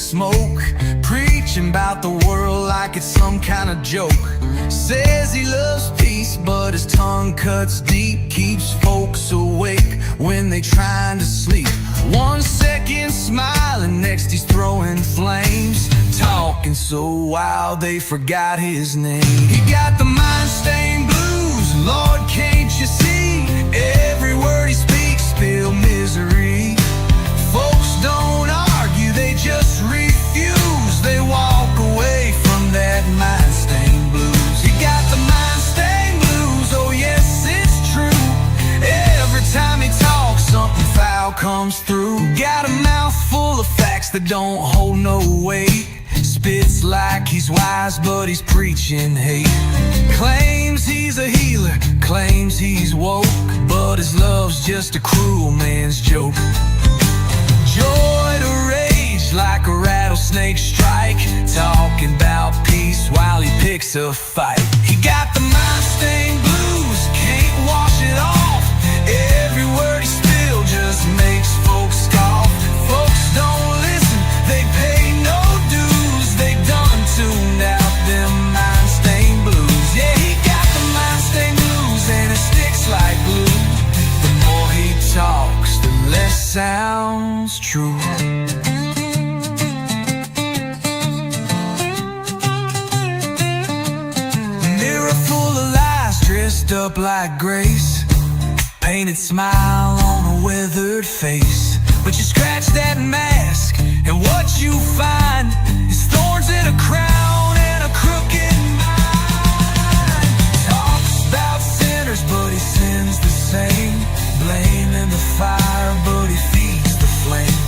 smoke, preaching about the world like it's some kind of joke. Says he loves peace, but his tongue cuts deep, keeps folks awake when they trying to sleep. 1 second smiling, next he's throwing flames, talking so wild they forgot his name. He got the mind-stained blues, Lord, can't you see? Every word he speaks spill misery. Folks don't argue, they just refuse. They walk away from that mind-stained blues. He got the mind-stained blues, oh yes, it's true. Every time he talks, something foul comes through. Got a mouth full of facts that don't hold no weight. Spits like he's wise, but he's preaching hate. Claims he's a healer, claims he's woke, but his love's just a cruel man's joke. Joy to rage like a rattlesnake strike, talking about peace while he picks a fight. He got the mind-stained blues, can't wash it off. Every word he spills just makes folks scoff. Folks don't listen, they pay no dues. They done tuned out them mind-stained blues. Yeah, he got the mind-stained blues and it sticks like glue. The more he talks, the less sounds true. Mirror full of lies, dressed up like grace, painted smile on a weathered face. But you scratch that mask and what you find is thorns in a crown and a crooked mind. Talks about sinners, but he sins the same. Blaming the fire, but he feeds the flame.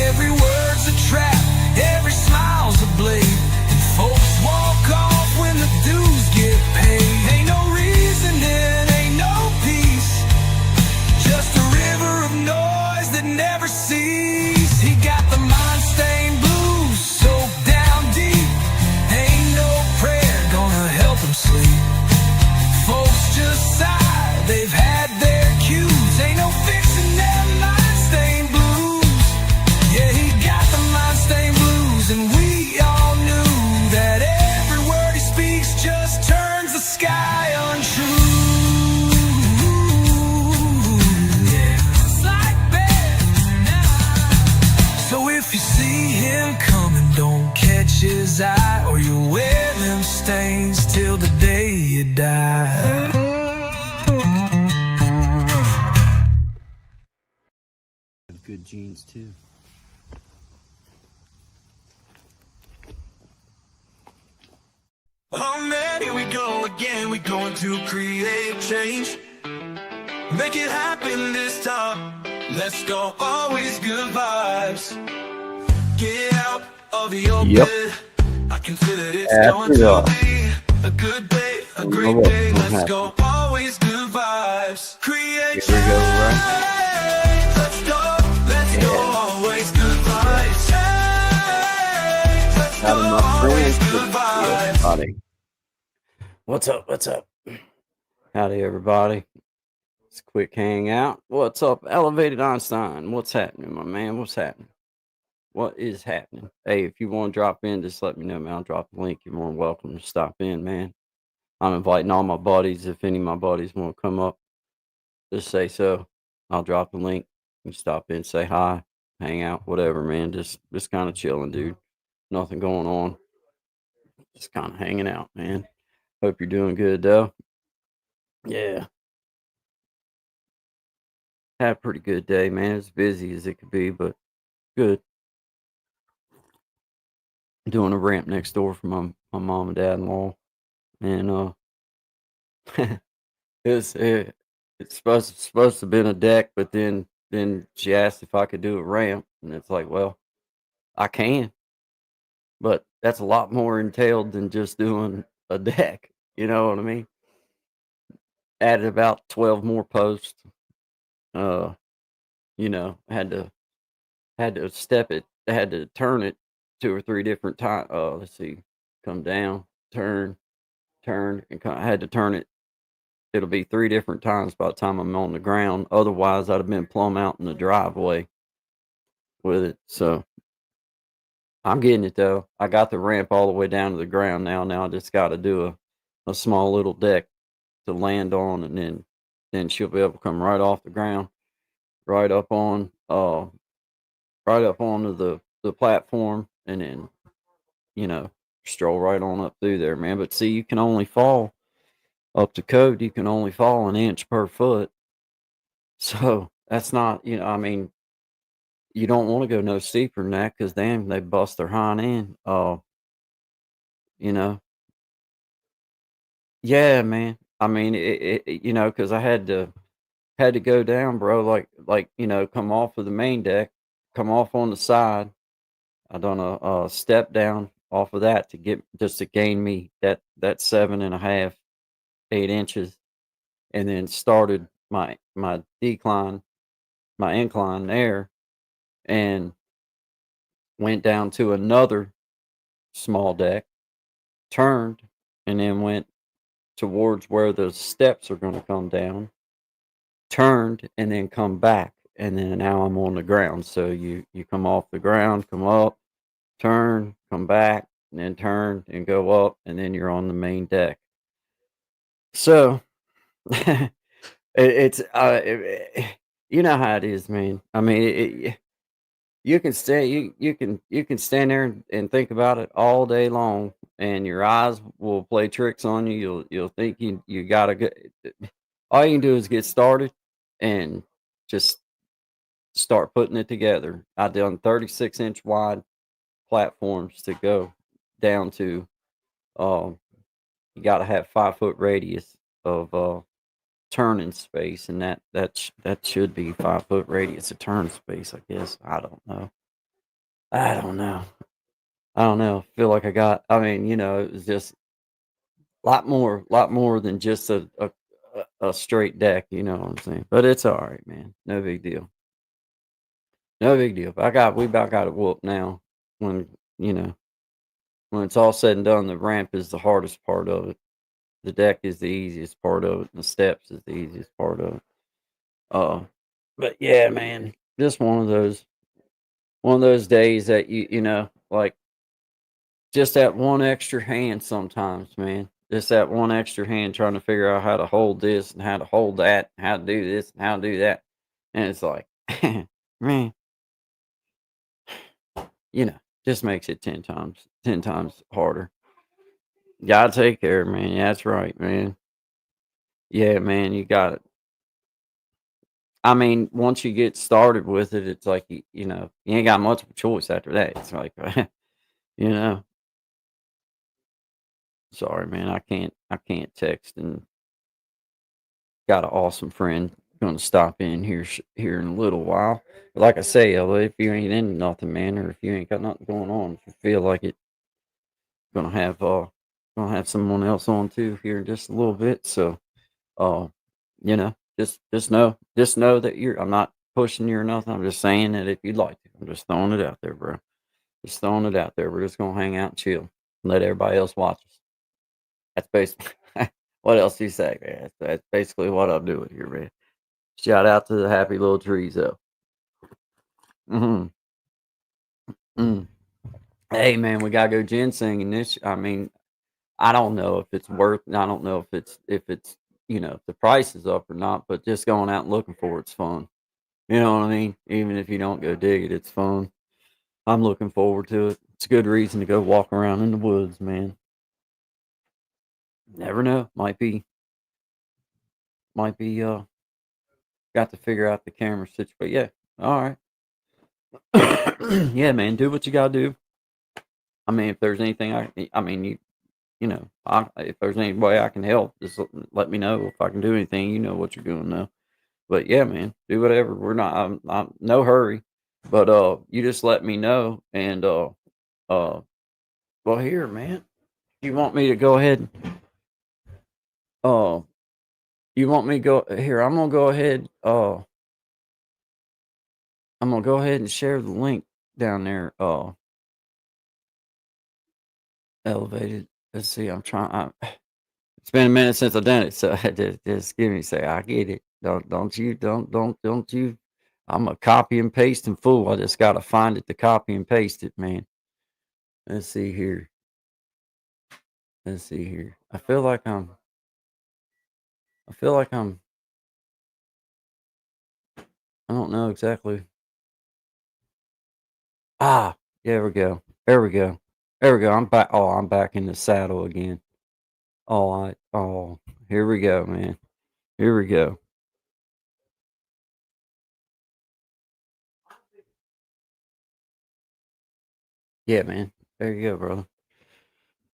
Every word's a trap, every smile's a blade, and folks walk off when the dues get paid. Ain't no reasoning, ain't no peace, just a river of noise that never cease. He got the mind-stained blues soaked down deep. Ain't no prayer gonna help him sleep. Folks just sigh, they've had their cues. Ain't no fixing them mind-stained blues. Yeah, he got the mind-stained blues, and we all knew that every word he speaks just turns the sky untrue. Yeah, it's like bad now. So if you see him coming, don't catch his eye, or you'll wear them stains till the day you die. Good genes too. Oh man, here we go again. We're going to create change, make it happen this time. Let's go, always good vibes. Get out of your bed. I can feel it, it's going to be a good day, a great day. Let's go, always good vibes. Create change. Let's go, always good vibes. Let's go, always good vibes. What's up? What's up? Howdy, everybody. It's a quick hangout. What's up, Elevated Einstein? What's happening, my man? What's happening? What is happening? Hey, if you want to drop in, just let me know, man. I'll drop the link. You're more than welcome to stop in, man. I'm inviting all my buddies. If any of my buddies want to come up, just say so. I'll drop the link. You stop in, say hi, hang out, whatever, man. Just kind of chilling, dude. Nothing going on. Just kind of hanging out, man. Hope you're doing good, though. Yeah. Had a pretty good day, man. As busy as it could be, but good. Doing a ramp next door for my mom and dad-in-law. And it's supposed to have been a deck, but then she asked if I could do a ramp, and it's like, well, I can, but that's a lot more entailed than just doing a deck. You know what I mean? Added about 12 more posts. You know, had to step it, had to turn it 2 or 3 different times. Let's see, come down, turn, and I had to turn it. It'll be 3 different times by the time I'm on the ground. Otherwise, I'd have been plumb out in the driveway with it. So I'm getting it though. I got the ramp all the way down to the ground now. Now I just got to do a small little deck to land on, and then she'll be able to come right off the ground, right up on right up onto the platform, and then you know stroll right on up through there, man. But see, you can only fall up to code. You can only fall an inch per foot, so that's not I mean you don't want to go no steeper than that because then they bust their hind end. You know, yeah, man. I mean, because I had to go down, bro. Like come off of the main deck, come off on the side. I done a step down off of that to get just to gain me that 7.5, 8 inches, and then started my decline, my incline there, and went down to another small deck, turned, and then went towards where the steps are going to come down, turned, and then come back, and then now I'm on the ground. So you come off the ground, come up, turn, come back, and then turn and go up, and then you're on the main deck. So it's you know how it is, man. I mean, you can stay you can stand there and think about it all day long, and your eyes will play tricks on you. You'll think you gotta get. All you can do is get started and just start putting it together. I done 36-inch wide platforms to go down to. Um, you got to have 5 foot radius of turning space, and that should be 5 foot radius of turn space. I guess I don't know. I don't know. I don't know. Feel like I got. I mean, it was just lot more than just a straight deck. You know what I'm saying? But it's all right, man. No big deal. No big deal. We about got it whooped now. When you know when it's all said and done, the ramp is the hardest part of it. The deck is the easiest part of it. And the steps is the easiest part of it. Uh, but yeah, man, just one of those days that like just that one extra hand sometimes, man. Just that one extra hand trying to figure out how to hold this and how to hold that, and how to do this and how to do that. And it's like, man, you know, just makes it 10 times harder. Gotta take care, man. Yeah, that's right, man. Yeah, man, you got it. I mean, once you get started with it, it's like you ain't got much of a choice after that. It's like, you know, sorry, man, I can't text, and got an awesome friend going to stop in here in a little while. But like I say, if you ain't in nothing, man, or if you ain't got nothing going on, if you feel like it, gonna have uh gonna have someone else on too here in just a little bit. So uh, just know that I'm not pushing you or nothing. I'm just saying that if you'd like to, I'm just throwing it out there, bro. Just throwing it out there. We're just gonna hang out and chill, and let everybody else watch us. That's basically what else do you say, man? That's basically what I'm doing here, man. Shout out to the happy little trees, though. Hmm. Mm. Hey, man, we gotta go ginsenging this. I mean, I don't know if it's worth. I don't know if it's if the price is up or not. But just going out and looking for it's fun. You know what I mean? Even if you don't go dig it, it's fun. I'm looking forward to it. It's a good reason to go walk around in the woods, man. Never know. Might be got to figure out the camera situation. But yeah. All right. Yeah, man, do what you gotta do. I mean, if there's anything I mean, if there's any way I can help, just let me know if I can do anything. You know what you're doing now. But yeah, man, do whatever. I'm no hurry, but you just let me know. And uh, well, here, man, you want me to go ahead? Uh, you want me to go here? I'm gonna go ahead and share the link down there. Elevated. Let's see. I'm trying. It's been a minute since I've done it, so just give me a say. I get it. Don't you. I'm a copy and paste and fool. I just gotta find it to copy and paste it, man. Let's see here. Let's see here. I feel like I'm. I feel like I'm. I don't know exactly. Ah, there we go. There we go. There we go. I'm back. Oh, I'm back in the saddle again. Oh, here we go, man. Here we go. Yeah, man. There you go, brother.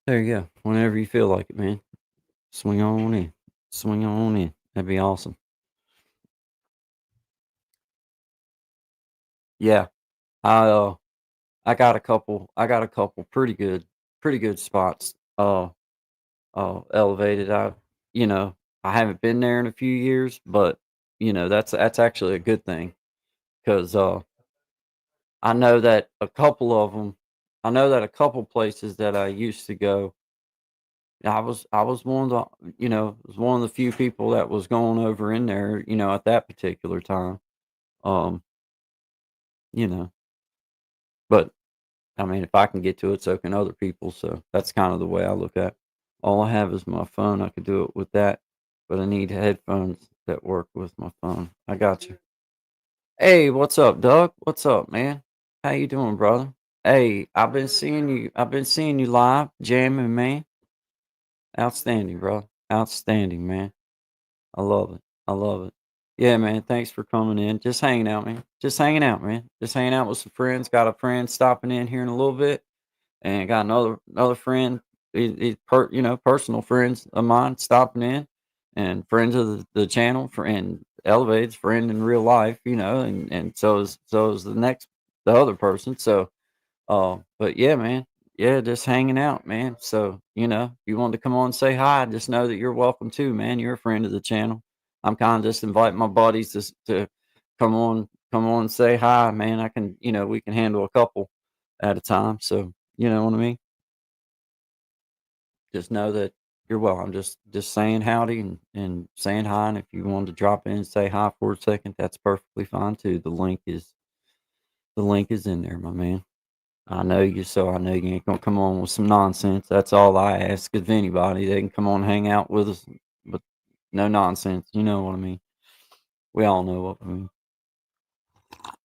There you go. Whenever you feel like it, man. Swing on in. Swing on in. That'd be awesome. Yeah. I I got a couple. I got a couple pretty good spots. Elevated. You know, I haven't been there in a few years, but that's actually a good thing because I know that a couple of them. I know that a couple places that I used to go. I was one of was one of the few people that was going over in there. At that particular time. Um, you know, but I mean, if I can get to it, so can other people. So that's kind of the way I look at it. All I have is my phone. I could do it with that, but I need headphones that work with my phone. I got you. Hey, what's up, Doug? What's up, man? How you doing, brother? Hey, I've been seeing you. I've been seeing you live, jamming, man. Outstanding, bro. Outstanding, man. I love it. I love it. Yeah, man. Thanks for coming in. Just hanging out, man. Just hanging out, man. Just hanging out with some friends. Got a friend stopping in here in a little bit. And got another friend, personal friends of mine stopping in, and friends of the channel, and Elevate's friend in real life, and so is the other person. So, but yeah, man, yeah, just hanging out, man. So if you want to come on and say hi, just know that you're welcome too, man. You're a friend of the channel. I'm kind of just inviting my buddies to come on and say hi, man. I can, we can handle a couple at a time. So you know what I mean? Just know that you're well. I'm just saying howdy and saying hi. And if you wanted to drop in and say hi for a second, that's perfectly fine too. The link is in there, my man. I know you, so I know you ain't gonna come on with some nonsense. That's all I ask of anybody. They can come on and hang out with us, but no nonsense. You know what I mean? We all know what I mean.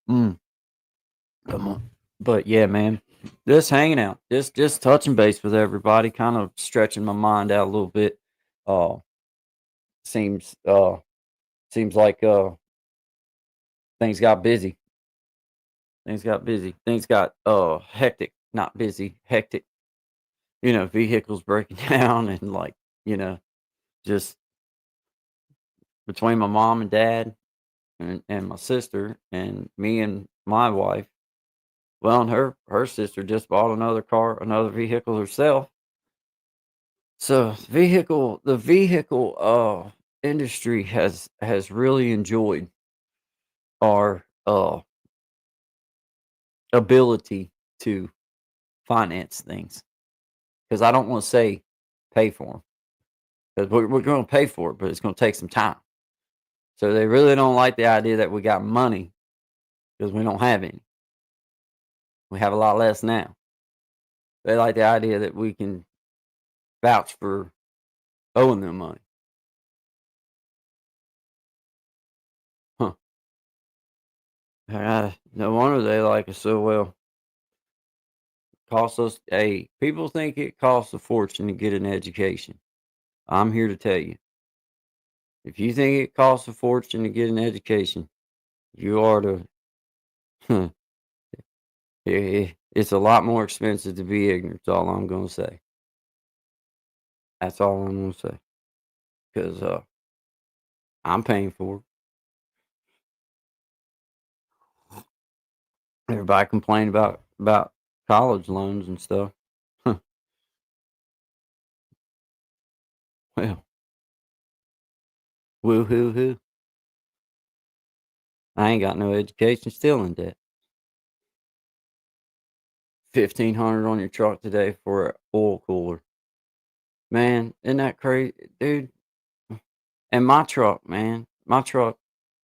Mm, come on. But yeah, man, just hanging out, just touching base with everybody, kind of stretching my mind out a little bit. Uh, seems seems like things got busy. Things got hectic, not busy, hectic. Vehicles breaking down and like you know just between my mom and dad and my sister and me and my wife. Well, and her sister just bought another vehicle herself. So the vehicle industry has really enjoyed our ability to finance things, because I don't want to say pay for them, because we're going to pay for it, but it's going to take some time. So they really don't like the idea that we got money, because we don't have any. We have a lot less now. They like the idea that we can vouch for owing them money. Huh. No wonder they like us so well. Costs us. Hey, people think it costs a fortune to get an education. I'm here to tell you, if you think it costs a fortune to get an education, you are to. It's a lot more expensive to be ignorant. That's all I'm gonna say. That's all I'm gonna say. Because I'm paying for it. Everybody complain about college loans and stuff. Huh. Well, woo hoo hoo. I ain't got no education. Still in debt. 1,500 on your truck today for an oil cooler. Man, isn't that crazy, dude? And my truck, man, my truck.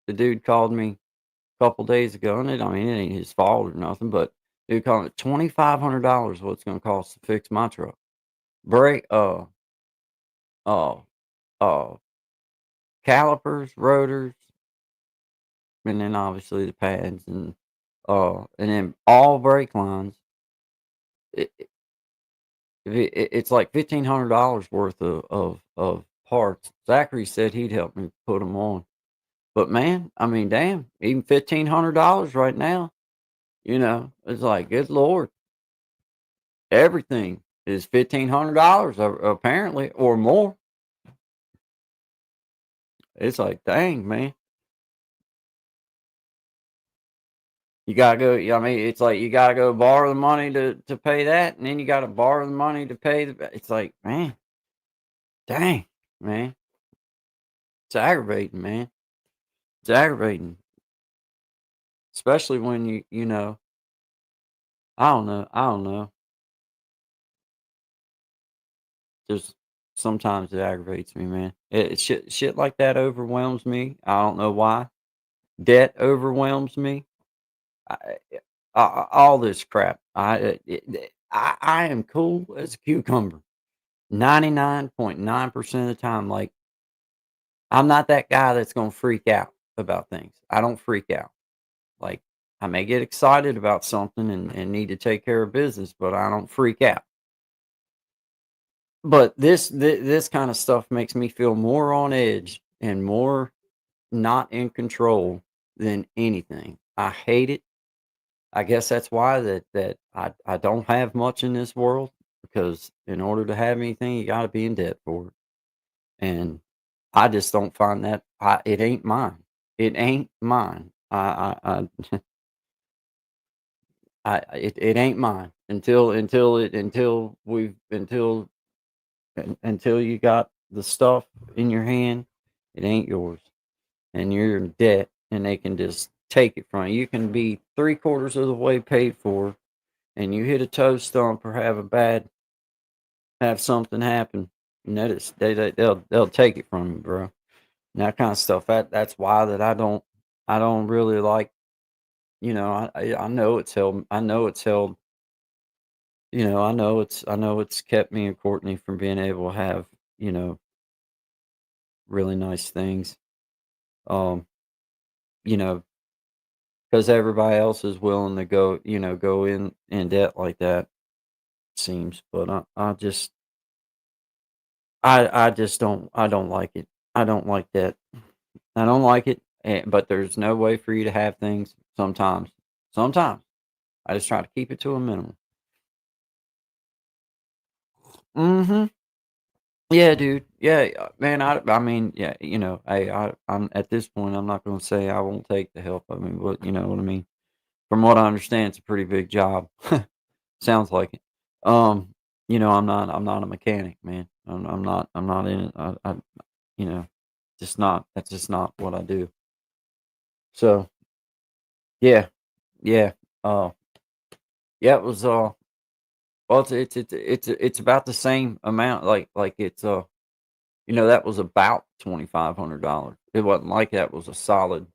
The dude called me a couple days ago, and it ain't his fault or nothing, but It cost me $2,500 what it's gonna cost to fix my truck. Brake, uh, uh, calipers, rotors, and then obviously the pads and then all brake lines. It, it, it's like $1,500 worth of parts. Zachary said he'd help me put them on. But man, I mean, damn, even $1,500 right now, it's like, good Lord, everything is $1,500 apparently or more. It's like, dang, man, you gotta go. I mean, it's like you gotta go borrow the money to pay that, and then you gotta borrow the money to pay the. It's like, man, dang, man, it's aggravating, man. It's aggravating, especially when I don't know. Just sometimes it aggravates me, man. Shit like that overwhelms me. I don't know why. Debt overwhelms me. I, all this crap. I am cool as a cucumber. 99.9% of the time. Like, I'm not that guy that's gonna freak out about things. I don't freak out. Like, I may get excited about something and need to take care of business, but I don't freak out. But this kind of stuff makes me feel more on edge and more not in control than anything. I hate it. I guess that's why that I don't have much in this world, because in order to have anything, you got to be in debt for it. And I just don't find that it ain't mine. It ain't mine. It ain't mine until you got the stuff in your hand. It ain't yours, and you're in debt, and they can just take it from you. You can be 3/4 of the way paid for, and you hit a toe stump or have something happen, and they'll take it from you, bro. And that kind of stuff. That's why that I don't really like. I know it's held. I know it's held. I know it's kept me and Courtney from being able to have you know really nice things. Um, you know, because everybody else is willing to go in debt like that. Seems, but I just don't like it. I don't like that. I don't like it. But there's no way for you to have things sometimes. Sometimes I just try to keep it to a minimum. Hmm. Yeah, dude. Yeah, man. I mean, yeah. Hey, I'm at this point. I'm not going to say I won't take the help. I mean, what you know what I mean. From what I understand, it's a pretty big job. Sounds like it. I'm not a mechanic, man. I'm not in it. You know, just not. That's just not what I do. So yeah, yeah. Uh, yeah. It was. Well, it's about the same amount. Like it's. That was about $2,500. It wasn't like that was a solid.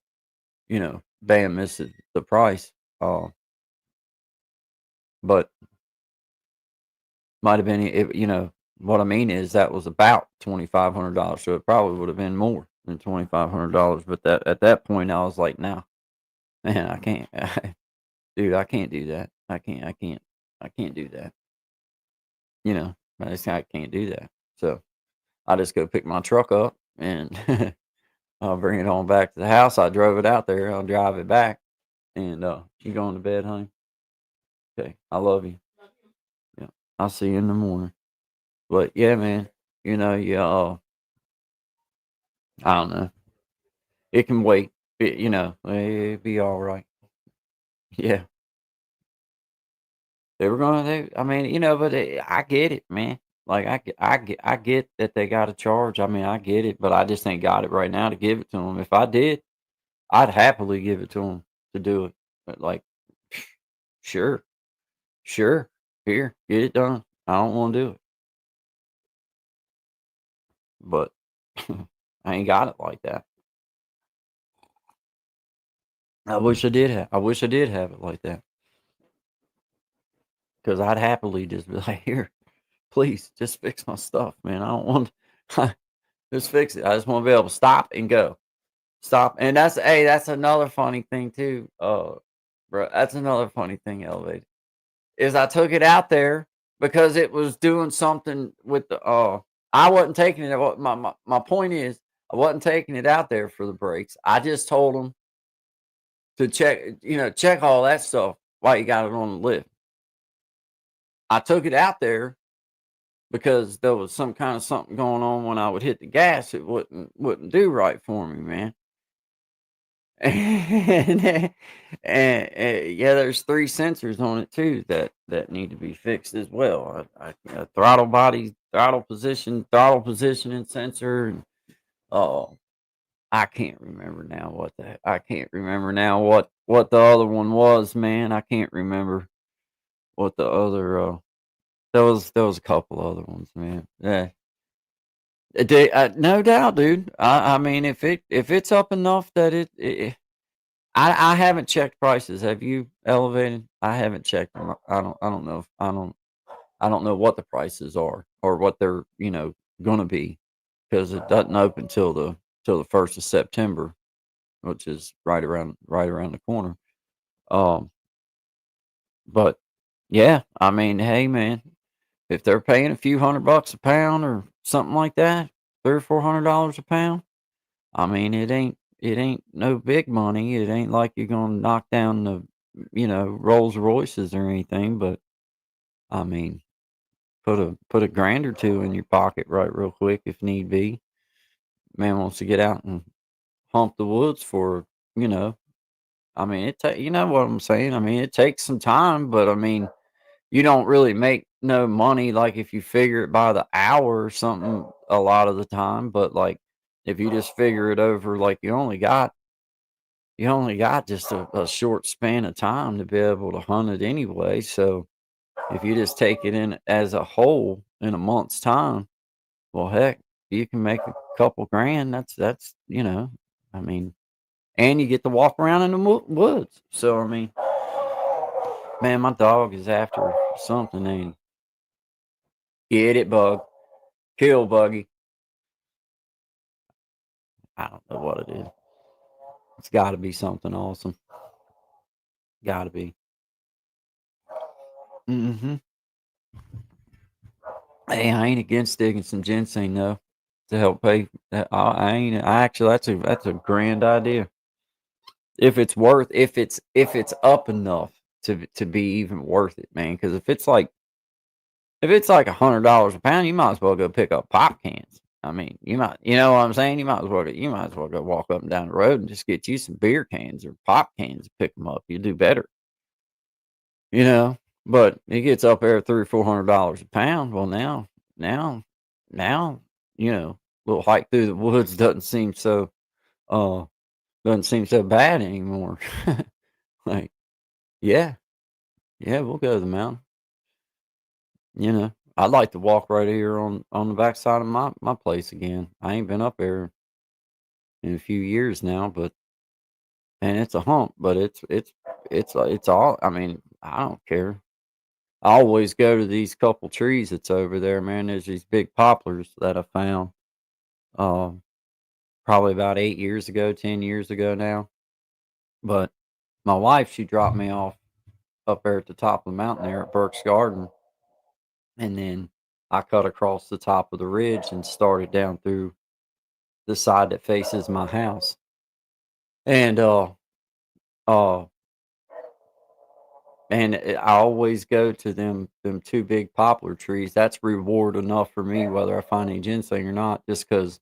Bam, this is the price. But might have been. What I mean is that was about $2,500. So it probably would have been more than $2,500. But that at that point, I was like, "No, man, I can't, dude, I can't do that. I can't do that. I can't do that." So I just go pick my truck up and I'll bring it on back to the house. I drove it out there. I'll drive it back, and you going to bed, honey? Okay, I love you. Yeah, I'll see you in the morning. But yeah, man, yeah, I don't know. It can wait. It'll be all right. Yeah, they were gonna. I mean, but I get it, man. Like I get that they got to charge. I mean, I get it, but I just ain't got it right now to give it to them. If I did, I'd happily give it to them to do it. But like, sure, sure, here, get it done. I don't want to do it, but I ain't got it like that. I wish I did have. I wish I did have it like that. because I'd happily just be like, here, please, just fix my stuff, man. I don't want just fix it. I just want to be able to stop and go. Stop. And that's another funny thing too. Bro, that's another funny thing, Elevated. Is I took it out there because it was doing something with the I wasn't taking it. My point is I wasn't taking it out there for the brakes. I just told them to check all that stuff while you got it on the lift. I took it out there because there was some kind of something going on when I would hit the gas. It wouldn't do right for me, man. And yeah, there's 3 sensors on it too that need to be fixed as well. Throttle body, throttle positioning sensor, and I can't remember now what the other one was, man. I can't remember what the other there was a couple other ones, man. Yeah. No doubt, dude. I mean, if it's up enough that I haven't checked prices. Have you, Elevated? I haven't checked them. I don't know what the prices are or what they're going to be, because it doesn't open till the 1st of September, which is right around the corner. Um, but yeah, I mean, hey, man, if they're paying a few $100 a pound or something like that, $300 or $400 a pound, I mean, it ain't no big money. It ain't like you're gonna knock down the Rolls Royces or anything. But I mean, put a grand or two in your pocket right real quick if need be. Man wants to get out and hump the woods for you know. I mean, you know what I'm saying. I mean, it takes some time, but I mean, you don't really make no money like if you figure it by the hour or something a lot of the time. But like if you just figure it over, like you only got just a short span of time to be able to hunt it anyway. So if you just take it in as a whole in a month's time, well, heck, you can make a couple grand. That's I mean, and you get to walk around in the woods. So I mean, man, my dog is after something. Ain't he? Get it, bug? Kill buggy. I don't know what it is. It's got to be something awesome. Got to be. Hmm. Hey, I ain't against digging some ginseng though to help pay. I ain't. I actually, that's a grand idea. If it's up enough to be even worth it, man. Because if it's like $100 a pound, you might as well go pick up pop cans. I mean, you know what I'm saying? You might as well go walk up and down the road and just get you some beer cans or pop cans and pick them up. You do better, you know. But it gets up there at $300 or $400 a pound. Well, now, little hike through the woods uh doesn't seem so bad anymore. Like, yeah, yeah, we'll go to the mountain. I'd like to walk right here on the backside of my place again. I ain't been up there in a few years now, but and it's a hump, but it's all. I mean, I don't care. I always go to these couple trees that's over there, man. There's these big poplars that I found, um, probably about 8 years ago, 10 years ago now. But my wife, she dropped me off up there at the top of the mountain there at Burke's Garden, and then I cut across the top of the ridge and started down through the side that faces my house. And uh I always go to them two big poplar trees. That's reward enough for me, whether I find any ginseng or not, just because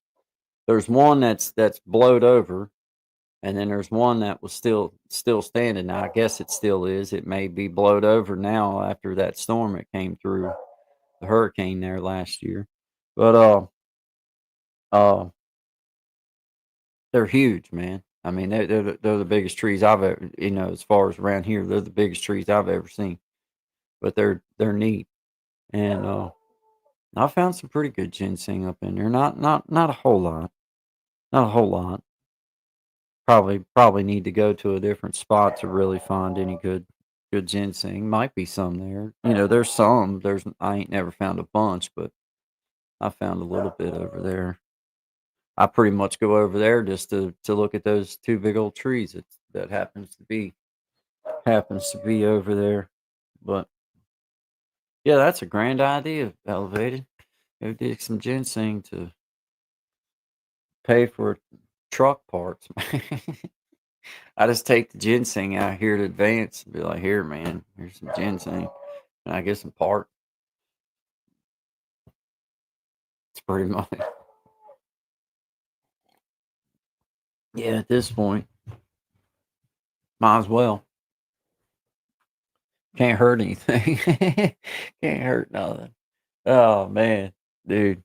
there's one that's blowed over, and then there's one that was still standing. Now I guess it still is. It may be blowed over now after that storm that came through, the hurricane there last year. But uh they're huge, man. I mean, they're the biggest trees I've ever, as far as around here, they're the biggest trees I've ever seen. But they're neat, and I found some pretty good ginseng up in there. Not a whole lot, not a whole lot. Probably need to go to a different spot to really find any good good ginseng. Might be some there. There's some. I ain't never found a bunch, but I found a little bit over there. I pretty much go over there just to look at those two big old trees that happens to be over there. But yeah, that's a grand idea, Elevated. Go get some ginseng to pay for truck parts. I just take the ginseng out here to Advance and be like, here, man, here's some ginseng. And I get some part. It's pretty much. Yeah, at this point, might as well. Can't hurt anything. Can't hurt nothing. Oh, man, dude.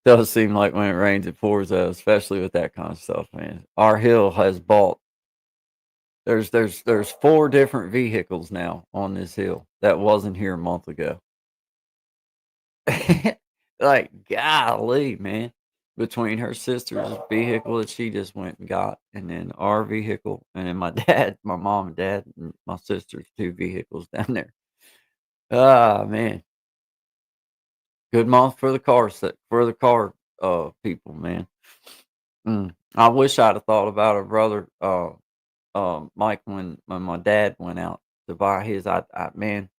Does seem like when it rains, it pours out, especially with that kind of stuff, man. Our hill has bought. There's 4 different vehicles now on this hill that wasn't here a month ago. Like, golly, man. Between her sister's vehicle that she just went and got, and then our vehicle, and then my mom and dad, and my sister's 2 vehicles down there. Ah, man. Good month for the car people, man. I wish I'd have thought about her brother, Mike, when my dad went out to buy his. Man,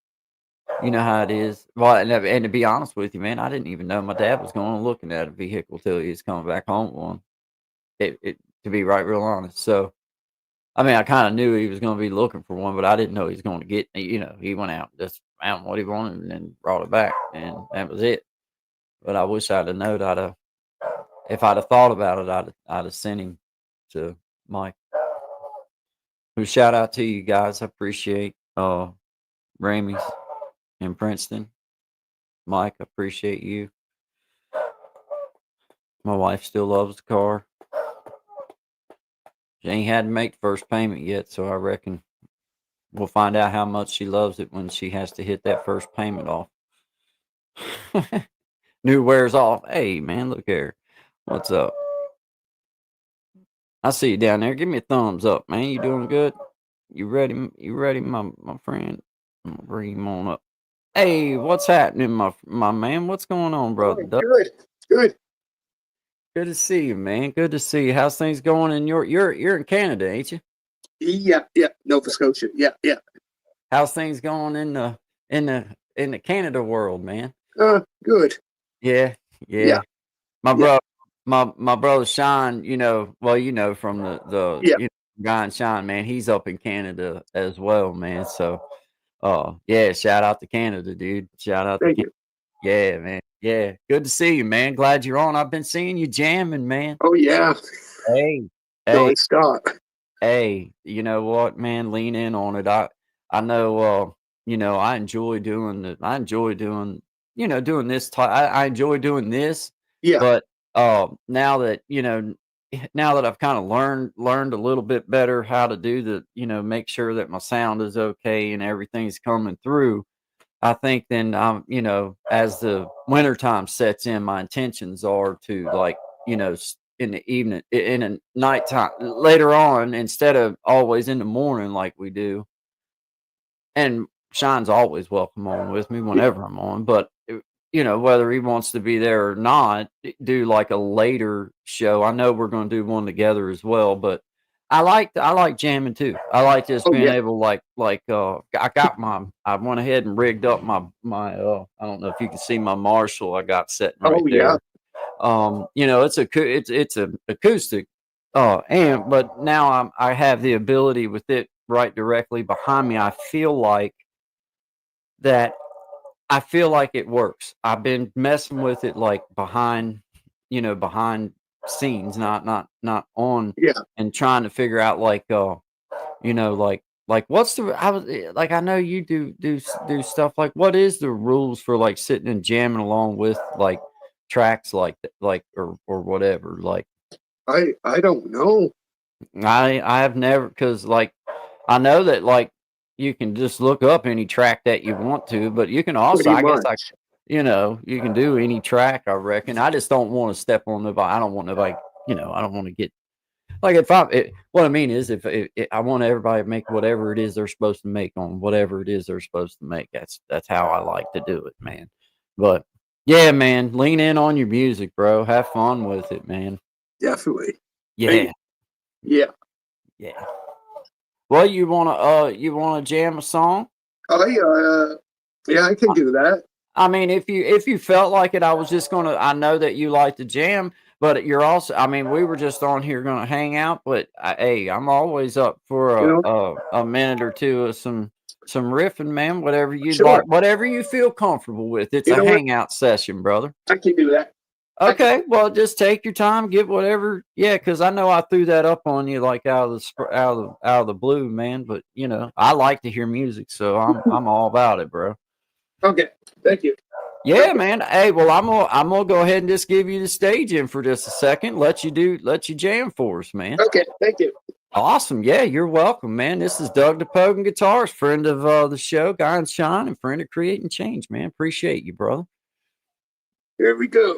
you know how it is. Well, and to be honest with you, man, I didn't even know my dad was going looking at a vehicle till he was coming back home with one. To be right real honest. So, I mean, I kind of knew he was going to be looking for one, but I didn't know he was going to get. He went out and just found what he wanted and then brought it back, and that was it. But I wish I'd have known. If I'd have thought about it, I'd have sent him to Mike. Who shout out to you guys. I appreciate Ramey's in Princeton. Mike, I appreciate you. My wife still loves the car. She ain't had to make the first payment yet, so I reckon we'll find out how much she loves it when she has to hit that first payment off. New wears off. Hey, man, look here. What's up? I see you down there. Give me a thumbs up, man. You doing good? You ready? You ready, my friend? I'm gonna bring him on up. Hey, what's happening, my man? What's going on, brother? Good, good. Good to see you, man. Good to see you. How's things going in you're in Canada, ain't you? Yeah, Nova Scotia. Yeah. How's things going in the Canada world, man? Good. Yeah. My brother Sean, from the guy in Sean, man, he's up in Canada as well, man. So shout out to Canada, dude. Shout out to Canada. Yeah, man. Yeah. Good to see you, man. Glad you're on. I've been seeing you jamming, man. Oh yeah. Hey. Don't stop. Hey, you know what, man? Lean in on it. I know I enjoy doing doing this I enjoy doing this. Yeah. But now that I've kind of learned a little bit better how to do make sure that my sound is okay and everything's coming through. I think then as the wintertime sets in, my intentions are to in the evening, in the nighttime, later on, instead of always in the morning like we do. And Sean's always welcome on with me whenever I'm on, but whether he wants to be there or not, do like a later show. I know we're going to do one together as well, but I like jamming too. I like just being able I went ahead and rigged up my I don't know if you can see my Marshall I got sitting right there. It's an acoustic amp, but now I have the ability with it right directly behind me. I feel like it works. I've been messing with it like behind scenes, not on, and trying to figure out what's I know you do stuff like, what is the rules for like sitting and jamming along with like tracks like that, or whatever. I don't know. I have never, because I know that you can just look up any track that you want to, but you can also, you can do any track, I reckon. I just don't want to step on nobody. I don't want nobody, I don't want to get Like if what I mean is, if I want everybody to make whatever it is they're supposed to make on whatever it is they're supposed to make. That's how I like to do it, man. But yeah, man, lean in on your music, bro. Have fun with it, man. Definitely. Yeah, Hey, yeah. yeah. Well, you wanna jam a song? Yeah, I can do that. I mean, if you felt like it, I was just gonna. I know that you like to jam, but you're also. I mean, we were just on here gonna hang out, but hey, I'm always up for You know, a minute or two of some riffing, man. Whatever you'd sure. like, whatever you feel comfortable with. It's You a know what? hangout session, brother. I can do that. Okay, well, just take your time, get whatever. Yeah, because I know I threw that up on you like out of the blue, man. But I like to hear music, so I'm all about it, bro. Okay. Thank you. Yeah, man. Hey, well, I'm gonna go ahead and just give you the stage in for just a second. Let you jam for us, man. Okay. Thank you. Awesome. Yeah, you're welcome, man. This is Doug the Pogan Guitars, friend of the show, Guy and Shine, and friend of Creating Change, man. Appreciate you, brother. Here we go.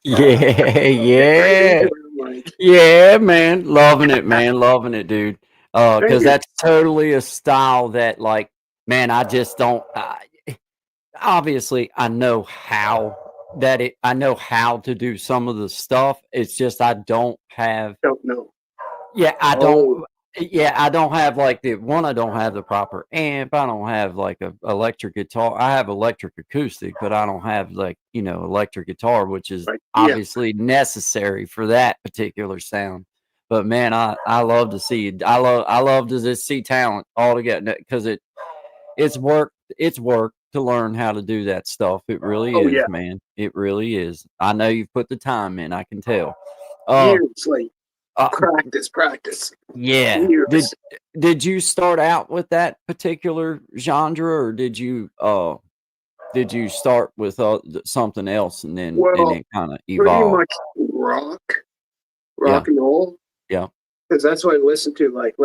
Yeah, Like, yeah, man. Loving it, man. Loving it, dude. thank Because you. that's totally a style that, like, man, I just don't. Obviously, I know I know how to do some of the stuff. It's just I don't have. Don't know. Yeah, I don't. Oh, Yeah, I don't have like the one. I don't have the proper amp. I don't have like a electric guitar. I have electric acoustic, but I don't have like electric guitar, which is right. Yeah. obviously necessary for that particular sound. But man, I love to see. I love to just see talent all together because it's work. It's work to learn how to do that stuff. It really Oh, is, yeah. man. It really is. I know you've put the time in. I can tell. Uh, Years, like uh practice. yeah. Years. Did you start out with that particular genre, or did you start with something else and Well, then kind of pretty evolve? much Yeah. rock and roll, Yeah. because that's what I listen to, like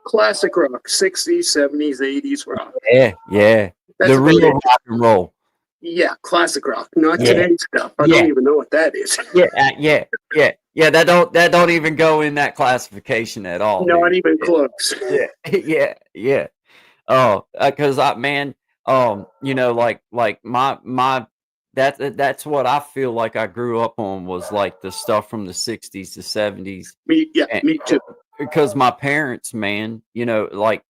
classic rock, 60s, 70s, 80s rock. Yeah. Yeah. That's The about real it. rock and roll. Yeah, classic rock, not Yeah. today's stuff. I Yeah. don't even know what that is. Yeah. Yeah. That don't even go in that classification at all, Not dude. even close. Yeah. Yeah. Oh, because man, like my that's what I feel like I grew up on was like the stuff from the '60s to '70s, and Me too. because my parents, man, like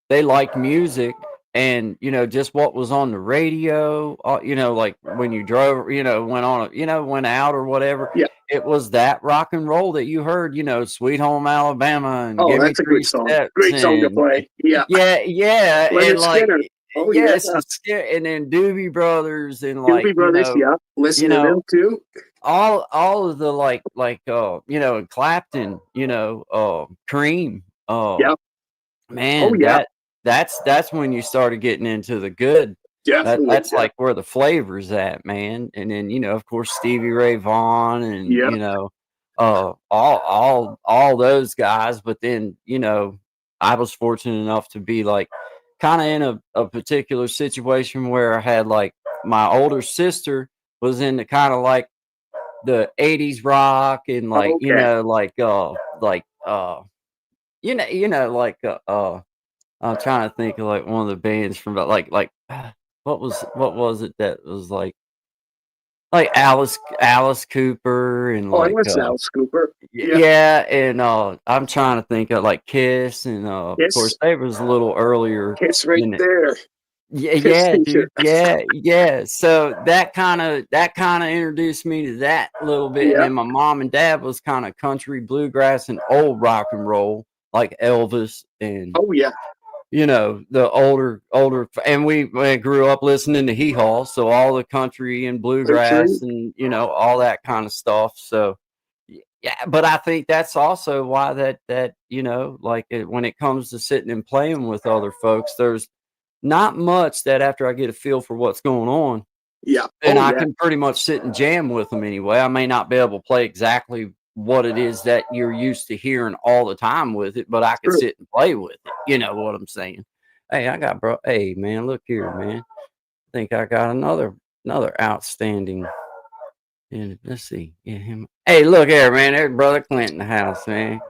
they liked music, and just what was on the radio, like when you drove, went on, went out or whatever. Yeah. It was that rock and roll that you heard, Sweet Home Alabama and Oh, Give Me that's a Three good song. Steps Great song to and play. Yeah. yeah, and Leonard like Skinner. Oh, yeah. yes, and then Doobie Brothers and like Doobie Brothers. Yeah. you Listen to know them too. all of the and Clapton, Cream, Yeah. Oh, man, yeah. that's when you started getting into the good. Definitely. That's like where the flavor's at, man. And then of course Stevie Ray Vaughan and Yeah. all those guys. But then I was fortunate enough to be like kind of in a particular situation where I had like my older sister was into kind of like the 80s rock and like Okay. I'm trying to think of like one of the bands from what was it that was like Alice Cooper and Oh, I like listen to Al Scooper. Yeah. yeah, and I'm trying to think of like Kiss and of course Kiss. they was a little earlier Kiss right than it. there. Yeah, Kiss yeah, teacher. dude. Yeah. So that kind of introduced me to that a little bit, and Yeah. then my mom and dad was kind of country bluegrass and old rock and roll, like Elvis and Oh, yeah. the and we grew up listening to hee haw, so all the country and Country. bluegrass and all that kind of stuff. So yeah, but I think that's also why that like when it comes to sitting and playing with other folks, there's not much that after I get a feel for what's going on, Yeah. and Oh, I yeah. can pretty much sit and jam with them anyway. I may not be able to play exactly what it is that you're used to hearing all the time with it, but I can True. sit and play with it. You know what I'm saying? Hey, hey man, look here, man. I think I got another outstanding. And let's see. Yeah, him. Hey, look here, man. There's brother Clint in the house, man.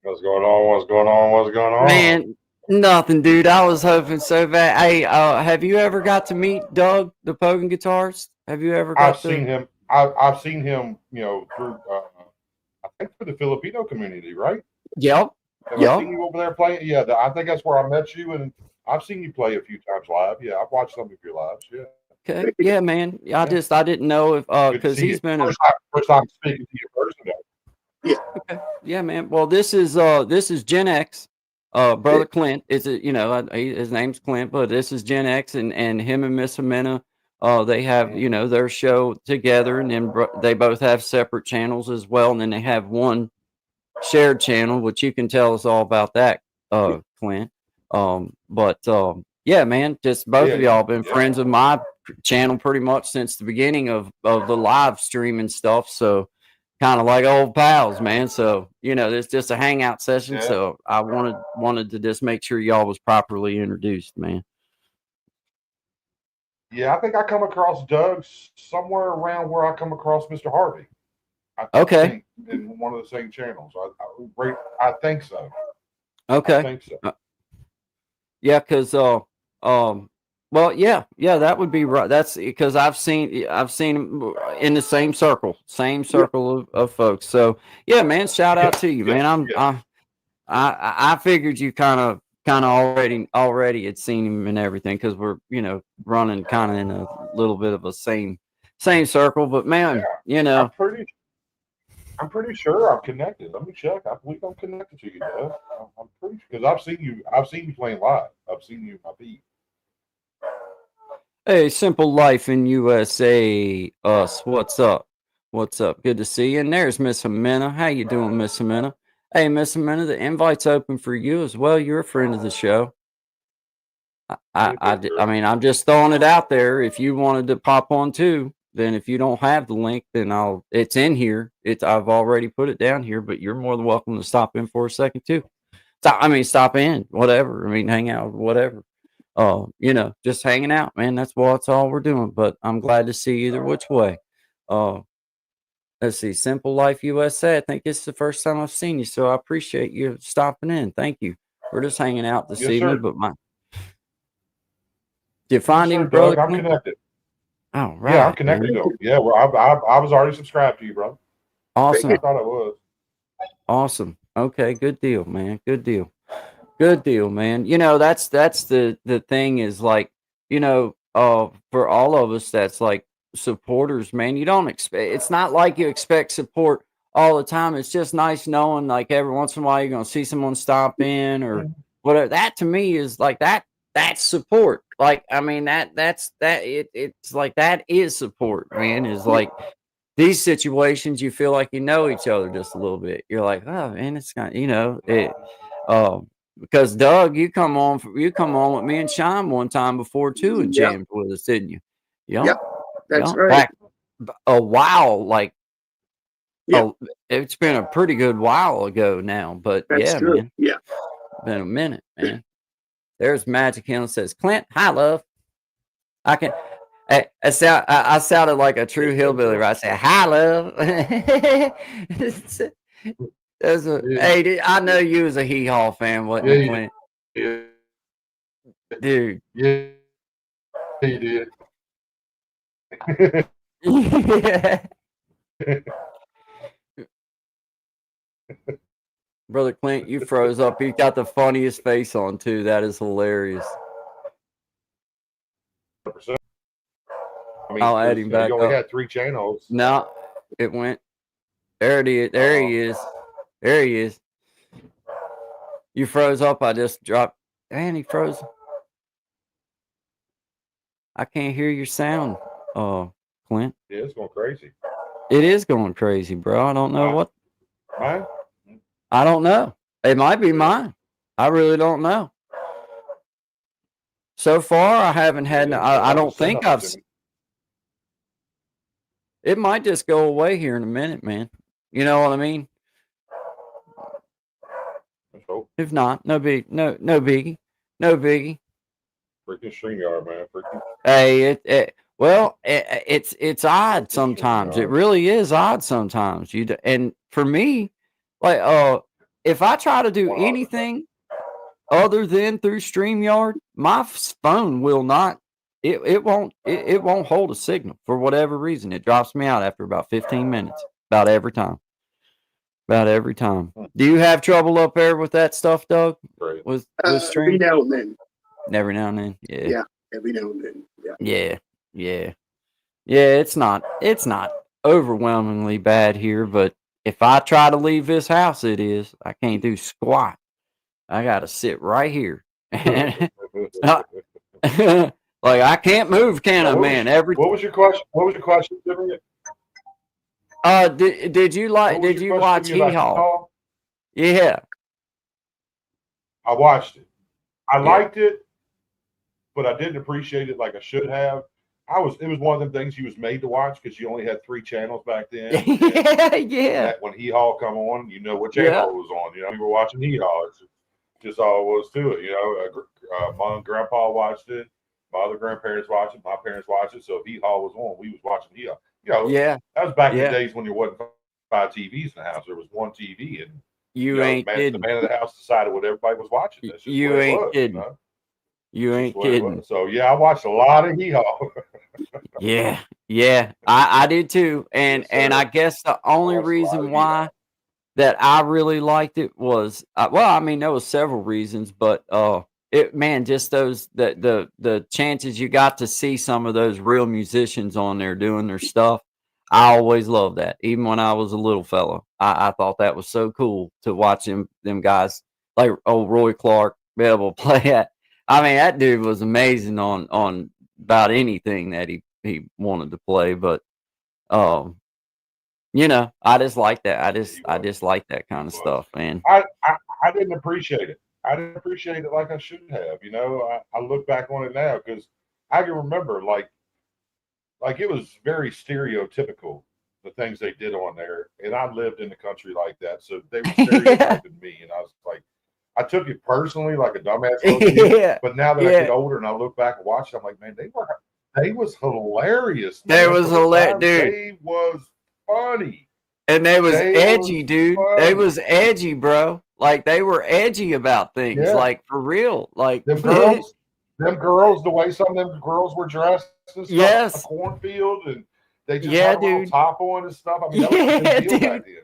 What's going on? What's going on? What's going on? Man, nothing, dude. I was hoping so bad. Hey, have you ever got to meet Doug, the Pogan guitarist? Have you ever got I've to? seen him. I've seen him. Through I think for the Filipino community, right? Yep. Have I Yep. seen you over there playing? Yeah, I think that's where I met you, and I've seen you play a few times live. Yeah, I've watched some of your lives. Yeah, Okay. Yeah, man. I didn't know if good to because see he's you. been a First time speaking to you personally. okay. Yeah, man. Well, this is Gen X. Brother Clint is it? His name's Clint, but this is Gen X, and him and Miss Amena. They have their show together, and then they both have separate channels as well, and then they have one shared channel, which you can tell us all about that, Clint. But yeah, man, just both of y'all been friends of my channel pretty much since the beginning of the live streaming stuff. So kind of like old pals, man. So it's just a hangout session. Yeah. So I wanted to just make sure y'all was properly introduced, man. Yeah, I think I come across Doug somewhere around where I come across Mr. Harvey. I Okay. think in one of the same channels. I think so. I Okay. think so. Yeah, because well, yeah, that would be right. That's because I've seen him in the same circle of folks. So yeah, man, shout out to you, man. I figured you kind of already had seen him and everything because we're running kind of in a little bit of a same circle. But man, I'm pretty sure I'm connected. Let me check. I believe I'm connected to you, Doug. I'm pretty sure because I've seen you playing live. I've seen you in my feed. Hey, Simple Life in USA. Us, what's up? What's up? Good to see you. And there's Miss Jimena. How you doing, Miss Jimena? Hey, Miss Jimena, the invite's open for you as well. You're a friend of the show. I mean, I'm just throwing it out there. If you wanted to pop on too, then if you don't have the link, then it's in here. I've already put it down here, but you're more than welcome to stop in for a second too. Stop in, whatever. I mean, hang out, whatever. Just hanging out, man. That's all we're doing. But I'm glad to see either which way. Let's see, Simple Life USA. I think it's the first time I've seen you, so I appreciate you stopping in. Thank you. We're just hanging out this evening, but did you find him, brother? Doug, I'm connected. Oh, right. Yeah, I'm connected to him. Yeah, well, I was already subscribed to you, bro. Awesome. I thought I was. Awesome. Okay, good deal, man. Good deal, man. That's the thing is like, for all of us that's like supporters, man, you don't expect, it's not like you expect support all the time. It's just nice knowing like every once in a while you're gonna see someone stop in or whatever. That to me is like that's support. Like, I mean, it's like that is support, man. Is like these situations you feel like you know each other just a little bit. You're like, oh man, it's kind of, because Doug, you come on with me and Sean one time before too and jammed with us, didn't you? Yep, that's right. Back a while, like it's been a pretty good while ago now, but that's true. Man. Yeah. Been a minute, man. There's Magic Hill says, Clint, hi love. I can I sounded like a true hillbilly, right? I said, hi, love. Hey, I know you was a Hee Haw fan, wasn't you, Clint? Dude. Yeah, you did. Brother Clint, you froze up. You got the funniest face on, too. That is hilarious. I mean, I'll add him back you only up. had 3 channels. No, it went. There it is. There he is. There he is. You froze up. I just dropped. Man, he froze. I can't hear your sound, Clint. Yeah, it's going crazy. It is going crazy, bro. I don't know what. Mine? I don't know. It might be mine. I really don't know. So far, I haven't had. I don't think I've. It might just go away here in a minute, man. You know what I mean? If not, no biggie. No biggie. Freaking StreamYard, man. Freaking. Hey, it's odd sometimes. It really is odd sometimes. And for me, like if I try to do anything other than through StreamYard, my phone will not. It won't hold a signal for whatever reason. It drops me out after about 15 minutes. About every time. Do you have trouble up there with that stuff, Doug? Right. With Every stream? now and then. Every now and then. Yeah. Yeah. Every now and then. Yeah. It's not overwhelmingly bad here, but if I try to leave this house, it is. I can't do squat. I gotta sit right here. Like I can't move, can I, man? What was your question? Did you watch Hee Haw? Yeah. I watched it. I liked it, but I didn't appreciate it like I should have. It was one of them things you was made to watch because you only had 3 channels back then. Yeah. When Hee Haw come on, you know what channel it was on. You know, we were watching Hee Haw. It's just all it was to it. You know, Mom and Grandpa watched it. My other grandparents watched it. My parents watched it. So if Hee-Haw was on, we was watching Hee-Haw. You know, Yeah. that was back in the Yeah. days when there wasn't 5 TVs in the house. There was one TV, and You ain't the kidding. man of the house decided what everybody was watching. That's just You the way it ain't was, kidding. you know? You That's ain't just the way it kidding. was. So yeah, I watched a lot of Hee-Haw. Yeah. Yeah. I did too. And Yes, I sir. guess the I only watched a lot reason of why Hee-Haw. that I really liked it was well, I mean, there was several reasons, but just those the chances you got to see some of those real musicians on there doing their stuff. I always loved that. Even when I was a little fellow, I thought that was so cool to watch them guys like old Roy Clark be able to play at. I mean, that dude was amazing on about anything that he wanted to play, but um I just like that. I just like that kind of Was. stuff, man. I didn't appreciate it. I didn't appreciate it like I should have. You know, I look back on it now because I can remember like it was very stereotypical the things they did on there, and I lived in the country like that, so they were stereotyping me, and I was like, I took it personally like a dumbass little kid. Yeah, But now that I yeah. get older and I look back and watch it, I'm like, man, they was hilarious. They Man, was for the hilarious, time, dude. they was funny. And they was They edgy, was dude. They funny. was edgy, bro. Like they were edgy about things, Yeah. like for real. Like Them girls, the way some of them girls were dressed and stuff, Yes. a cornfield, and they just Yeah, had a little dude. top on and stuff. I mean, that was a Yeah, big deal dude. back then.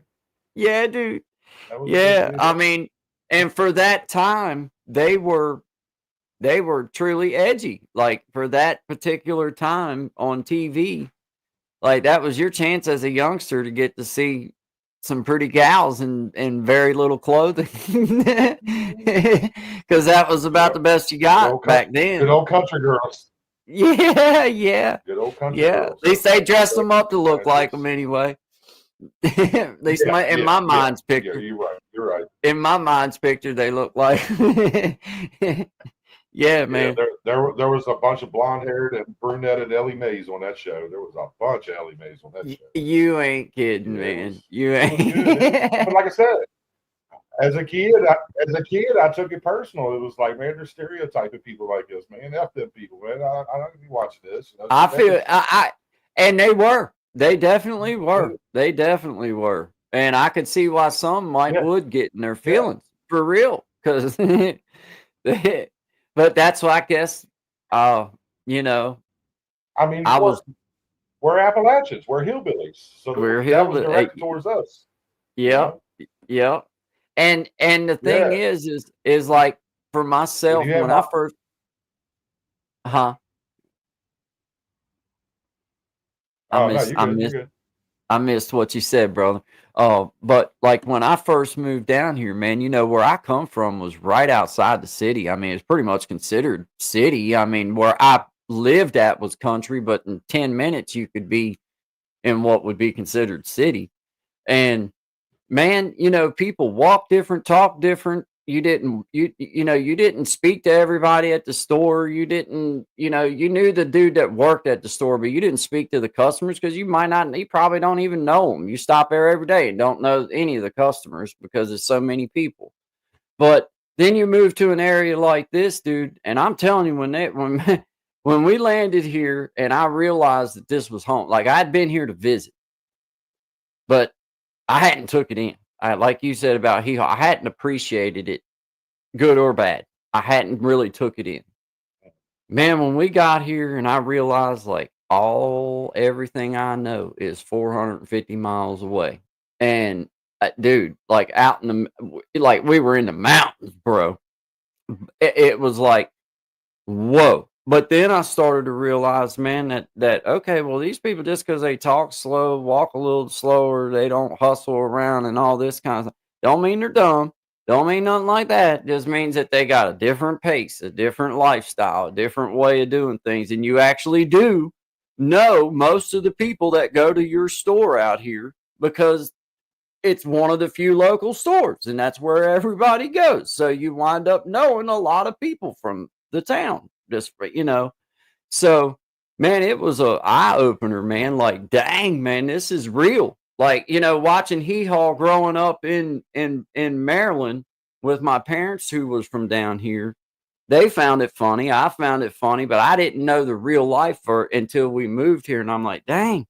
Yeah, dude. That was a big Yeah, deal. I mean, and for that time, they were truly edgy. Like for that particular time on TV, like that was your chance as a youngster to get to see some pretty gals in very little clothing, because that was about the best you got back then. Good old country girls. Yeah, yeah, Good old country yeah. girls. At least they dressed them up to look like them anyway. At least in my mind's picture. Yeah, you're right. You're right. In my mind's picture, they look like. Yeah, man. There was a bunch of blonde-haired and brunetted Ellie Mays on that show. There was a bunch of Ellie Mays on that show. You ain't kidding, man. You It was ain't. good. But like I said, as a kid, I took it personal. It was like, man, they're stereotyping people like this, man. F them people, man. I don't need to watch this. I feel and they were. They definitely were. They definitely were. And I could see why some would get in their feelings for real, because but that's why I guess I mean, we're Appalachians, we're hillbillies, so we're that was hillbillies directed towards us. Yeah, yeah. And the thing is like for myself when I first, I missed what you said, brother. But like when I first moved down here, man, where I come from was right outside the city. I mean, it's pretty much considered city. I mean, where I lived at was country, but in 10 minutes you could be in what would be considered city. And man, people walk different, talk different. You didn't speak to everybody at the store. You didn't, you knew the dude that worked at the store, but you didn't speak to the customers because you probably don't even know them. You stop there every day and don't know any of the customers because there's so many people. But then you move to an area like this, dude, and I'm telling you, when we landed here and I realized that this was home, like I'd been here to visit, but I hadn't took it in. Like you said about Hee-Haw, I hadn't appreciated it, good or bad. I hadn't really took it in. Man, when we got here and I realized like everything I know is 450 miles away. And dude, like out in like we were in the mountains, bro. It was like, whoa. But then I started to realize, man, that okay, well, these people, just because they talk slow, walk a little slower, they don't hustle around and all this kind of stuff, don't mean they're dumb. Don't mean nothing like that. It just means that they got a different pace, a different lifestyle, a different way of doing things. And you actually do know most of the people that go to your store out here because it's one of the few local stores, and that's where everybody goes. So you wind up knowing a lot of people from the town. So man, it was a eye opener, man. Like, dang, man, this is real. Like, watching Hee-Haw growing up in Maryland with my parents who was from down here, they found it funny. I found it funny, but I didn't know the real life until we moved here. And I'm like, dang,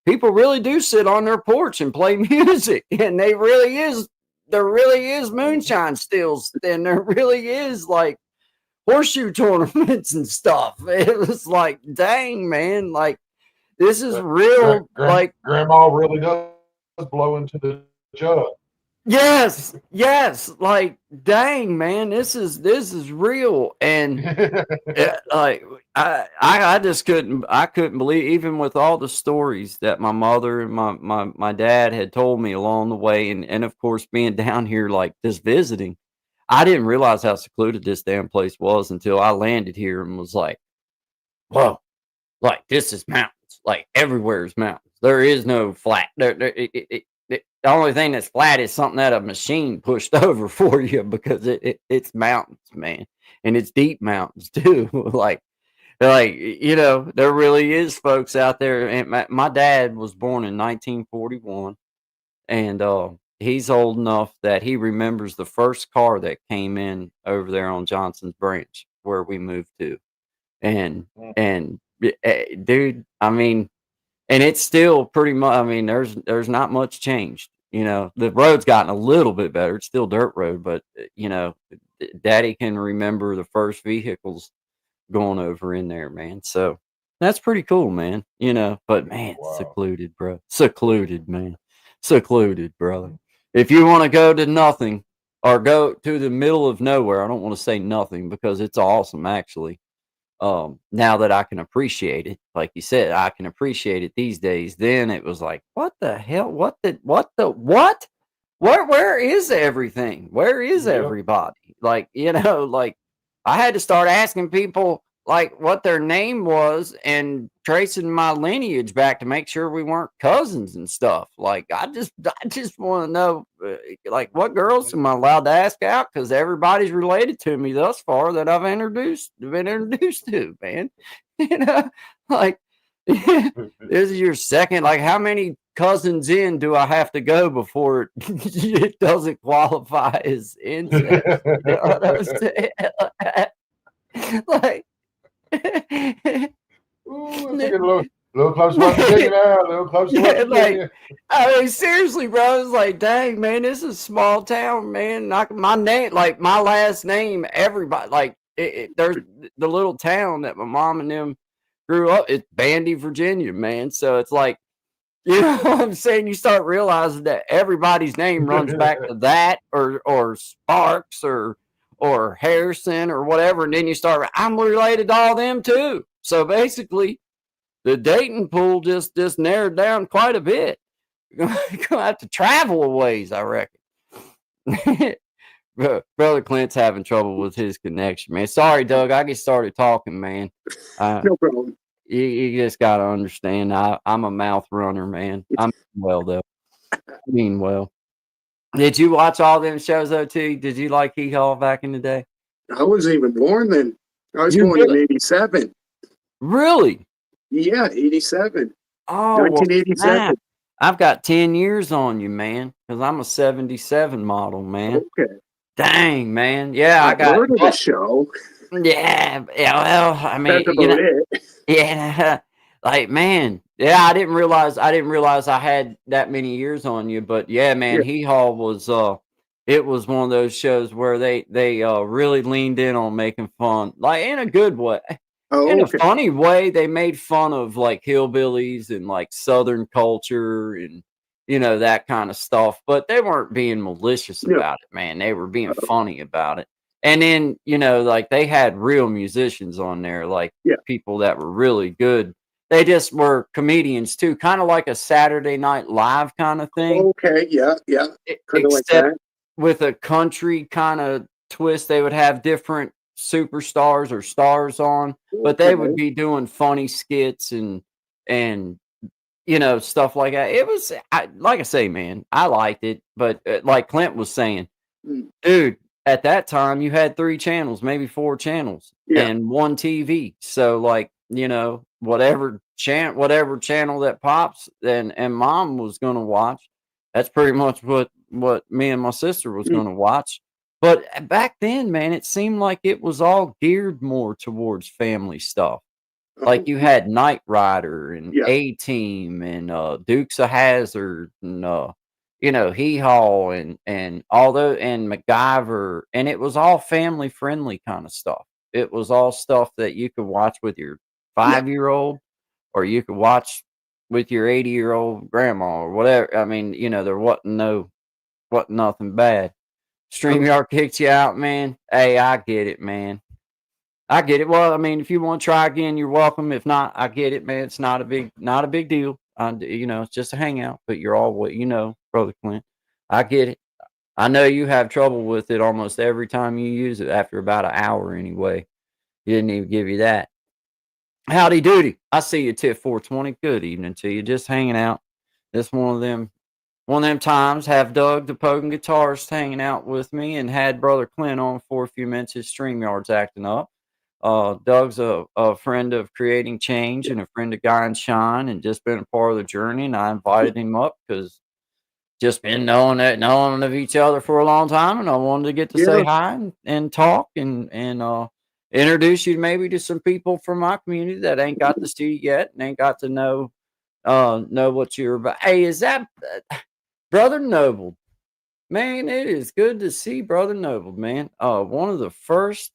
people really do sit on their porch and play music. And there really is moonshine stills. And there really is like horseshoe tournaments and stuff. It was like, dang, man, like this is real. Like grandma really does blow into the jug. yes, like dang, man, this is real. And like I just couldn't believe, even with all the stories that my mother and my dad had told me along the way, and of course being down here like just visiting, I didn't realize how secluded this damn place was until I landed here and was like, whoa, like this is mountains. Like everywhere is mountains. There is no flat. The only thing that's flat is something that a machine pushed over for you, because it's mountains, man. And it's deep mountains too. like there really is folks out there. And my dad was born in 1941, and he's old enough that he remembers the first car that came in over there on Johnson's Branch where we moved to. And dude, I mean, and it's still pretty much, I mean, there's not much changed. The road's gotten a little bit better. It's still dirt road, but Daddy can remember the first vehicles going over in there, man. So that's pretty cool, man. But man, Wow. secluded, bro. Secluded, man. Secluded, brother. If you want to go to nothing or go to the middle of nowhere, I don't want to say nothing because it's awesome, actually. Now that I can appreciate it, like you said, I can appreciate it these days. Then it was like, what the hell? What? Where is everything? Where is everybody? Like, like I had to start asking people like what their name was and tracing my lineage back to make sure we weren't cousins and stuff. Like, I just want to know, like, what girls am I allowed to ask out? Because everybody's related to me thus far that I've been introduced to, man. Like, this is your second. Like, how many cousins in do I have to go before it doesn't qualify as incest? You know what I'm saying? Like, Ooh, it's a little close to Virginia now. A little close to Virginia. I mean, seriously, bro. It's like, dang, man, this is a small town, man. My name, like my last name, everybody, like, there's the little town that my mom and them grew up. It's Bandy, Virginia, man. So it's like, you know what I'm saying? You start realizing that everybody's name runs back to that, or Sparks, or Harrison, or whatever, and then you start, I'm related to all them too. So basically, the dating pool just narrowed down quite a bit. You're gonna have to travel a ways, I reckon. Brother Clint's having trouble with his connection, man. Sorry, Doug. I get started talking, man. No problem. You just gotta understand. I'm a mouth runner, man. I'm well though. I mean well. Did you watch all them shows though too? Did you like Hee Haw back in the day? I wasn't even born then. I was You born in really? 87. Really? Yeah, 87. Oh, well, 1987. snap. I've got 10 years on you, man, because I'm a 77 model, man. Okay. Dang, man. Yeah, I I've got heard of the show. Yeah, well, I mean, That's about it. yeah, like, man, yeah, I didn't realize I had that many years on you, but yeah, man, Yeah. Hee Haw was it was one of those shows where they really leaned in on making fun, like in a good way. Oh, In a okay. funny way, they made fun of like hillbillies and like Southern culture and that kind of stuff, but they weren't being malicious Yeah. about it, man. They were being funny about it. And then, like they had real musicians on there, like Yeah. people that were really good. They just were comedians too, kind of like a Saturday Night Live kind of thing. Okay, yeah. Kind of like Except that. with a country kind of twist. They would have different superstars or stars on, but they would be doing funny skits and stuff like that. It was like I say, man, I liked it, but like Clint was saying, dude, at that time you had 3 channels, maybe 4 channels, and 1 TV. So like, whatever channel that pops and mom was gonna watch, that's pretty much what me and my sister was gonna watch. But back then, man, it seemed like it was all geared more towards family stuff. Like you had Knight Rider and Yeah. A-Team and Dukes of Hazzard and Hee Haw and although and MacGyver, and it was all family friendly kind of stuff. It was all stuff that you could watch with your Yeah. 5-year-old or you could watch with your 80-year-old grandma or whatever. I mean, there wasn't nothing bad. StreamYard kicked you out, man. Hey, I get it, man. I get it. Well, I mean, if you want to try again, you're welcome. If not, I get it, man. It's not a big deal. It's just a hangout. But you're all Brother Clint. I get it. I know you have trouble with it almost every time you use it. After about an hour, anyway. He didn't even give you that. Howdy doody. I see you, Tip 420. Good evening to you. Just hanging out. This one of them times. Have Doug the Pogan guitarist hanging out with me, and had Brother Clint on for a few minutes. His StreamYard's acting up. Doug's a friend of Creating Change and a friend of Guy and Shine, and just been a part of the journey. And I invited him up because just been knowing of each other for a long time, and I wanted to get to say hi and talk and introduce you maybe to some people from my community that ain't got to see you yet and ain't got to know what you're about. Hey, is that Brother Noble? Man, it is good to see Brother Noble, man. One of the first,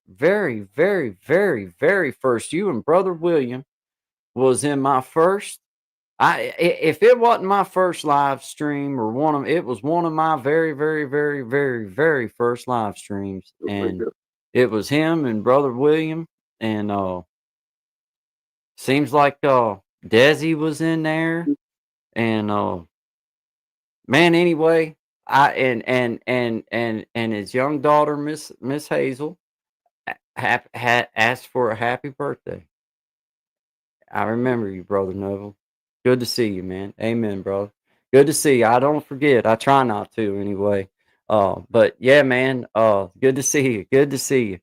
very, very, very, very first. You and Brother William was in my first. If it wasn't my first live stream or it was one of my very, very, very, very, very first live streams, and it was him and Brother William, and seems like Desi was in there, and man, anyway, and his young daughter, Miss Hazel, had asked for a happy birthday. I remember you, Brother Noble. Good to see you, man. Amen, brother. Good to see you. I don't forget. I try not to anyway. But yeah, man. Good to see you. Good to see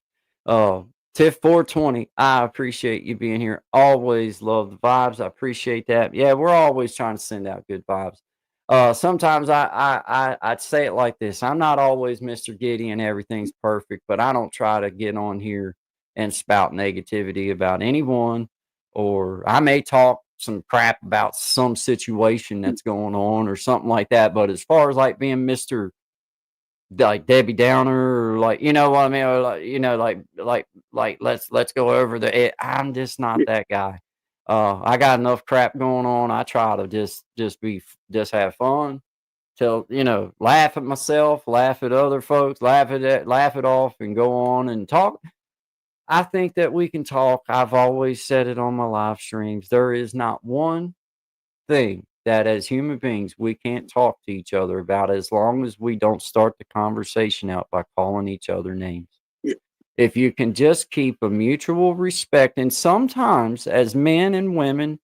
you. Tiff 420. I appreciate you being here. Always love the vibes. I appreciate that. Yeah, we're always trying to send out good vibes. Sometimes I'd say it like this. I'm not always Mr. Giddy and everything's perfect, but I don't try to get on here and spout negativity about anyone, or I may talk some crap about some situation that's going on or something like that. But as far as like being Mr. like Debbie Downer, or like, you know what I mean? Or like, let's go over I'm just not that guy. I got enough crap going on. I try to just have fun, laugh at myself, laugh at other folks, laugh it off, and go on and talk. I think that we can talk. I've always said it on my live streams. There is not one thing that as human beings we can't talk to each other about, as long as we don't start the conversation out by calling each other names. Yeah. If you can just keep a mutual respect, and sometimes as men and women,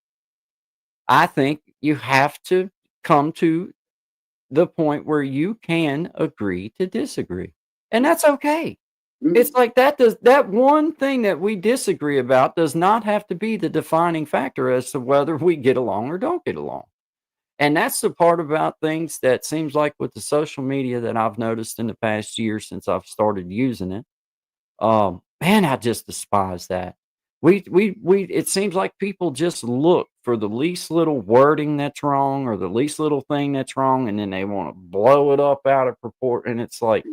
I think you have to come to the point where you can agree to disagree. And that's okay. It's like that one thing that we disagree about does not have to be the defining factor as to whether we get along or don't get along. And that's the part about things that seems like with the social media that I've noticed in the past year since I've started using it. Man, I just despise that. It seems like people just look for the least little wording that's wrong or the least little thing that's wrong, and then they want to blow it up out of proportion. And it's like,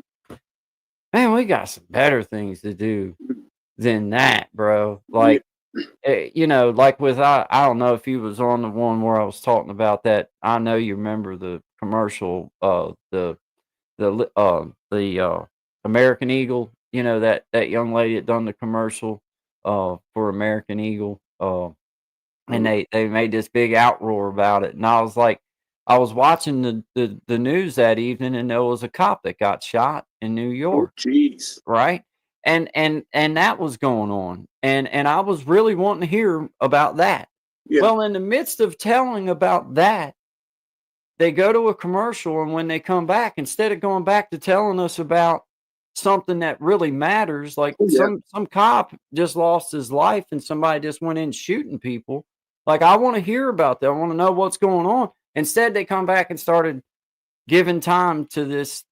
man, we got some better things to do than that, bro. Like, like with I don't know if you was on the one where I was talking about that. I know you remember the commercial, the American Eagle. That young lady that done the commercial for American Eagle. And they made this big outroar about it, and I was like, I was watching the news that evening, and there was a cop that got shot in New York. Jeez. Right? And that was going on. And I was really wanting to hear about that. Yeah. Well, in the midst of telling about that, they go to a commercial, and when they come back, instead of going back to telling us about something that really matters, like some cop just lost his life and somebody just went in shooting people. Like, I want to hear about that. I want to know what's going on. Instead, they come back and started giving time to this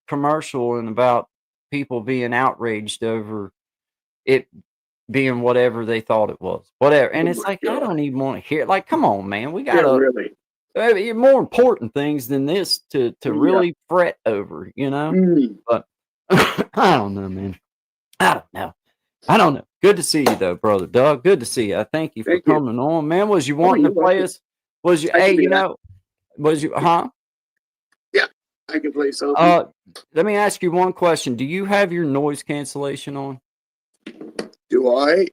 commercial and about people being outraged over it being whatever they thought it was, whatever. And Oh it's my like, I God. don't even want to hear. Like, come on, man, we Yeah, gotta really. more important things than this to Yeah. really fret over, you know. Mm. But I don't know, man. I don't know. I don't know. Good to see you though, brother Doug. Good to see you. I thank you for Thank you. coming on, man. Was you Oh, wanting you're to play welcome. us? Was you? I Hey, can do you that. know, was you? Huh? Yeah, I can play something. Let me ask you one question. Do you have your noise cancellation on? Do I?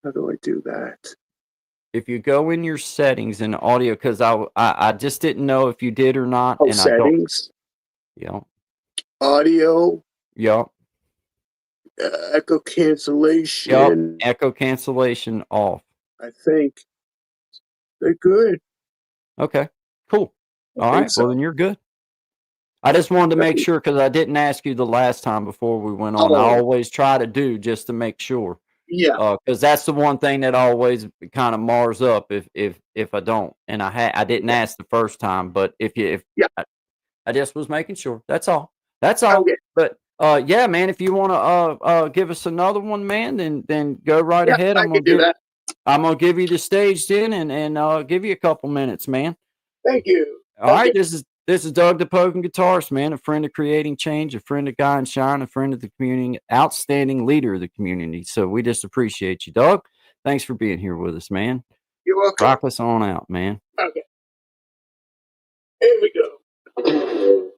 How do I do that? If you go in your settings in audio, because I just didn't know if you did or not, Oh, and I don't. settings, Yeah. audio, Yep. echo Yep. cancellation. Echo cancellation off. I think they're good. Okay. Cool. I All think right. Well, so. then you're good. I just wanted to make sure because I didn't ask you the last time before we went on. I Oh, always try to do just to make sure. yeah. Because that's the one thing that always kind of mars up if I don't. And I didn't Okay. ask the first time, but if Yeah. I just was making sure. That's all. That's all. Okay. But yeah, man, if you want to give us another one, man, then go right Yeah, ahead. I can do that. I'm gonna give you the stage then, and give you a couple minutes, man. Thank you. All right, this is Doug the Poking Guitarist, man, a friend of creating change, a friend of Guy and Shine, a friend of the community, outstanding leader of the community. So we just appreciate you, Doug. Thanks for being here with us, man. You're welcome. Rock us on out, man. Okay. Here we go.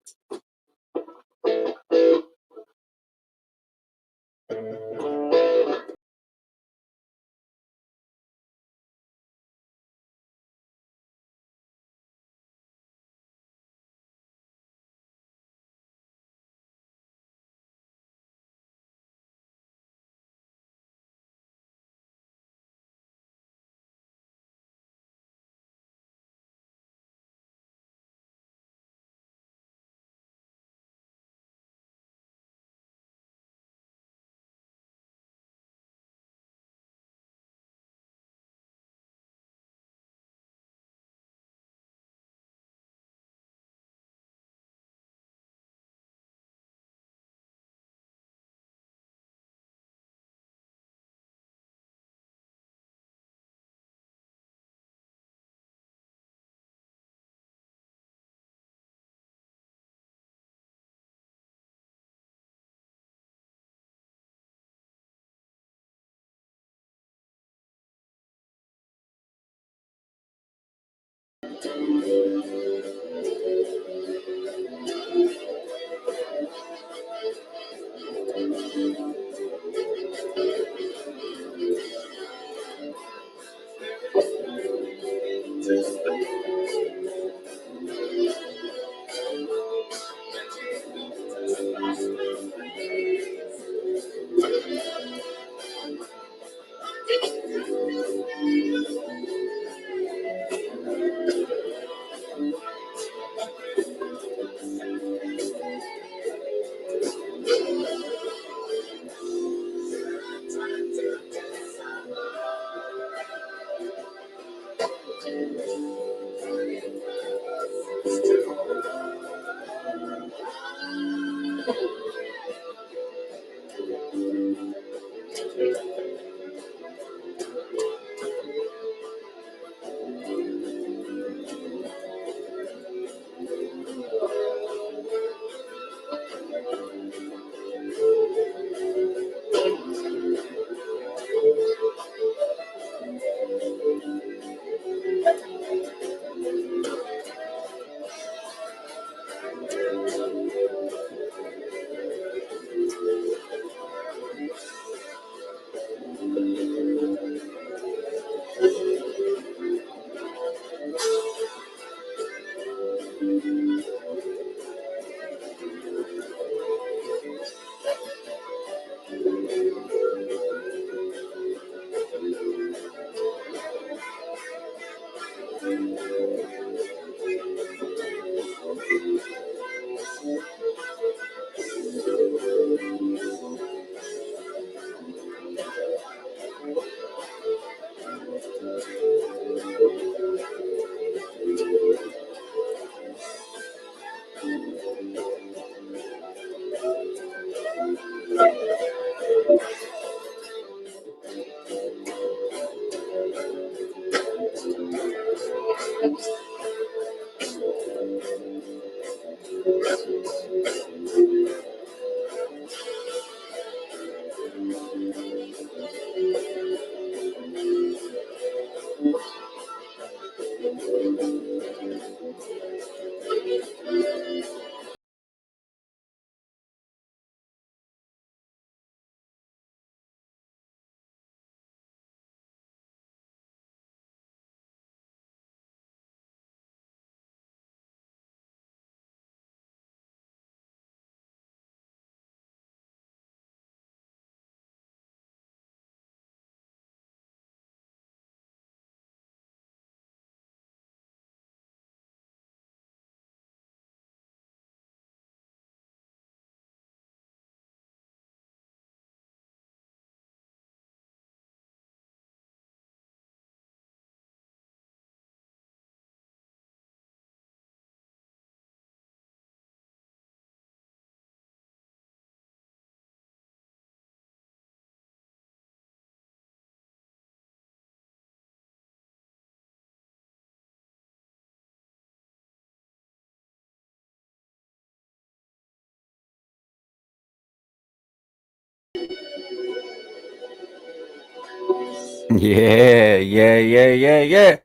Yeah.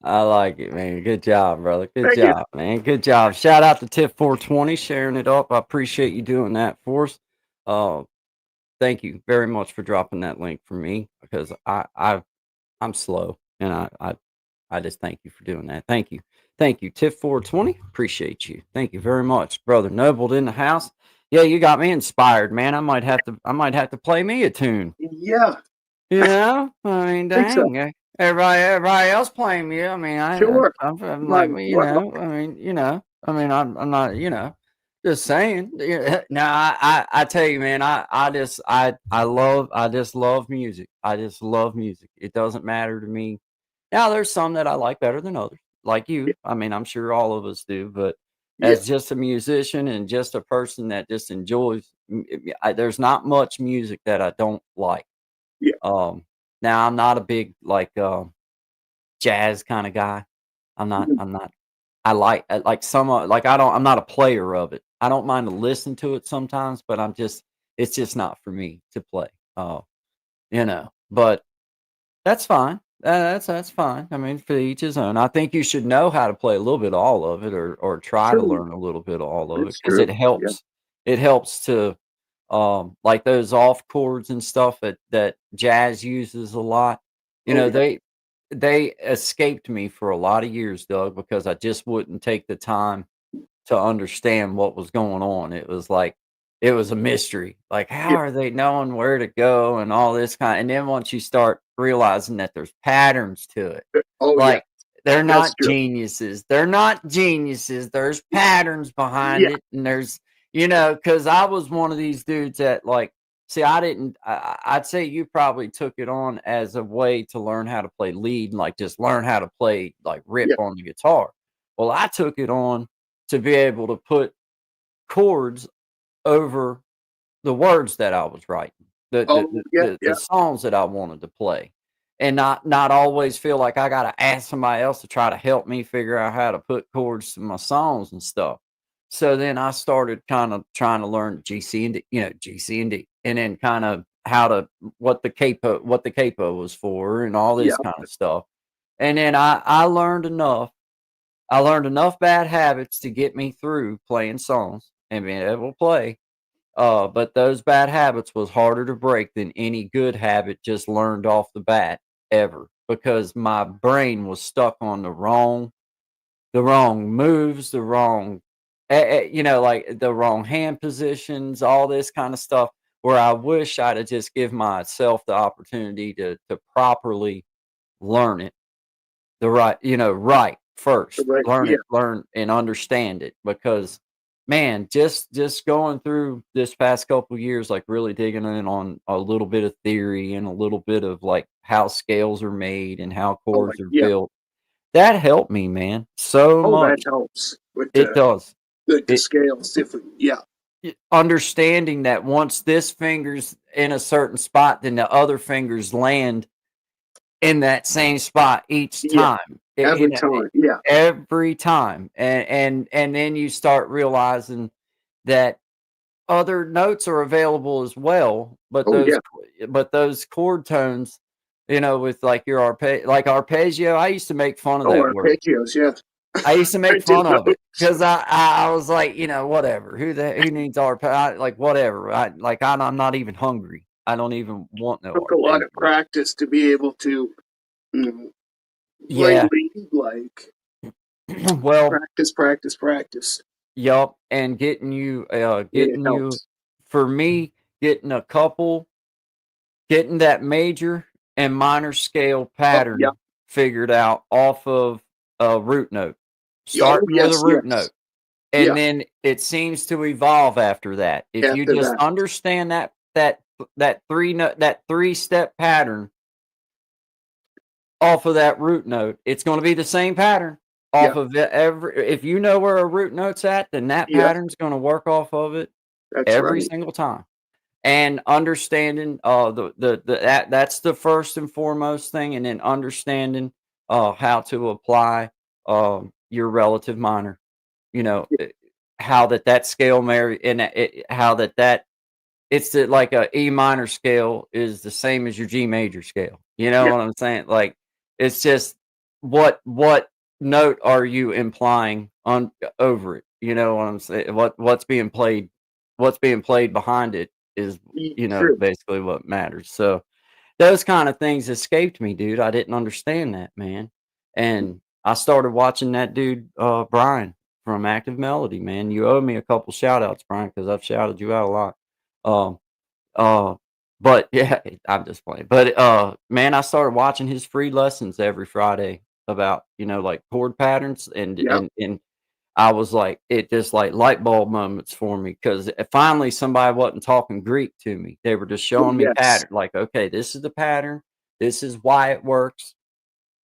I like it, man. Good job, brother. Good Thank you. job, man. Good job. Shout out to Tip 420 sharing it up. I appreciate you doing that for us. Uh, thank you very much for dropping that link for me because I'm slow and I just thank you for doing that. Thank you. Thank you. Tip 420. Appreciate you. Thank you very much. Brother Noble in the house. Yeah, you got me inspired, man. I might have to play me a tune. Yeah, You know? I mean, I think so. dang. Everybody else playing me. I mean, Sure. I'm Might like, as well, well. I'm not, just saying. Yeah, no, I tell you, man, I just love music. I just love music. It doesn't matter to me. Now, there's some that I like better than others, like Yeah, you. I mean, I'm sure all of us do, but yeah, as just a musician and just a person that just enjoys, there's not much music that I don't like. yeah. Um, now I'm not a big like jazz kind of guy. Mhm. I'm not. I like some like I don't. I'm not a player of it. I don't mind to listen to it sometimes, but it's just not for me to play. But that's fine. That's fine. I mean, for each his own. I think you should know how to play a little bit of all of it, or try to True. learn a little bit of all of it, It's because true. Yeah. It helps to like those off chords and stuff that jazz uses a lot. You Oh know, yeah. they escaped me for a lot of years, Doug, because I just wouldn't take the time to understand what was going on. It was like it was a mystery. Like, how Yeah. are they knowing where to go and all this and then once you start realizing that there's patterns to it, Oh yeah. like they're That's not true. geniuses. They're not geniuses. There's patterns behind Yeah. it. And because I was one of these dudes that like, see, I didn't, I'd say you probably took it on as a way to learn how to play lead and like just learn how to play like rip Yeah. on the guitar. Well, I took it on to be able to put chords over the words that I was writing, Oh yeah. the Yeah. songs that I wanted to play, and not always feel like I gotta ask somebody else to try to help me figure out how to put chords to my songs and stuff. So then I started kind of trying to learn GC and D, GC and D, and then kind of how to what the capo was for and all Yeah. this kind of stuff. And then I learned enough bad habits to get me through playing songs and being able to play. But those bad habits was harder to break than any good habit just learned off the bat ever because my brain was stuck on the wrong moves, the wrong, like the wrong hand positions, all this kind of stuff. Where I wish I'd have just give myself the opportunity to properly learn it right first. Right. Yeah. Learn and understand it because man, just going through this past couple years, like really digging in on a little bit of theory and a little bit of like how scales are made and how Oh chords are yeah. built. That helped me, man, so Oh, that much. helps with It does. the It scales. Different. Yeah. understanding that once this finger's in a certain spot, then the other fingers land in that same spot each Yeah. time. Every time. Yeah. Every time, and then you start realizing that other notes are available as well, Oh yeah. but those chord tones, with like your arpeggio, I used to make fun of Oh, that word. arpeggios. Yeah. I used to I make did fun of it those. because I was like, whatever. Who needs arpeggio? Like whatever. I'm not even hungry. I don't even want no Took a lot of arpeggio. practice to be able to mm, play Yeah. lead. Like Well, practice, practice, practice. yup, and It getting you helps. for me, getting getting that major and minor scale Oh yeah. pattern figured out off of a root note, Oh starting with a yes. root Yes. note, and Yeah. then it seems to evolve after that. If you After just that. understand that 3-step pattern off of that root note, it's gonna be the same pattern Yeah. off of it every if you know where a root note's at, then that Yep. pattern's gonna work off of it That's every right. single time. And understanding, that's the first and foremost thing, and then understanding, how to apply, your relative minor, you know, Yeah. how that scale marry and how that it's that like a E minor scale is the same as your G major scale. You know Yeah. what I'm saying? Like it's just what note are you implying on over it? You know what I'm saying? What's being played behind it is, you know, True. basically what matters. So those kind of things escaped me, dude. I didn't understand that, man. And I started watching that dude, Brian from Active Melody, man. You owe me a couple shout outs, Brian, because I've shouted you out a lot. Um, uh, but yeah, I'm just playing. But man, I started watching his free lessons every Friday about, you know, like chord patterns Yep. and I was like, it just like light bulb moments for me because finally somebody wasn't talking Greek to me. They were just showing me Yes. pattern. Like, okay, this is the pattern. This is why it works.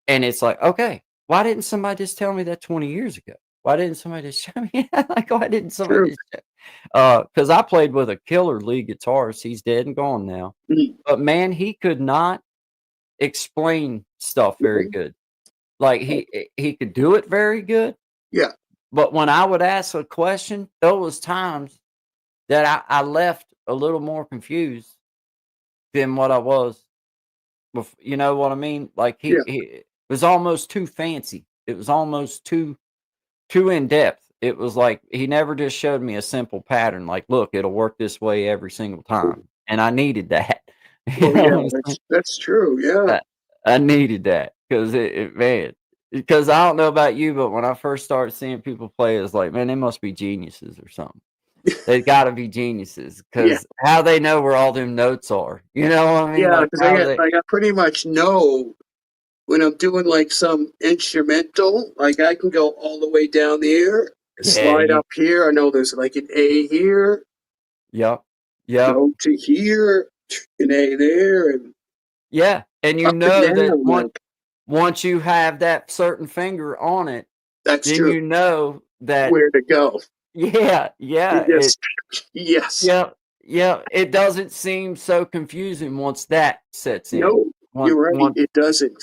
And it's like, okay, why didn't somebody just tell me that 20 years ago? Why didn't somebody just show me? Like, why didn't somebody True. just because I played with a killer lead guitarist. He's dead and gone now. Mm. But man, he could not explain stuff very good. Like he could do it very good. Yeah. But when I would ask a question, there was times that I left a little more confused than what I was you know what I mean? Like Yeah. he was almost too fancy. It was almost too in depth. It was like he never just showed me a simple pattern. Like, look, it'll work this way every single time, and I needed that. You Well, know yeah, what I'm saying? that's true. Yeah. I needed that because man, because I don't know about you, but when I first started seeing people play, it's like, man, they must be geniuses or something. They got to be geniuses Yeah. because how they know where all them notes are. You know what I mean? Yeah, Like because how they. I pretty much know when I'm doing like some instrumental, like I can go all the way down there, Yeah. slide up here. I know there's like an A here, Yep. Yep. go to here, an A there, and Yeah. And you up and know that down. Like once you have that certain finger on it, that's then true. you know that. Where to go? Yeah. Yeah. You just yes. Yeah. Yeah. It doesn't seem so confusing once that sets in. No, you're right. Once It doesn't.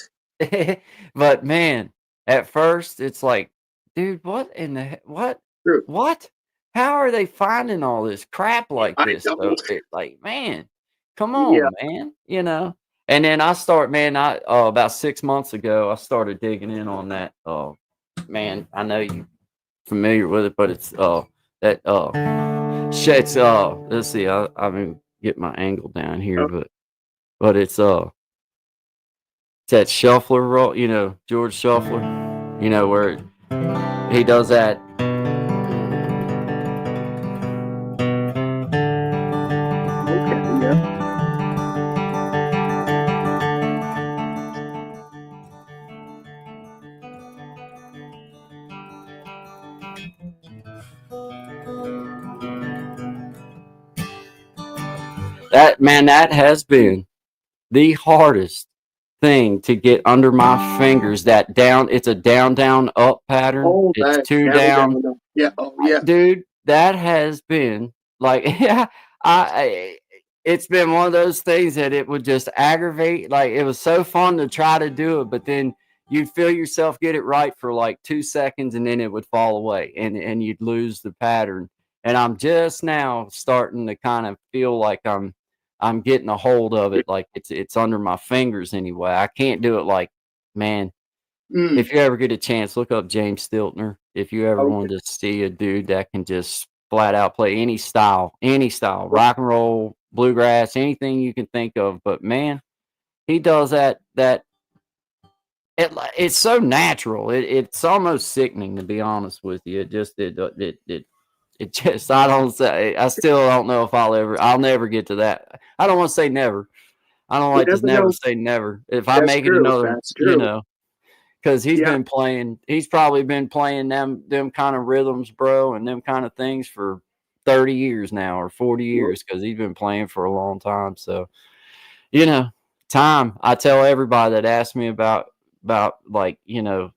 but man, at first it's like, dude, what in the what? True. What? How are they finding all this crap like I this know. though? It like, man, come Yeah. on, man, you know? And then I start, man, I about 6 months ago, I started digging in on that. Man, I know you familiar with it, but it's that shit's let's see, I mean get my angle down here, Oh, but it's that shuffler roll, you know, George Shuffler, you know, where he does that. okay. Yeah. That man, that has been the hardest thing to get under my fingers. That down, it's a down, down, up pattern. Oh, It's that two down, down. down, up. Yeah. Oh, yeah. Dude, that has been like, yeah, it's been one of those things that it would just aggravate. Like it was so fun to try to do it, but then you'd feel yourself get it right for like 2 seconds and then it would fall away and you'd lose the pattern. And I'm just now starting to kind of feel like I'm getting a hold of it, like it's under my fingers anyway. I can't do it like, man, Mm. if you ever get a chance, look up James Stiltner. If you ever Okay. want to see a dude that can just flat out play any style, rock and roll, bluegrass, anything you can think of. But man, he does that. It's so natural. It's almost sickening to be honest with you. It just I don't say I still don't know if I'll never get to that. I don't want to say never. I don't You like to never never know. say never. If I That's make it true. another, That's you true. know. Because Yeah. he's probably been playing them kind of rhythms, bro, and them kind of things for 30 years now or 40 Well, years because he's been playing for a long time. So, you know, time. I tell everybody that asks me about like, you know,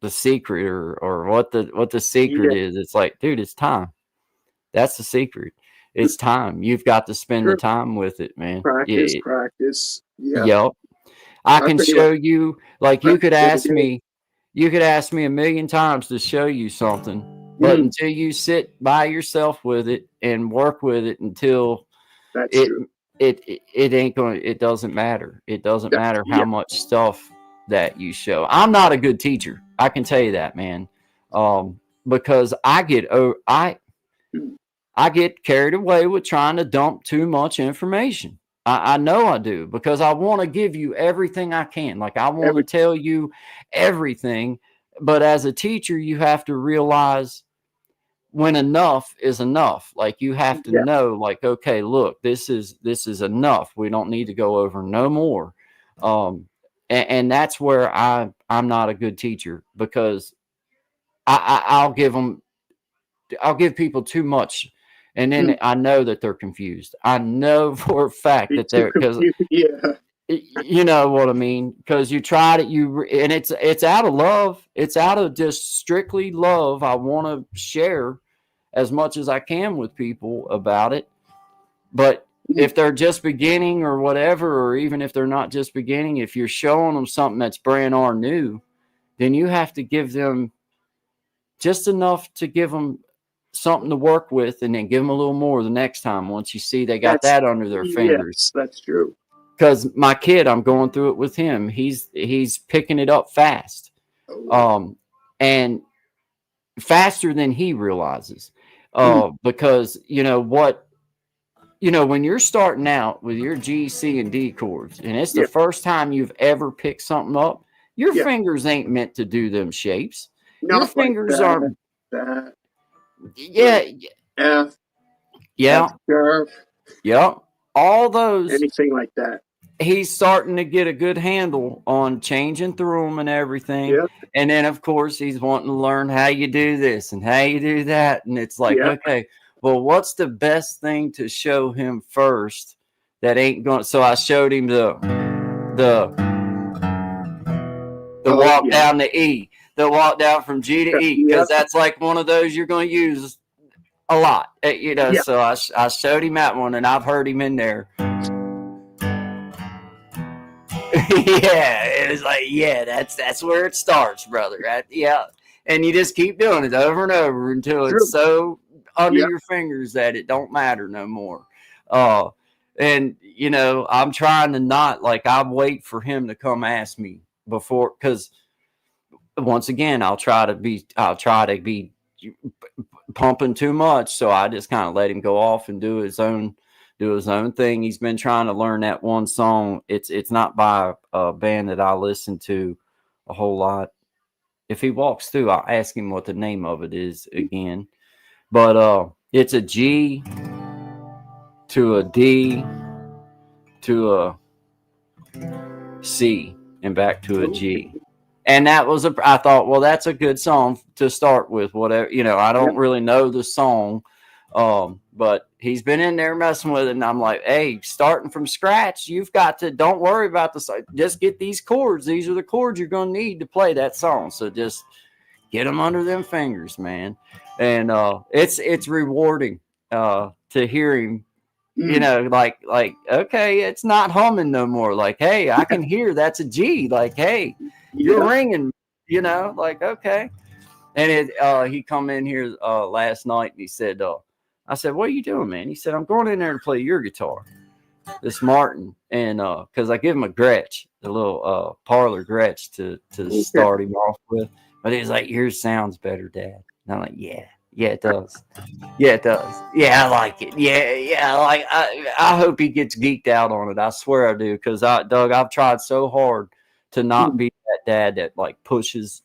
the secret or what the secret yeah. is. It's like, dude, it's time. That's the secret. It's time. You've got to spend the True. time with it, man. Practice, practice. Yeah. Yep. I I can pretty much show you like practice every day. you could ask me a million times to show you something, but Mm. until you sit by yourself with it and work with it until That's it true. it ain't going. It doesn't matter. It doesn't matter how Yeah. much stuff that you show. I'm not a good teacher. I can tell you that, man. Because I get carried away with trying to dump too much information. I know I do, because I want to give you everything I can. Like, I want to tell you everything. But as a teacher, you have to realize when enough is enough. Like, you have to know, like, okay, look, this is enough. We don't need to go over no more. And that's where I'm not a good teacher, because I'll give people too much, and then I know that they're confused. I know for a fact that they're, because you know what I mean, because you tried it, and it's out of love. It's out of just strictly love. I want to share as much as I can with people about it. But if they're just beginning or whatever, or even if they're not just beginning, if you're showing them something that's brand new, then you have to give them just enough to give them something to work with, and then give them a little more the next time once you see they got that under their fingers. Yes, that's true. Because my kid, I'm going through it with him. He's picking it up fast, and faster than he realizes. Because when you're starting out with your G, C, and D chords, and it's the first time you've ever picked something up, your fingers ain't meant to do them shapes. Your fingers aren't. That. Yeah. F. Yeah. F sharp. Yep. All those. Anything like that. He's starting to get a good handle on changing through them and everything. Yep. And then, of course, he's wanting to learn how you do this and how you do that. And it's like, okay, well, what's the best thing to show him first that ain't going? So I showed him the walk down to E, the walk down from G to E, because that's like one of those you're going to use a lot, So I showed him that one, and I've heard him in there. It was like, that's where it starts, brother. And you just keep doing it over and over until it's so under your fingers that it don't matter no more. And I'm trying to not, like, I wait for him to come ask me before, because once again, I'll try to be pumping too much, so I just kind of let him go off and do his own thing. He's been trying to learn that one song. It's not by a band that I listen to a whole lot. If he walks through, I'll ask him what the name of it is again. But it's a G to a D to a C and back to a G. And that was I thought, well, that's a good song to start with. Whatever, I don't really know the song. But he's been in there messing with it, and I'm like, hey, starting from scratch, you've got to, don't worry about just get these chords. These are the chords you're going to need to play that song. So just get them under them fingers, man. And it's rewarding to hear him, like, okay, it's not humming no more. Like, hey, I can hear that's a G. Like, hey, you're ringing, like, okay. And he come in here last night, and he said, I said, what are you doing, man? He said, I'm going in there to play your guitar, this Martin. And because I give him a Gretsch, a little parlor Gretsch to start him off with. But he's like, yours sounds better, Dad. And I'm like, yeah, it does. Yeah, it does. Yeah, I like it. Yeah. Like, I hope he gets geeked out on it. I swear I do. Because, Doug, I've tried so hard to not be that dad that, like, pushes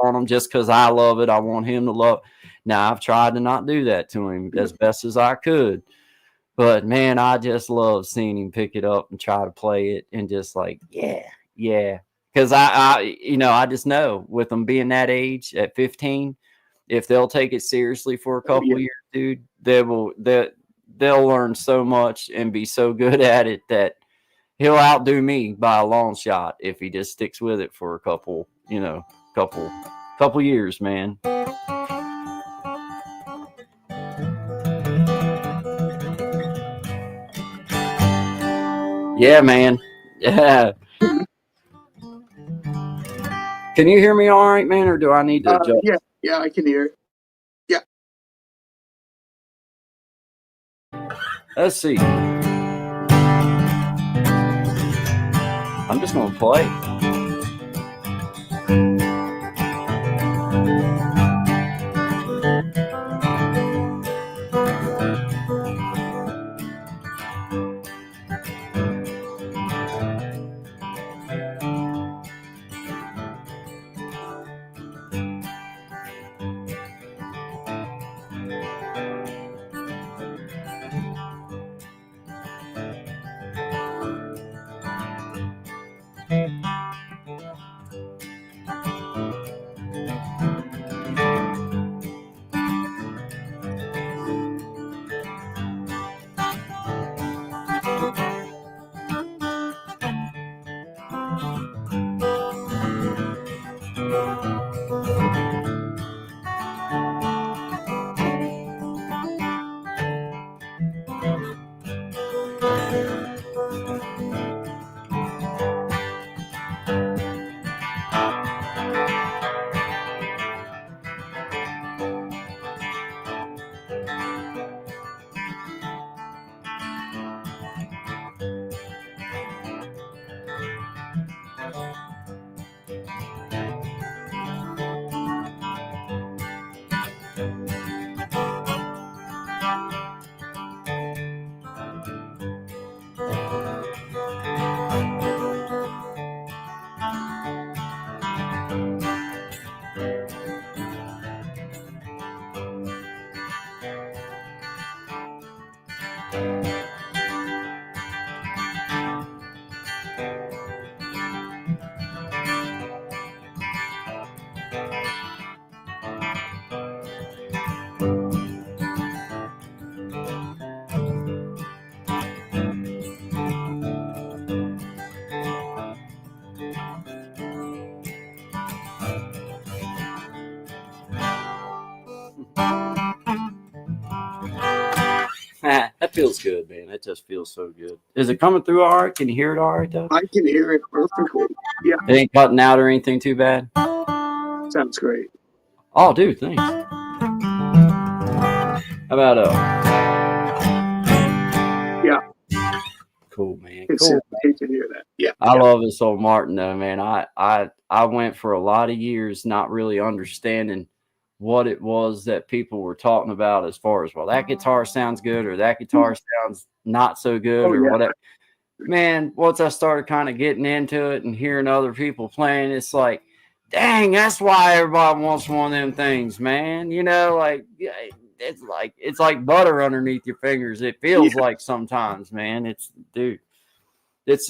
on him just because I love it. I want him to love it. Now, I've tried to not do that to him as best as I could. But, man, I just love seeing him pick it up and try to play it and just like, yeah. Because I just know with them being that age at 15, if they'll take it seriously for a couple of years, dude, they'll learn so much and be so good at it that he'll outdo me by a long shot if he just sticks with it for a couple years, man. Yeah, man. Yeah. Can you hear me all right, man, or do I need to adjust? Yeah, I can hear it. Yeah. Let's see. I'm just gonna play. That feels good, man. That just feels so good. Is it coming through all right? Can you hear it all right, though? I can hear it perfectly. Yeah, It ain't cutting out or anything too bad? sounds great. Oh, dude, thanks. How about Yeah. Cool, man. It's Cool. you can hear that. Yeah. I love this old Martin, though, man. I went for a lot of years not really understanding what it was that people were talking about as far as, well, that guitar sounds good or that guitar sounds not so good or whatever. Man, once I started kind of getting into it and hearing other people playing, it's like, dang, that's why everybody wants one of them things, man. You know, like it's like butter underneath your fingers. It feels like sometimes, man. It's the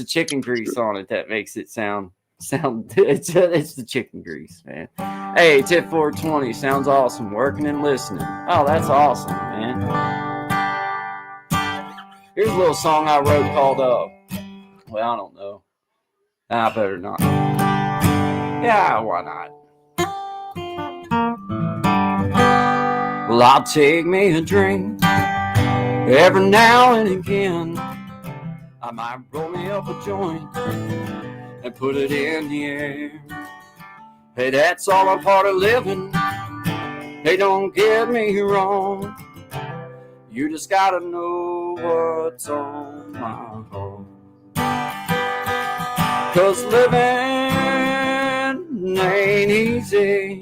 chicken grease on it that makes it sound it's the chicken grease, man. Hey, tip 420 sounds awesome. Working and listening. Oh, that's awesome, man. Here's a little song I wrote called well, I don't know. I better not. Yeah, why not? Well, I'll take me a drink every now and again. I might roll me up a joint and put it in the air. Hey, that's all a part of living. Hey, don't get me wrong. You just gotta know what's on my heart. 'Cause living ain't easy,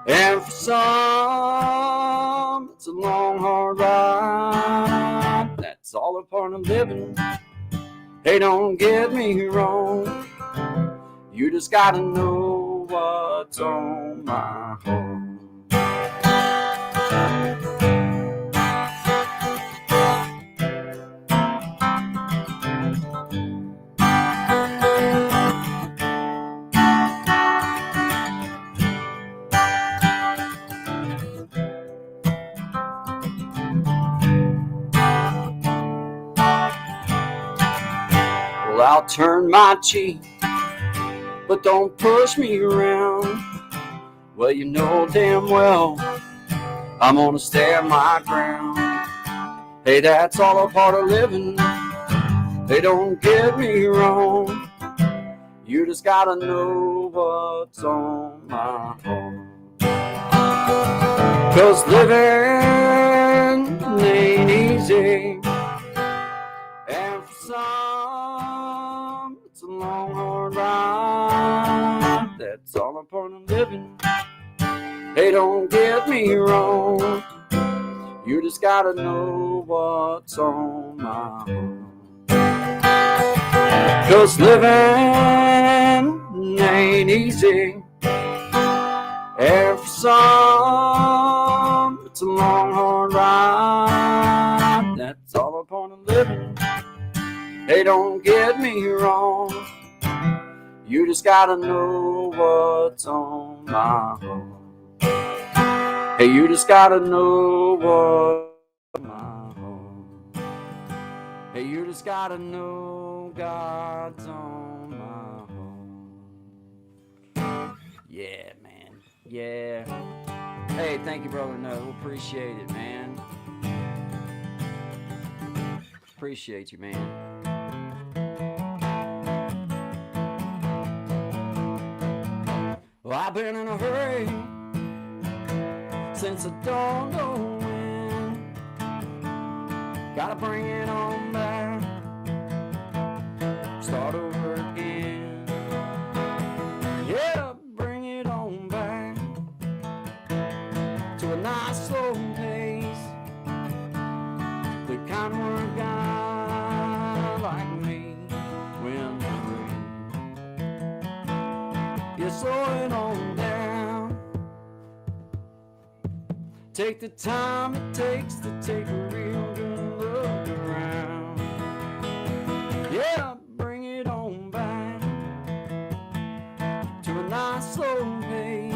and for some it's a long, hard ride. That's all a part of living. Hey, don't get me wrong. You just gotta know what's on my heart. Well, I'll turn my cheek, but don't push me around. Well, you know damn well I'm gonna stand my ground. Hey, that's all a part of living. Hey, don't get me wrong. You just gotta know what's on my heart. 'Cause living ain't easy. And for some, it's a long, hard ride. That's all a part of living. Hey, don't get me wrong. You just gotta know what's on my heart. 'Cause living ain't easy. And for some, it's a long, hard ride. That's all a part of living. Hey, don't get me wrong. You just gotta know what's on my heart. Hey, you just gotta know what's on my heart. Hey, you just gotta know God's on my heart. Yeah, man. Yeah. Hey, thank you, brother. No, appreciate it, man. Appreciate you, man. Well, I've been in a hurry since I don't know when. Gotta bring it on back. Start over again. Yeah, bring it on back to a nice slow pace. The kind where a guy like me when the rain. You slow it on down. Take the time it takes to take a real good look around. Yeah, bring it on back to a nice slow pace.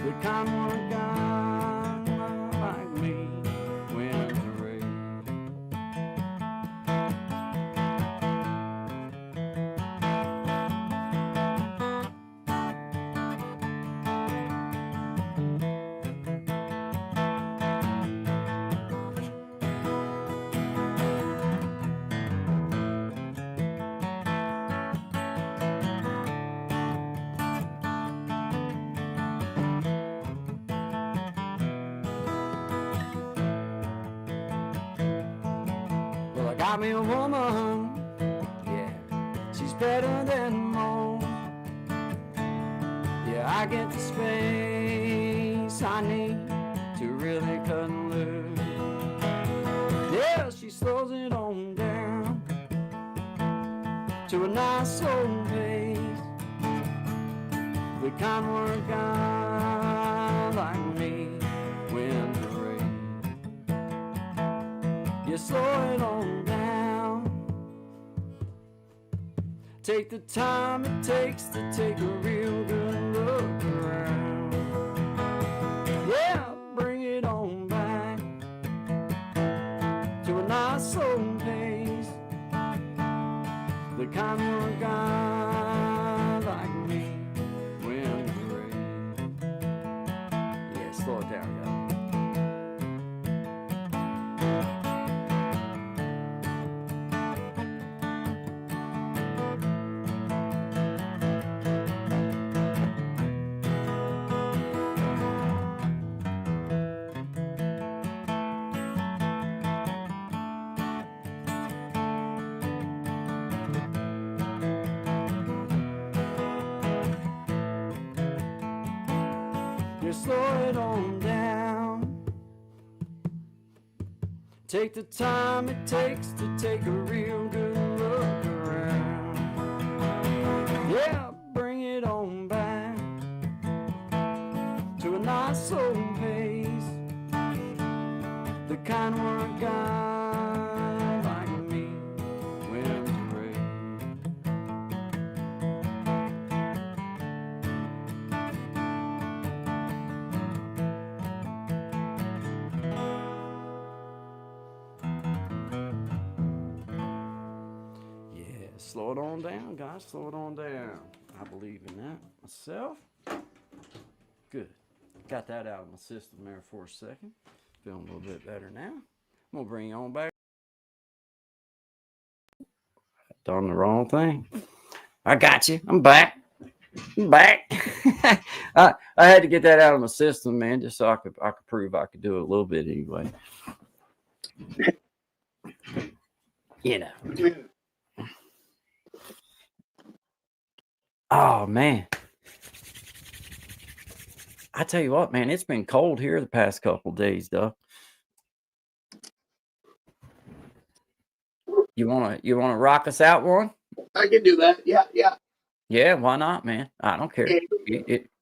The kind where a guy like me when the rain. Well, I got me a woman, yeah, she's better than most. Yeah, I get the space I need to really cut loose. Yeah, she slows it on down to a nice slow pace. The kind where a guy like me when the rain. You slow it on down. Take the time it takes to take a real good look around. Yeah, bring it on back to a nice slow pace. The kind where a guy like me when the rain. Yeah, slow it down, y'all. You slow it on down. Take the time it takes to take a real good look around. Yeah, bring it on back to a nice slow pace. The kind where a guy like me when the rain. Slow it on down, guys. Slow it on down. I believe in that myself. Good. Got that out of my system there for a second. Feeling a little bit better now. I'm going to bring you on back. Done the wrong thing. I got you. I'm back. Back. I had to get that out of my system, man, just so I could prove I could do it a little bit anyway. You know. Oh man. I tell you what, man, it's been cold here the past couple days, though. You wanna rock us out one? I can do that. Yeah, yeah. Yeah, why not, man? I don't care.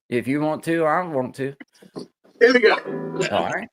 If you want to, I want to. Here we go. All right.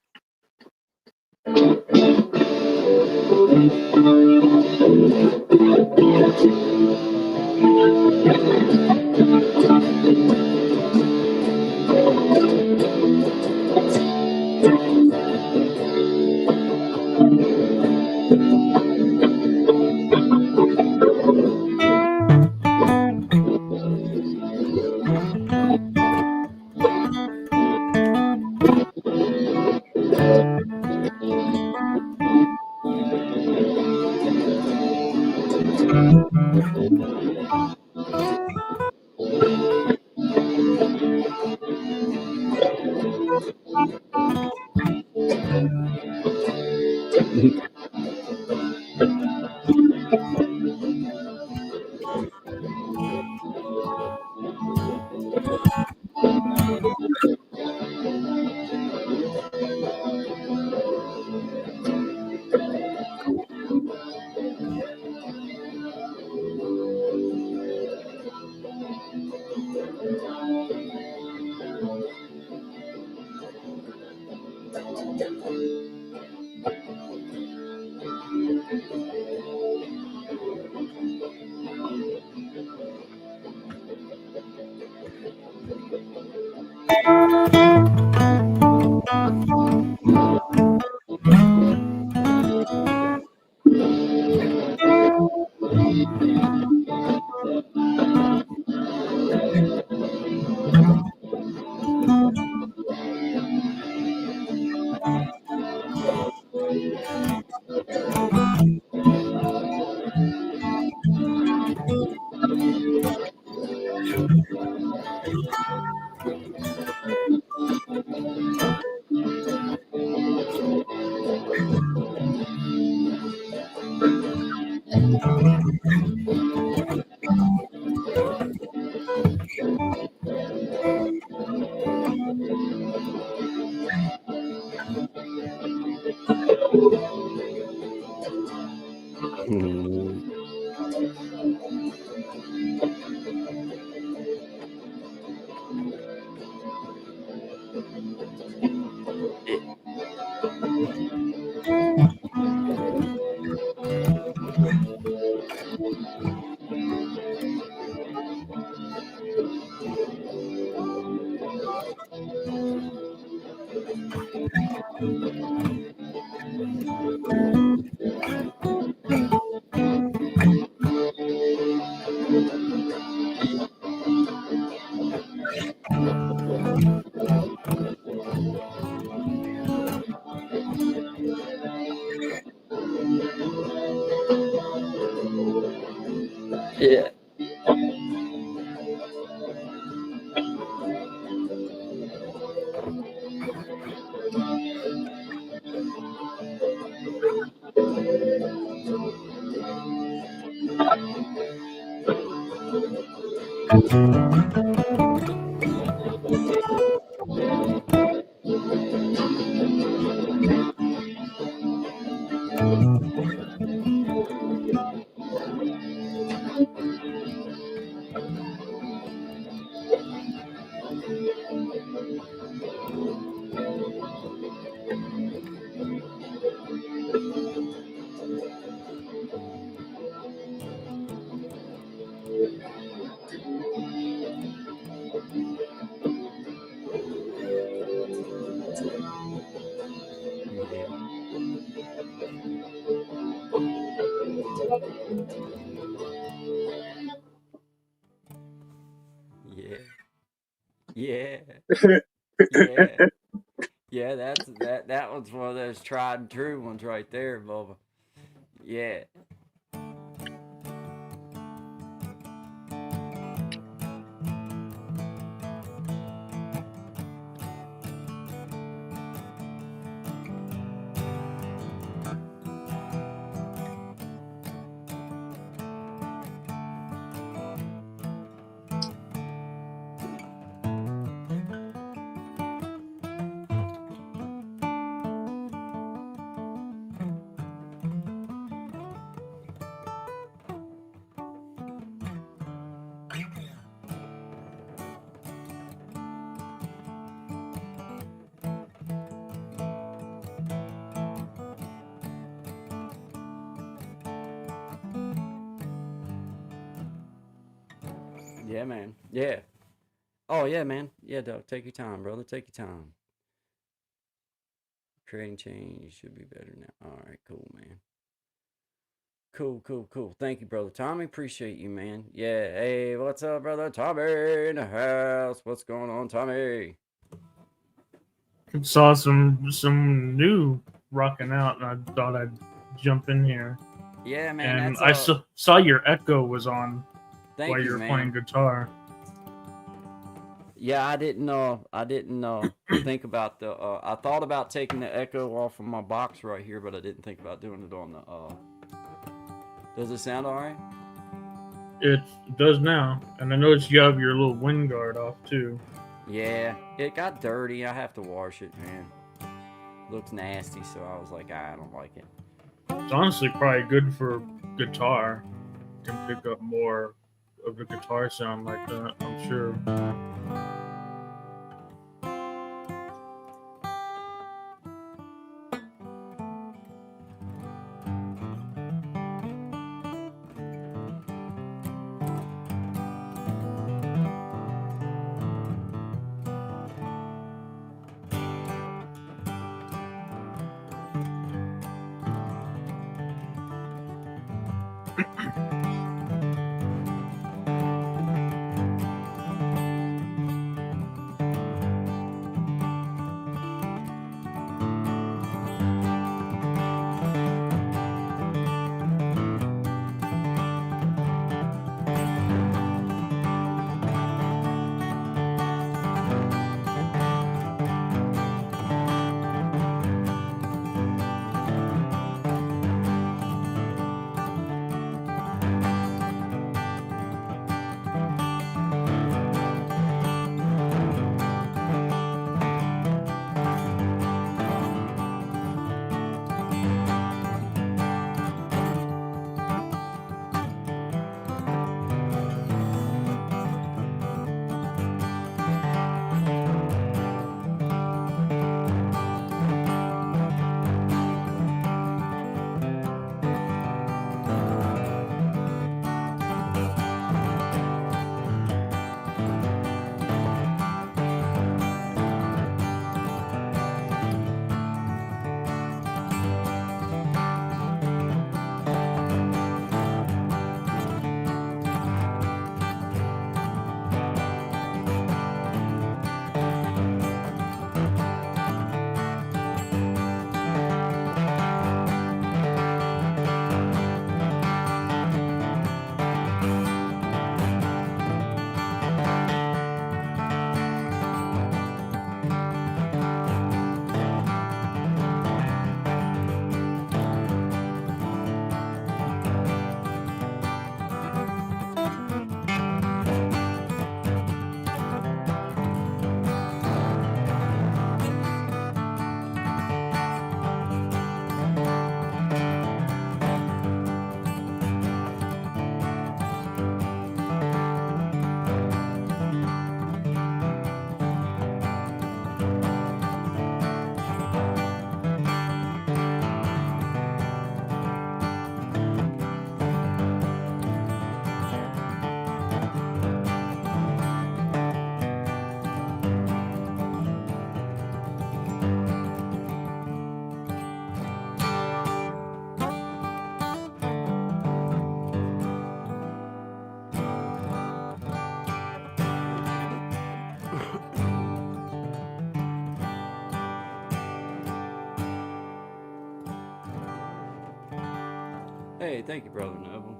Mm. Yeah. Yeah. Yeah. Yeah. Yeah. Yeah, that one's one of those tried and true ones right there, Bubba. Yeah. Yeah, man. Yeah. Oh, yeah, man. Yeah, Doug. Take your time, brother. Take your time. Creating change should be better now. All right, cool, man. Cool. Thank you, brother Tommy. Appreciate you, man. Yeah. Hey, what's up, brother Tommy in the house? What's going on, Tommy? Saw some new rocking out, and I thought I'd jump in here. Yeah, man. And That's I saw your echo was on Thank while you, you were man. playing guitar. Yeah, I didn't think about the. I thought about taking the echo off of my box right here, but I didn't think about doing it on the. Does it sound alright? It does now, and I noticed you have your little wind guard off too. Yeah, it got dirty. I have to wash it, man. Looks nasty, so I was like, I don't like it. It's honestly probably good for guitar. You can pick up more of the guitar sound like that, I'm sure. Hey, thank you, brother Noble.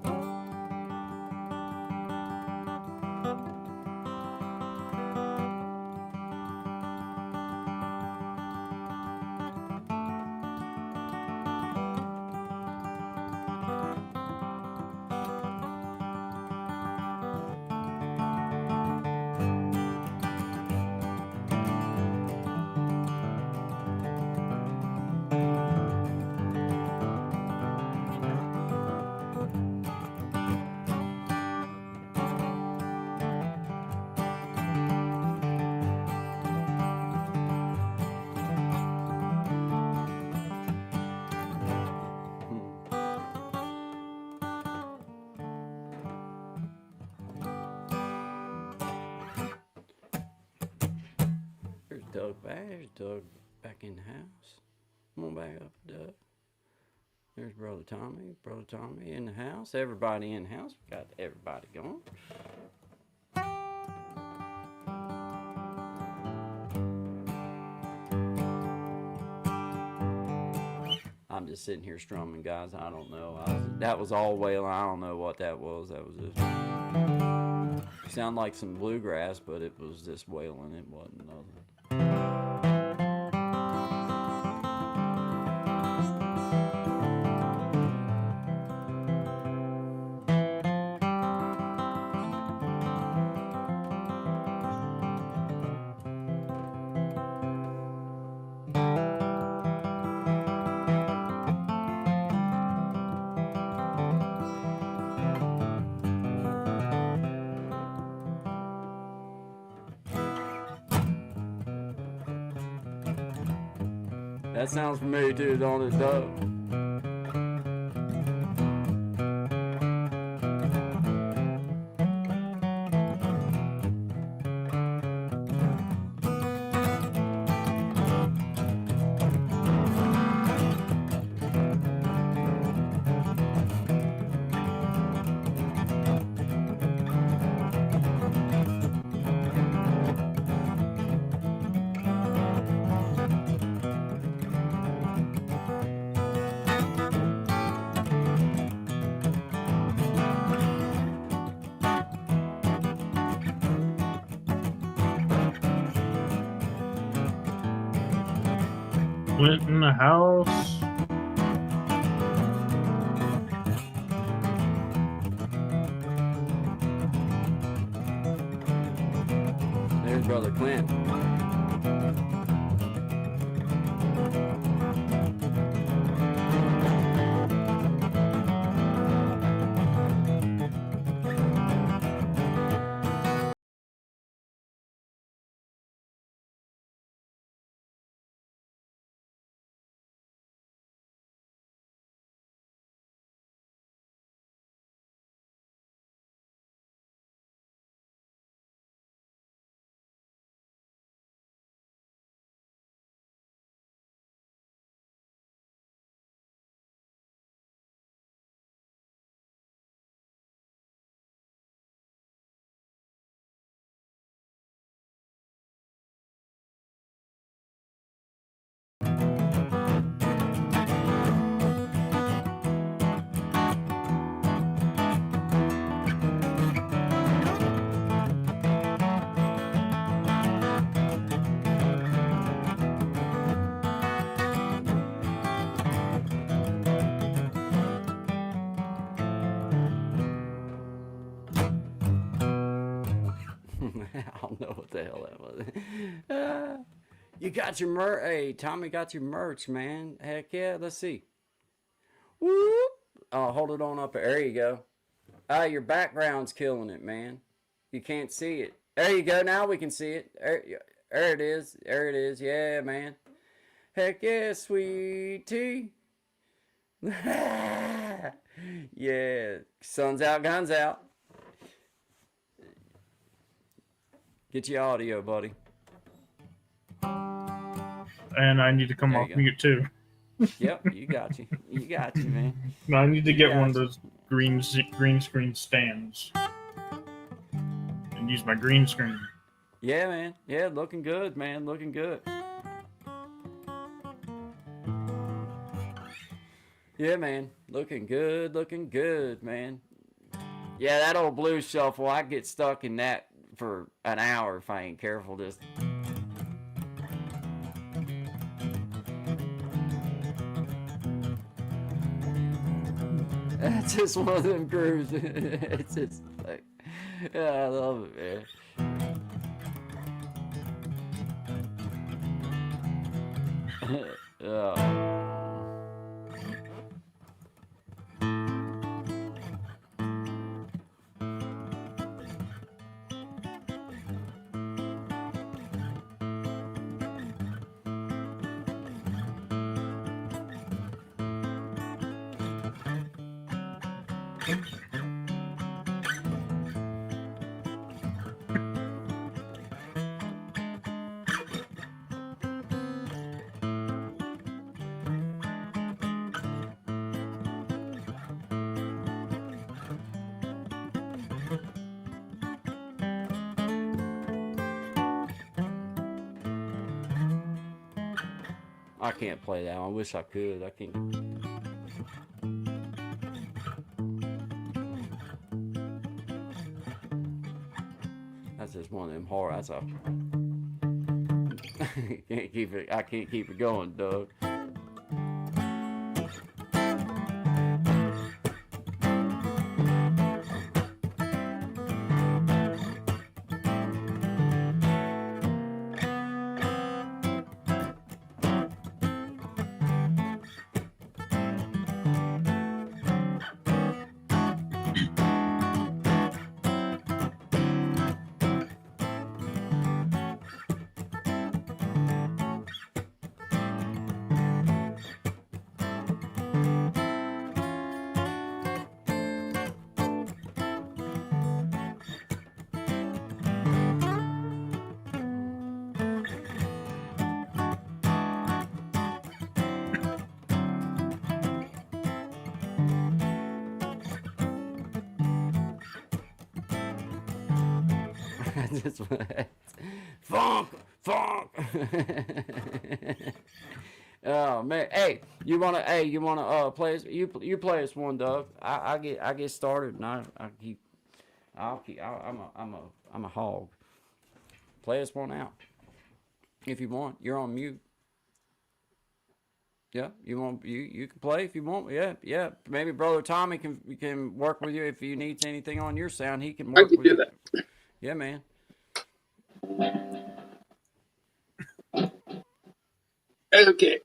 Doug back. There's Doug back in the house. Come on back up, Doug. There's Brother Tommy. Brother Tommy in the house. Everybody in the house. We got everybody going. I'm just sitting here strumming, guys. I don't know. That was all wailing. I don't know what that was. That was just sound like some bluegrass, but it was just wailing. It wasn't nothing. That sounds familiar too, don't it, Doug? Clint in the house. There's Brother Clint. I don't know what the hell that was. You got your merch. Hey, Tommy got your merch, man. Heck yeah. Let's see. Whoop. Oh, hold it on up. There you go. Ah, your background's killing it, man. You can't see it. There you go. Now we can see it. There it is. There it is. Yeah, man. Heck yeah, sweetie. Yeah. Sun's out, guns out. Get your audio, buddy. And I need to come off mute too. Yep, you got you. You got you, man. No, I need to get one of those green screen stands and use my green screen. Yeah, man. Yeah, looking good, man. Looking good. Yeah, man. Looking good, man. Yeah, that old blues shuffle, I get stuck in that for an hour if I ain't careful. Just it's just one of them grooves. It's just like, yeah, I love it, man. Yeah. I can't play that one. I wish I could. I can't. That's just one of them hard. That's a. Can't keep it. I can't keep it going, Doug. Just funk. Oh man, hey, you wanna play us? You play us one, Doug. I get started, and I'm a hog. Play us one out if you want. You're on mute. Yeah, you can play if you want. Yeah. Maybe Brother Tommy can work with you if he needs anything on your sound. He can I work can with do you. that. Yeah, man. Okay.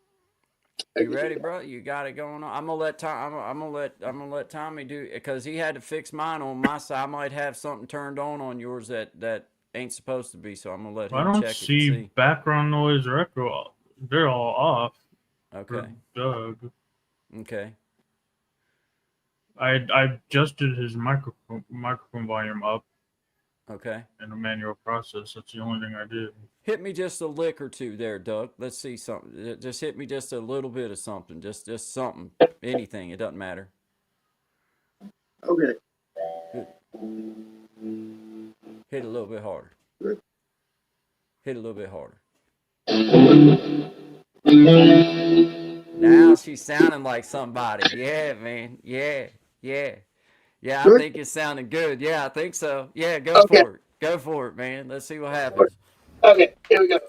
You ready, bro? You got it going on. I'm gonna let Tommy do because he had to fix mine on my side. I might have something turned on yours that ain't supposed to be. So I'm gonna let I him don't check it and see see. background noise or echo. They're all off. Okay. Doug. Okay. I adjusted his microphone volume up Okay. in a manual process. That's the only thing I did. Hit me just a lick or two there, Doug. Let's see something. Just hit me just a little bit of something. Just something. Anything. It doesn't matter. Okay. Hit a little bit harder. Hit a little bit harder. Now she's sounding like somebody. Yeah, man. Yeah. I think it's sounding good. Yeah, I think so. Yeah, go Okay. for it. Go for it, man. Let's see what happens. Okay. Here we go.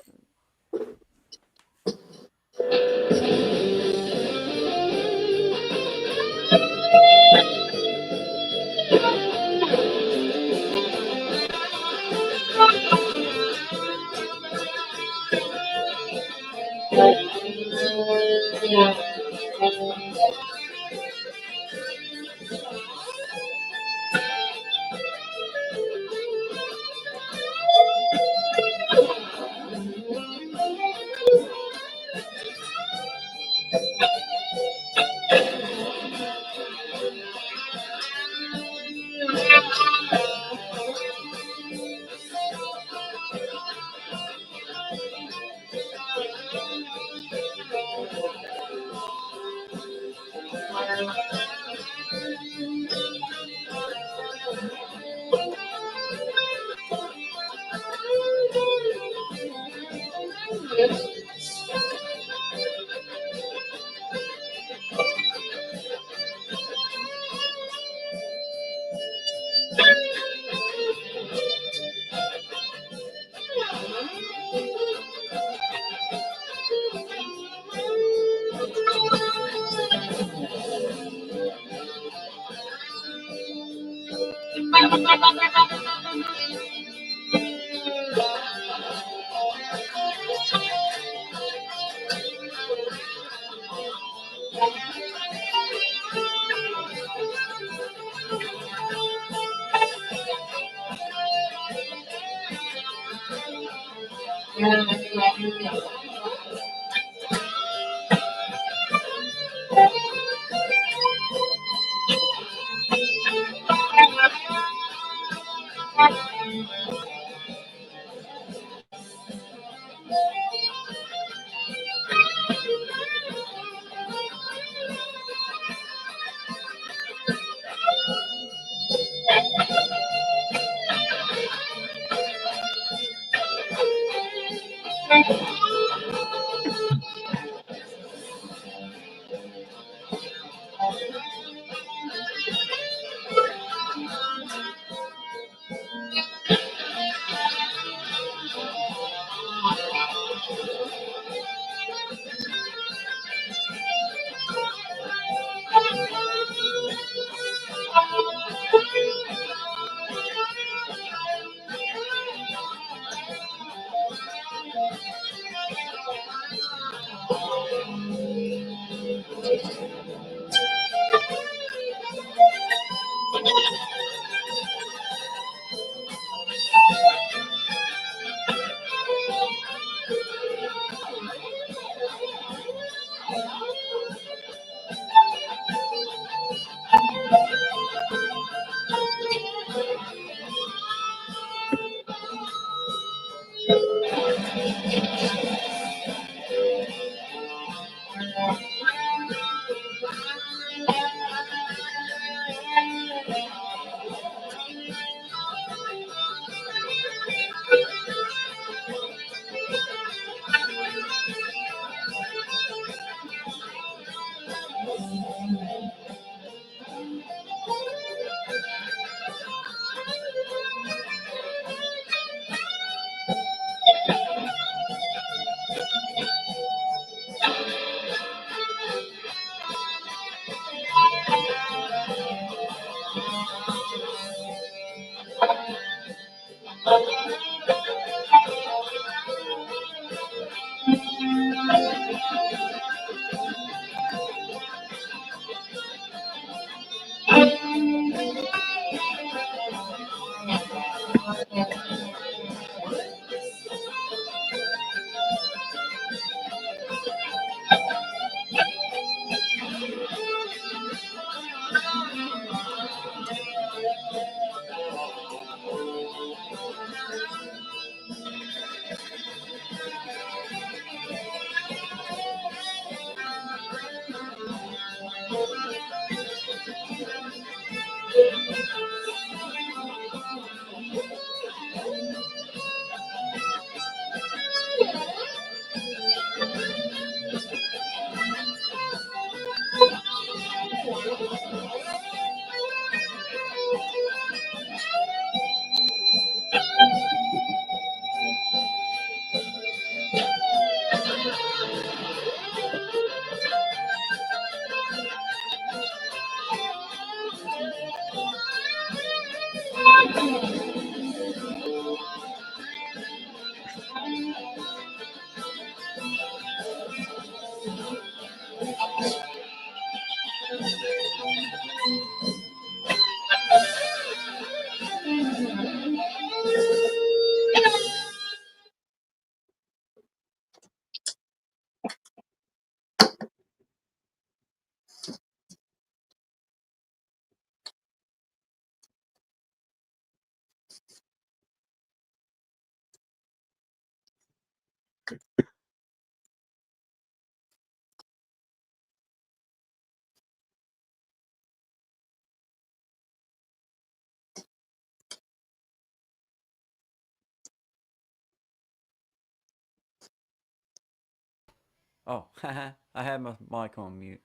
Oh, I had my mic on mute.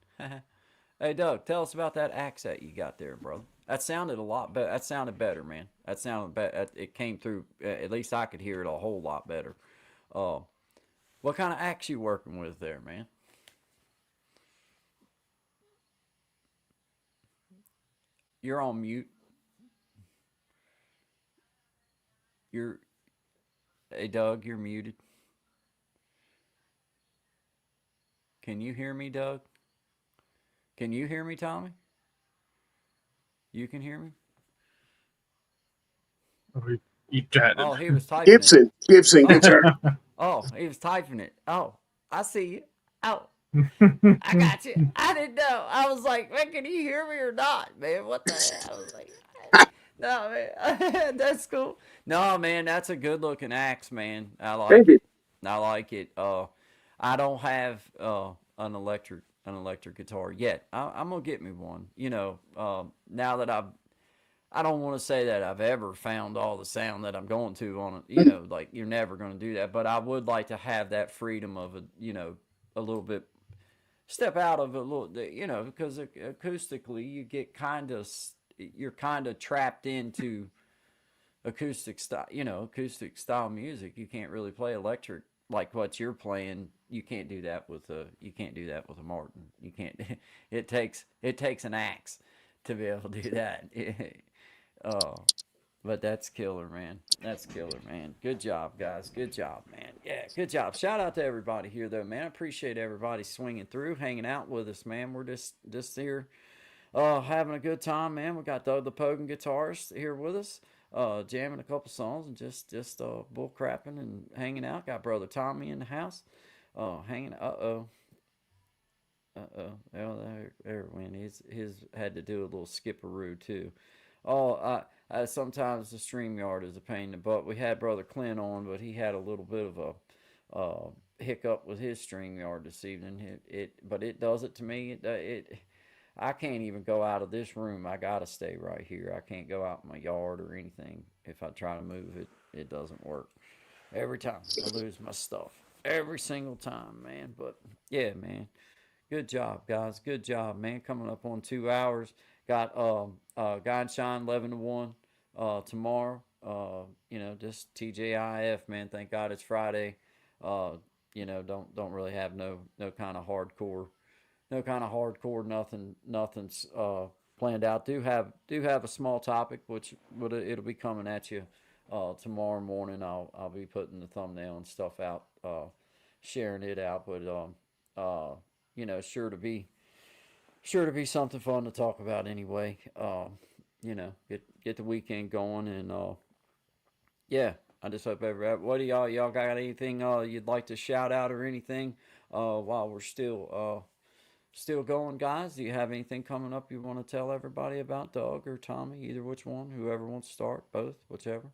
Hey, Doug, tell us about that accent you got there, brother. That sounded a lot better. That sounded better, man. That sounded better. It came through. At least I could hear it a whole lot better. Uh, what kind of axe you working with there, man? You're on mute. You're. Hey, Doug, you're muted. Can you hear me, Doug? Can you hear me, Tommy? You can hear me? Oh, he chatted. Oh, he was typing it. Gibson Oh, guitar. oh, he was typing it. Oh, I see you. Oh, I got you. I didn't know. I was like, man, can you hear me or not, man? What the hell? I was like, no, man, that's cool. No, man, that's a good looking axe, man. I like Thank you. it. I like it. I don't have an electric guitar yet. I'm gonna get me one. Now that I don't want to say that I've ever found all the sound that I'm going to on it. Like you're never going to do that. But I would like to have that freedom of a little bit step out of a little, because acoustically you get you're kind of trapped into acoustic style music. You can't really play electric like what you're playing. You can't do that with a Martin. You can't. It takes an axe to be able to do that. Oh, but that's killer, man. That's killer, man. Good job, guys. Good job, man. Yeah, good job. Shout out to everybody here, though, man. I appreciate everybody swinging through, hanging out with us, man. We're just here, having a good time, man. We got the Pogan guitarist here with us, jamming a couple songs and just bull crapping and hanging out. Got brother Tommy in the house, hanging. Well, there it went. His had to do a little skipperoo too. Oh, sometimes the StreamYard is a pain in the butt. We had brother Clint on, but he had a little bit of a hiccup with his StreamYard this evening. But it does it to me. I can't even go out of this room. I gotta stay right here. I can't go out in my yard or anything. If I try to move it, it doesn't work. Every time I lose my stuff. Every single time, man. But yeah, man. Good job, guys. Good job, man. Coming up on 2 hours. Got Guy and Shine 11 to 1 tomorrow. Just TJIF, man. Thank God it's Friday. Don't really have no kind of hardcore, nothing's planned out. Do have a small topic which it'll be coming at you tomorrow morning. I'll be putting the thumbnail and stuff out, sharing it out, but sure to be something fun to talk about anyway. Get the weekend going, and yeah, I just hope everybody. What do y'all got anything you'd like to shout out or anything while we're still going, guys? Do you have anything coming up you want to tell everybody about, Doug or Tommy, either which one, whoever wants to start, both, whichever.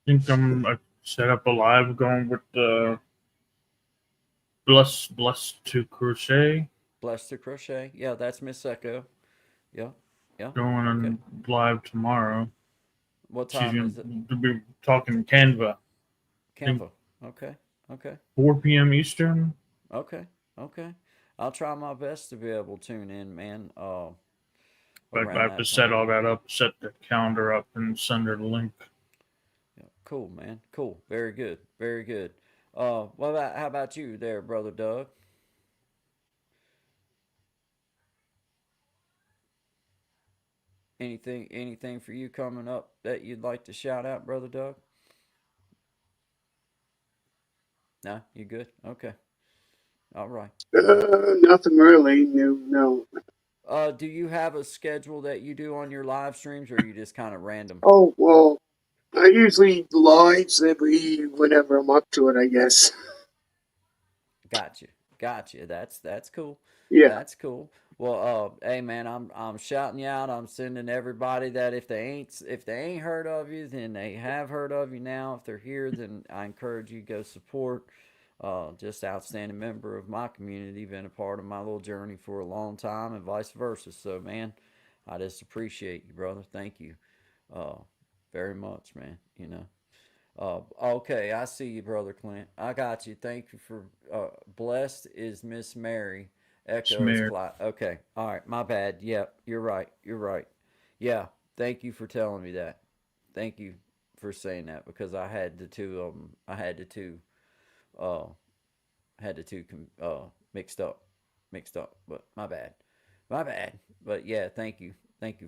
think I set up a live going with the Blessed to Crochet. Blessed to Crochet, yeah, that's Miss Echo. Yeah, yeah. Going Okay. on live tomorrow. What She's time gonna is it? be talking Canva. I think Canva. Okay. Okay. 4 p.m. Eastern. Okay. Okay. I'll try my best to be able to tune in, man. I Around have to that set time. all that up, set the calendar up, and send her the link. Yeah. Cool, man. Cool. Very good. Very good. How about you there, brother Doug? Anything for you coming up that you'd like to shout out, brother Doug? No, you good? Okay. All right. Nothing really new. No. Do you have a schedule that you do on your live streams, or are you just kind of random? Oh well, I usually lives every whenever I'm up to it. I guess. Gotcha, gotcha. That's cool. Yeah. That's cool. Well, hey man, I'm shouting you out. I'm sending everybody that if they ain't heard of you, then they have heard of you now. If they're here, then I encourage you to go support. Just outstanding member of my community, been a part of my little journey for a long time, and vice versa. So man, I just appreciate you, brother. Thank you, uh, very much, man. Okay, I see you, brother Clint. I got you. Thank you for blessed is Miss Mary. Echo is Smear. Clyde. Okay, all right, my bad. Yep, you're right. You're right. Yeah, thank you for telling me that. Thank you for saying that because I had the two of them. Uh, had the two mixed up. But my bad, my bad. But yeah, thank you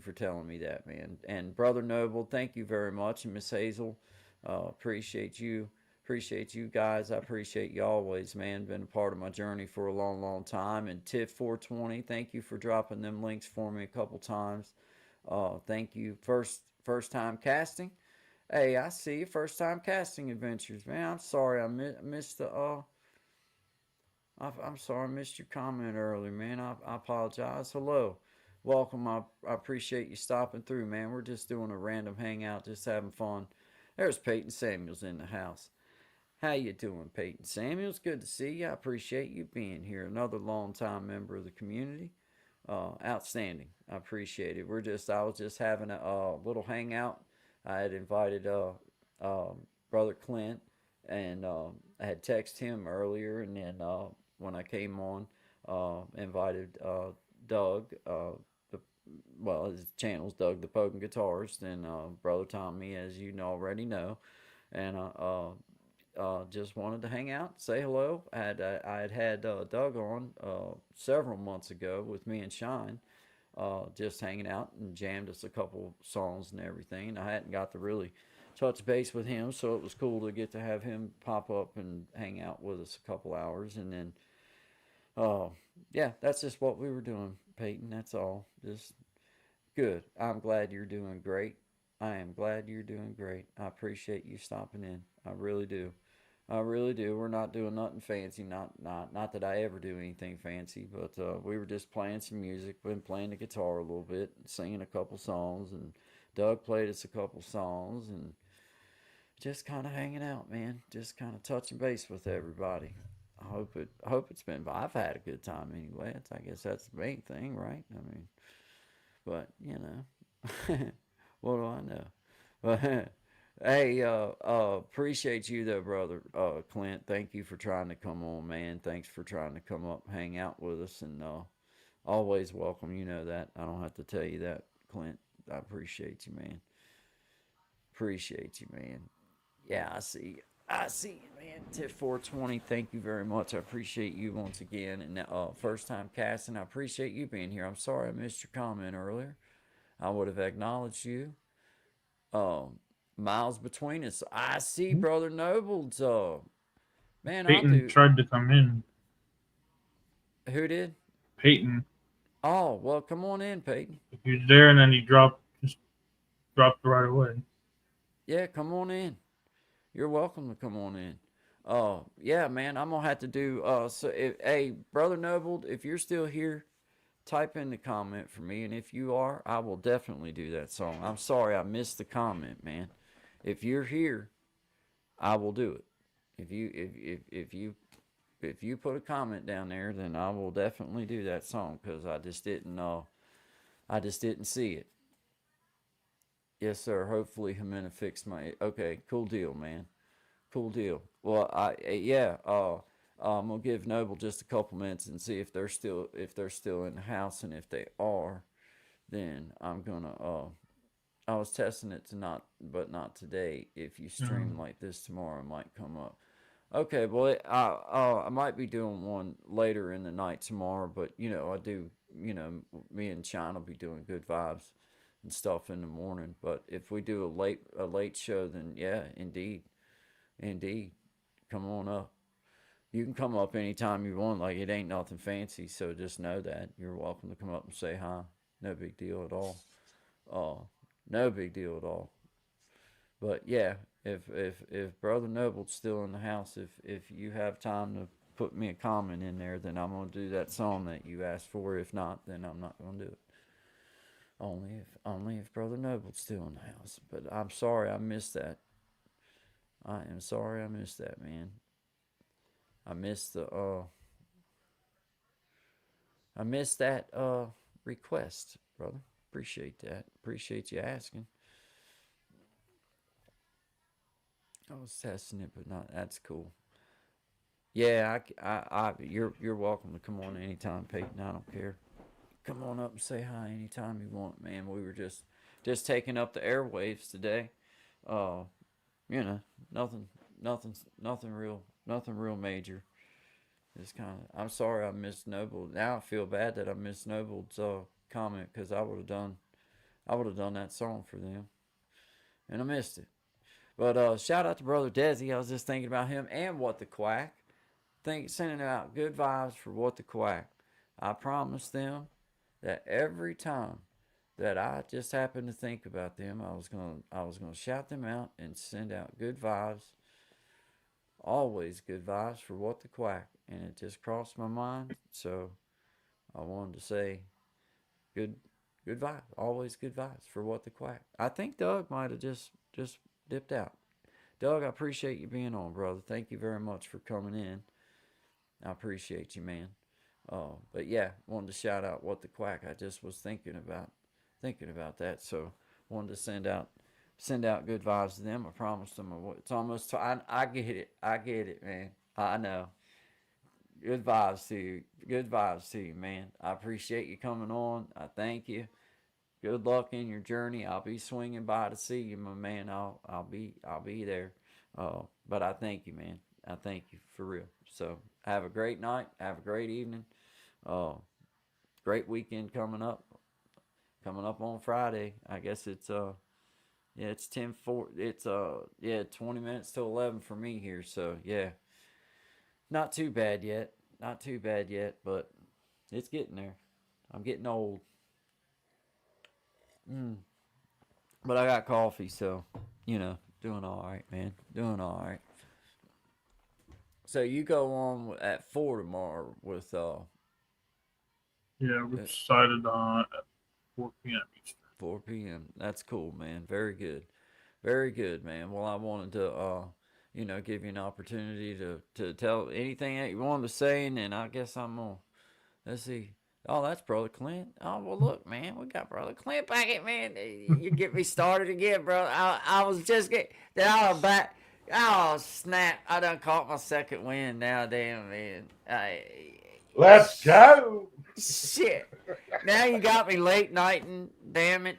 for telling me that, man. And brother Noble, thank you very much, and Miss Hazel, appreciate you guys. I appreciate you always, man. Been a part of my journey for a long, long time. And Tiff 420, thank you for dropping them links for me a couple times. Thank you. First time casting. Hey, I see you. First time casting adventures, man. I'm sorry missed the I'm sorry I missed your comment earlier, man. I apologize. Hello. Welcome. I appreciate you stopping through, man. We're just doing a random hangout, just having fun. There's Peyton Samuels in the house. How you doing, Peyton Samuels? Good to see you. I appreciate you being here. Another longtime member of the community. Outstanding. I appreciate it. I was just having a little hangout. I had invited brother Clint, and I had texted him earlier, and then when I came on. Invited Doug. The well, his channel's Doug the Pogan Guitarist, and brother Tommy, as you already know, and just wanted to hang out, say hello. I had Doug on several months ago with me and Shine, just hanging out and jammed us a couple songs and everything. I hadn't got to really touch base with him, so it was cool to get to have him pop up and hang out with us a couple hours. And then, yeah, that's just what we were doing, Peyton. That's all. Just good. I'm glad you're doing great. I am glad you're doing great. I appreciate you stopping in. I really do. I really do. We're not doing nothing fancy. Not that I ever do anything fancy, but we were just playing some music. Been playing the guitar a little bit, singing a couple songs, and Doug played us a couple songs, and just kind of hanging out, man. Just kind of touching base with everybody. I hope it's been. I've had a good time anyway. I guess that's the main thing, right? I mean, but you know, what do I know? But hey, appreciate you though, brother Clint. Thank you for trying to come on, man. Thanks for trying to come up, hang out with us, and always welcome. You know that. I don't have to tell you that, Clint. I appreciate you, man. Appreciate you, man. Yeah, I see. I see you, man. Tip 420. Thank you very much. I appreciate you once again. And first time casting. I appreciate you being here. I'm sorry I missed your comment earlier. I would have acknowledged you. Miles between us. I see, brother Nobles. Man, I'll Peyton do. tried to come in. Who did? Peyton. Oh, well, come on in, Peyton. He was there and then he just dropped right away. Yeah, come on in. You're welcome to come on in. Yeah, man, I'm gonna have to do. Hey, brother Noble, if you're still here, type in the comment for me, and if you are, I will definitely do that song. I'm sorry I missed the comment, man. If you're here, I will do it. If you put a comment down there, then I will definitely do that song because I just didn't see it. Yes, sir. Hopefully, Jimena fixed my. Okay, cool deal, man. Cool deal. Well, yeah. I'm gonna give Noble just a couple minutes and see if they're still in the house, and if they are, then I'm gonna. I was testing it to not today. If you stream like this tomorrow, it might come up. Okay, well, I might be doing one later in the night tomorrow, but I do. Me and Sean will be doing good vibes and stuff in the morning. But if we do a late show, then yeah, indeed, come on up. You can come up anytime you want. Like, it ain't nothing fancy, so just know that you're welcome to come up and say hi. No big deal at all. No big deal at all. But yeah, if Brother Noble's still in the house, if you have time to put me a comment in there, then I'm gonna do that song that you asked for. If not, then I'm not gonna do it. Only if Brother Noble's still in the house. But I'm sorry I missed that. I am sorry I missed that, man. I missed that request, brother. Appreciate that. Appreciate you asking. I was testing it, but not. That's cool. Yeah, you're welcome to come on anytime, Peyton. I don't care. Come on up and say hi anytime you want, man. We were just taking up the airwaves today. Nothing real major. It's kind of. I'm sorry I missed Noble. Now I feel bad that I missed Noble's comment because I would have done that song for them, and I missed it. But shout out to brother Desi. I was just thinking about him and What the Quack. Sending out good vibes for What the Quack. I promised them that every time that I just happened to think about them, I was gonna shout them out and send out good vibes. Always good vibes for What the Quack, and it just crossed my mind. So I wanted to say good vibes. Always good vibes for What the Quack. I think Doug might have just dipped out. Doug, I appreciate you being on, brother. Thank you very much for coming in. I appreciate you, man. But yeah, wanted to shout out What the Quack. I just was thinking about that, so wanted to send out good vibes to them. I promised them. It's almost. I get it, man. I know. Good vibes to you. Good vibes to you, man. I appreciate you coming on. I thank you. Good luck in your journey. I'll be swinging by to see you, my man. I'll be there. But I thank you, man. I thank you for real. So have a great night. Have a great evening. Uh, Great weekend coming up. Coming up on Friday. I guess it's yeah, it's 10:04. It's 20 minutes to 11 for me here. So yeah, not too bad yet. Not too bad yet, but it's getting there. I'm getting old. But I got coffee, so doing all right, man. Doing all right. So you go on at 4 tomorrow with Yeah, we decided on at 4 p.m. Eastern. 4 p.m. That's cool, man. Very good. Very good, man. Well, I wanted to give you an opportunity to tell anything that you wanted to say, and then I guess I'm gonna let's see. Oh, that's Brother Clint. Oh, well, look, man, we got Brother Clint back at man. You get me started again, bro. I was just getting. Then I was back. Oh, snap. I done caught my second win now, damn, man. Let's go. Shit. Now you got me late nighting. Damn it.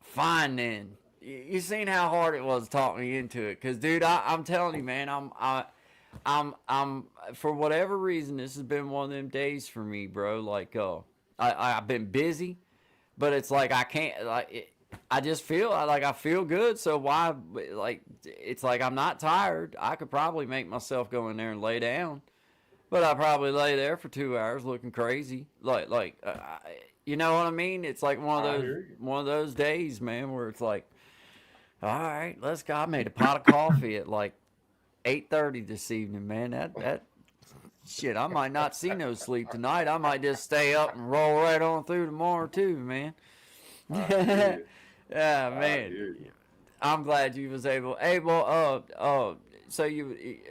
Fine, then. You seen how hard it was to talk me into it. Because, dude, I'm telling you, man, I'm for whatever reason, this has been one of them days for me, bro. Like, I've been busy, but it's like I can't, I just feel like I feel good. So why, like, it's like I'm not tired. I could probably make myself go in there and lay down, but I probably lay there for 2 hours looking crazy. You know what I mean? It's like one of those days, man, where it's like, all right, let's go. I made a pot of coffee at like 8:30 this evening, man. That shit, I might not see no sleep tonight. I might just stay up and roll right on through tomorrow too, man. Yeah, man. I'm glad you was able. So you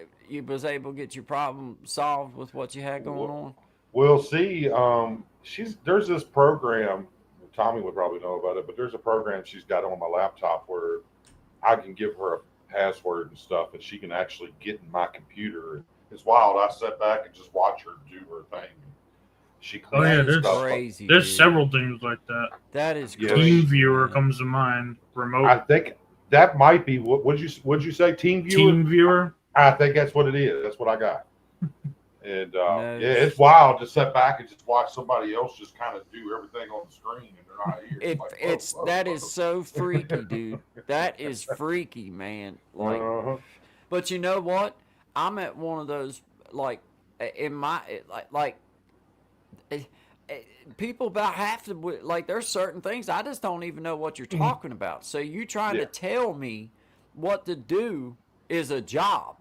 was able to get your problem solved with what you had going on. We'll see. There's this program. Tommy would probably know about it, but there's a program she's got on my laptop where I can give her a password and stuff, and she can actually get in my computer. It's wild. I sat back and just watch her do her thing. She there's stuff crazy. There's dude. several things like that. That is Yes. crazy. Team Viewer man. comes to mind. Remote. I think that might be what'd you say? Team Viewer. Team Viewer. I think that's what it is. That's what I got. And No. yeah, it's wild to sit back and just watch somebody else just kind of do everything on the screen and they're not here. That is so freaky, dude. That is freaky, man. Like, but you know what? I'm at one of those people about have to like. There's certain things I just don't even know what you're talking about. So you trying to tell me what to do is a job.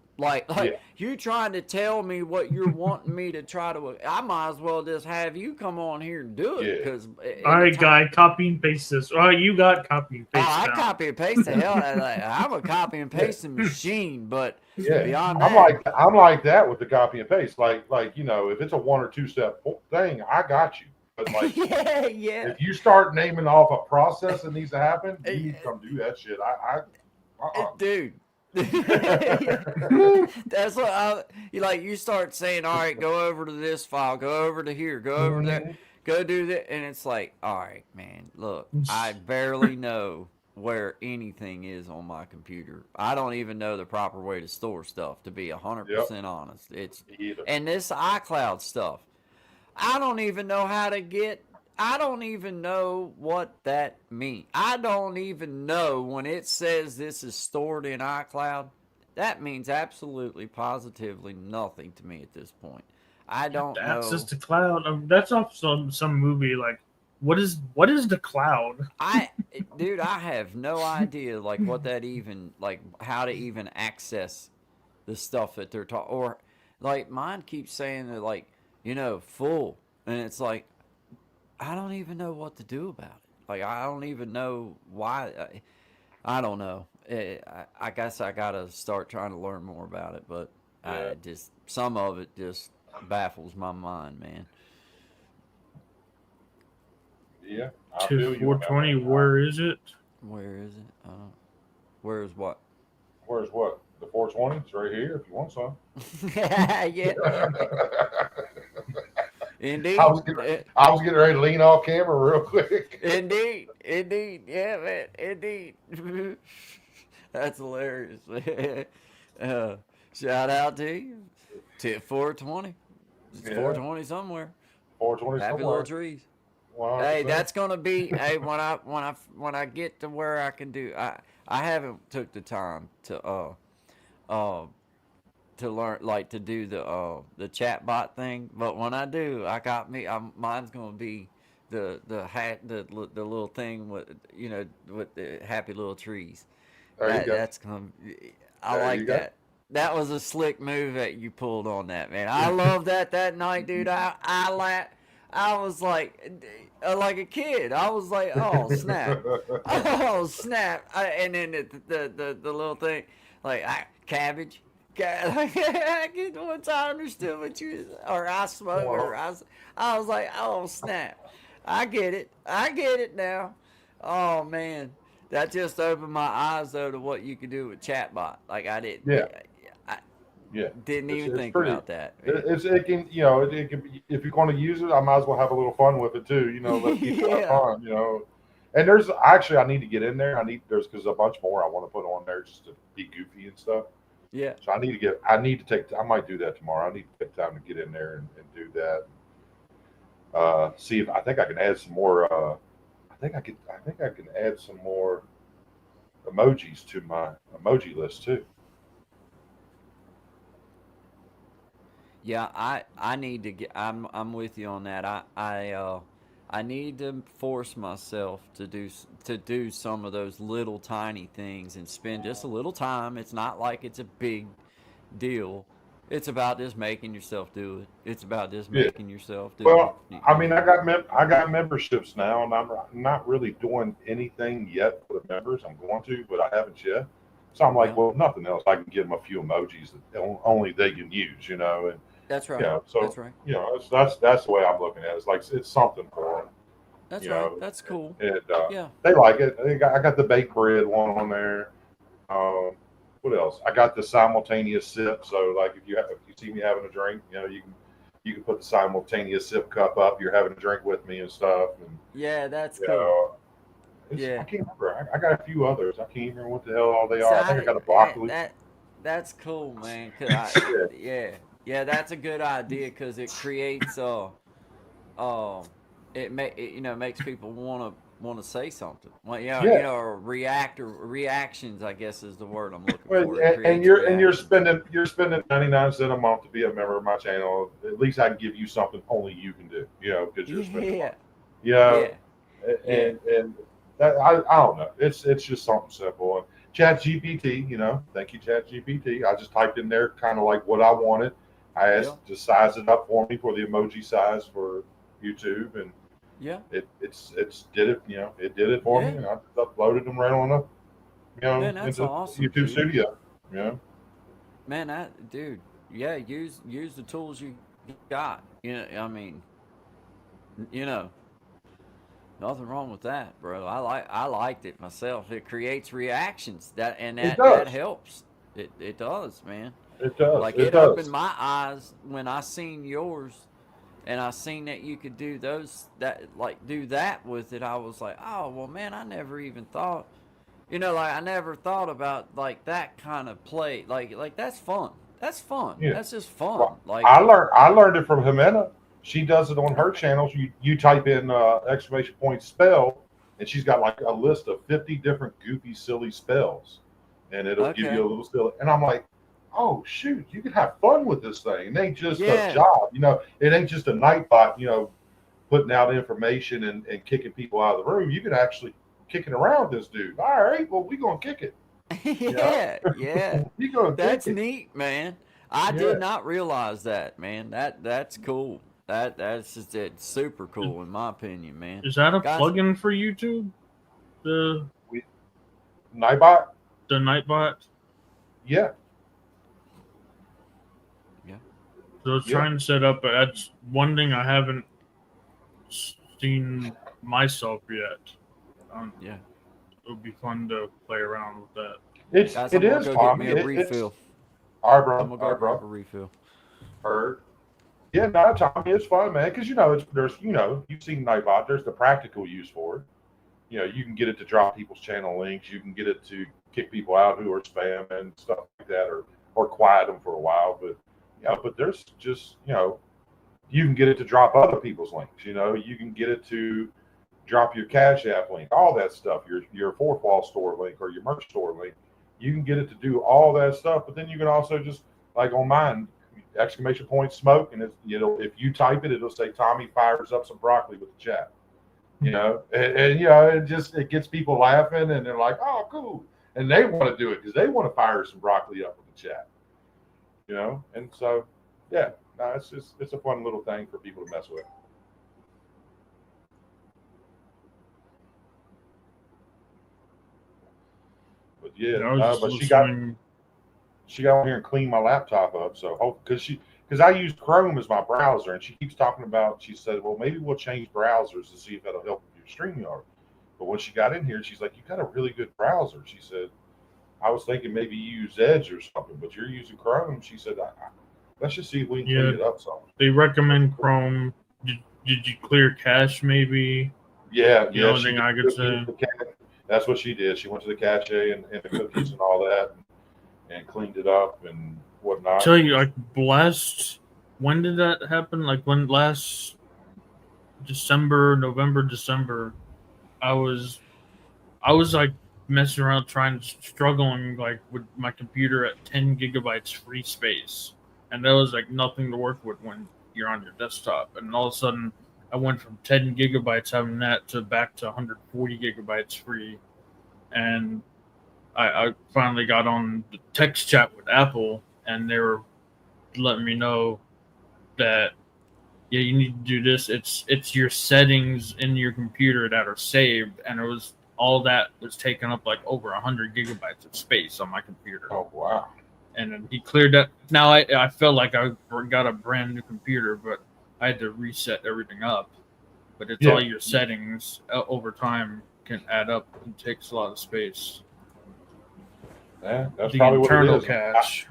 You trying to tell me what you're wanting me to try to. I might as well just have you come on here and do it because. All right, guy, copy and paste this. All right, you got copy and paste. I copy and paste the hell. I'm a copy and pasting machine, but beyond that, I'm like that with the copy and paste. Like if it's a 1 or 2 step thing, I got you. But if you start naming off a process that needs to happen, you need to come do that shit. Dude. That's what you start saying, all right, go over to this file, go over to here, go over there, go do that, and it's like, all right, man, look, I barely know where anything is on my computer. I don't even know the proper way to store stuff, to be 100% honest. And this iCloud stuff, I don't even know how to get. I don't even know what that means. I don't even know when it says this is stored in iCloud. That means absolutely, positively nothing to me at this point. I don't know. Access to cloud. That's off some movie. Like, what is the cloud? Dude, I have no idea. Like what that even how to even access the stuff that they're talking. Or like mine keeps saying that full, and it's like. I don't even know what to do about it. Like, I don't even know why. I don't know. I guess I got to start trying to learn more about it, but some of it just baffles my mind, man. Yeah. 420, where is it? Where is it? Where's what? Where's what? The 420 is right here if you want some. Yeah, indeed. I was getting ready to lean off camera real quick. Indeed. Yeah, man. Indeed. That's hilarious. Shout out to you. Tip 420. It's Yeah. 420 somewhere. 420 Happy somewhere. little trees. 100%. Hey, that's gonna be. Hey, when I get to where I can do. I haven't took the time uh to learn, like, to do the chat bot thing, but when I do, I got me. Mine's gonna be the hat, the little thing with, with the happy little trees. There you go. That's gonna. I There like you go. that. That was a slick move that you pulled on that, man. I love that night, dude. I was like a kid. I was like, oh snap, oh snap, and then the little thing, like, cabbage. I get once I understood what you, or I smoke, or I was like, oh snap, I get it now. Oh man, that just opened my eyes though to what you could do with chatbot. Like, I didn't. Yeah. I Yeah. didn't even It's think pretty, about that. it can, it can be, if you're going to use it, I might as well have a little fun with it too. Let's keep it Yeah. fun. And I need to get in there. There's because a bunch more I want to put on there just to be goofy and stuff. Yeah. So I might do that tomorrow. I need to take time to get in there and do that. See if I think I can add some more. I think I can add some more emojis to my emoji list too. Yeah, I need to get. I'm with you on that. I need to force myself to do some of those little tiny things and spend just a little time. It's not like it's a big deal. It's about just making yourself do it. It's about just making yourself do Well, it. I mean, I got memberships now, and I'm not really doing anything yet for the members. I'm going to, but I haven't yet. So I'm like, well, nothing else. I can give them a few emojis that only they can use, and That's right. so That's right. that's the way I'm looking at it. It's like it's something for them. That's right. That's cool. And Yeah. they like it. I got the baked bread one on there. What else? I got the simultaneous sip. So like if you see me having a drink, you can put the simultaneous sip cup up. You're having a drink with me and stuff. And Yeah, that's cool. I can't remember. I got a few others. I can't remember what the hell all they are. I think I got a broccoli. That's cool, man. Yeah, that's a good idea because it creates makes people want to say something. Well, or reactions, I guess is the word I'm looking for. And you're spending 99 cents a month to be a member of my channel. At least I can give you something only you can do. Because you're spending money. And that, I don't know. It's just something simple. And ChatGPT, thank you, ChatGPT. I just typed in there kind of like what I wanted. I asked to size it up for me for the emoji size for YouTube, and it did it. It did it for me, and I just uploaded them right on up. Man, that's into awesome, YouTube dude. Studio. Man, dude. Yeah, use the tools you got. I mean, nothing wrong with that, bro. I liked it myself. It creates reactions that helps. It does, man. It does. Like it opened my eyes when I seen yours, and I seen that you could do do that with it. I was like, oh well, man, I never even thought. I never thought about like that kind of play. Like that's fun. That's fun. Yeah. That's just fun. Well, like I learned it from Jimena. She does it on her channels. You type in exclamation point spell, and she's got like a list of 50 different goofy, silly spells, and it'll give you a little silly. And I'm like, oh shoot, you can have fun with this thing. It ain't just a job, It ain't just a night bot, putting out information and kicking people out of the room. You can actually kicking around this dude. All right, well, we're gonna kick it. Yeah. That's neat, man. I did not realize that, man. That's cool. That's just super cool in my opinion, man. Is that a plugin for YouTube? The Nightbot? The Nightbot? Yeah. So I was trying to set up, but that's one thing I haven't seen myself yet. It would be fun to play around with that. Guys, It I'm gonna is go get fun. me a refill. All right, I'm bro. gonna All go right, grab bro. a refill. Heard. Yeah, no, Tommy, it's fun, man. Because there's you've seen Nightbot. There's the practical use for it. You can get it to drop people's channel links. You can get it to kick people out who are spam and stuff like that, or quiet them for a while. But but there's just you can get it to drop other people's links. You can get it to drop your Cash App link, all that stuff. Your fourth wall store link or your merch store link. You can get it to do all that stuff. But then you can also just like on mine, exclamation point smoke, and if you type it, it'll say Tommy fires up some broccoli with the chat. It gets people laughing, and they're like, oh, cool, and they want to do it because they want to fire some broccoli up with the chat. And so yeah, no, it's a fun little thing for people to mess with. But yeah, I was just but listening. she got on here and cleaned my laptop up. So because I use Chrome as my browser, and she keeps talking about. She said, well, maybe we'll change browsers to see if that'll help with your StreamYard. But when she got in here, she's like, you got a really good browser. She said, I was thinking maybe you use Edge or something, but you're using Chrome. She said, let's just see if we can clean it up some. They recommend Chrome. Did you clear cache maybe? Yeah, The only thing I could say. That's what she did. She went to the cache and the cookies and all that, and cleaned it up and whatnot. Tell you, like when did that happen? Like when last November, December, I was like messing around struggling like with my computer at 10 gigabytes free space. And that was like nothing to work with when you're on your desktop. And all of a sudden I went from 10 gigabytes having that to back to 140 gigabytes free. And I finally got on the text chat with Apple, and they were letting me know that you need to do this. It's your settings in your computer that are saved, and all that was taking up like over 100 gigabytes of space on my computer. Oh wow! And then he cleared that. Now I felt like I got a brand new computer, but I had to reset everything up. But it's all your settings over time can add up and takes a lot of space. Yeah, that's the probably internal what it is. cache.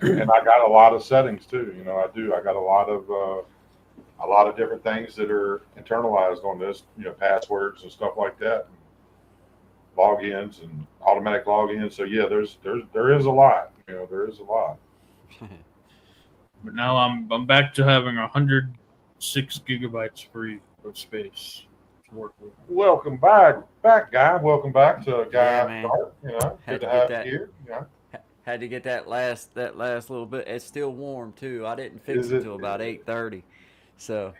And I got a lot of settings too. I do. I got a lot of different things that are internalized on this. Passwords and stuff like that, logins and automatic logins. So yeah, there is a lot. There is a lot. But now I'm back to having 106 gigabytes free of space to work with. Welcome back, guy. Welcome back to Guy. Yeah, man. Good to have you here. Had to get that last little bit. It's still warm too. I didn't fix it until about 8:30, so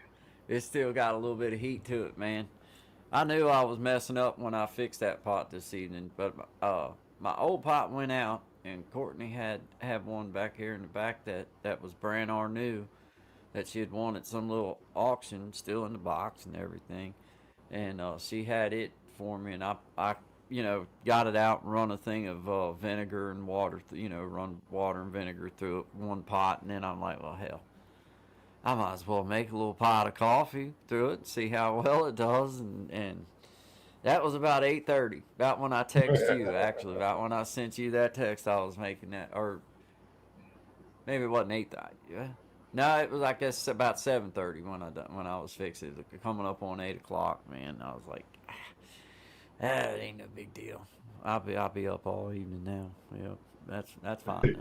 it's still got a little bit of heat to it, man. I knew I was messing up when I fixed that pot this evening, but my old pot went out, and Courtney had one back here in the back that was brand new, that she had won at some little auction, still in the box and everything, and she had it for me, and I got it out and run a thing of vinegar and water, run water and vinegar through it, one pot, and then I'm like, well, hell, I might as well make a little pot of coffee through it and see how well it does, and that was about 8:30, about when I texted you, actually, about when I sent you that text, I was making that, or maybe it wasn't 8:30, yeah. No, it was, I guess, about 7:30 when I was fixing it, coming up on 8 o'clock, man. I was like, it ain't no big deal. I'll be up all evening now. Yep, that's fine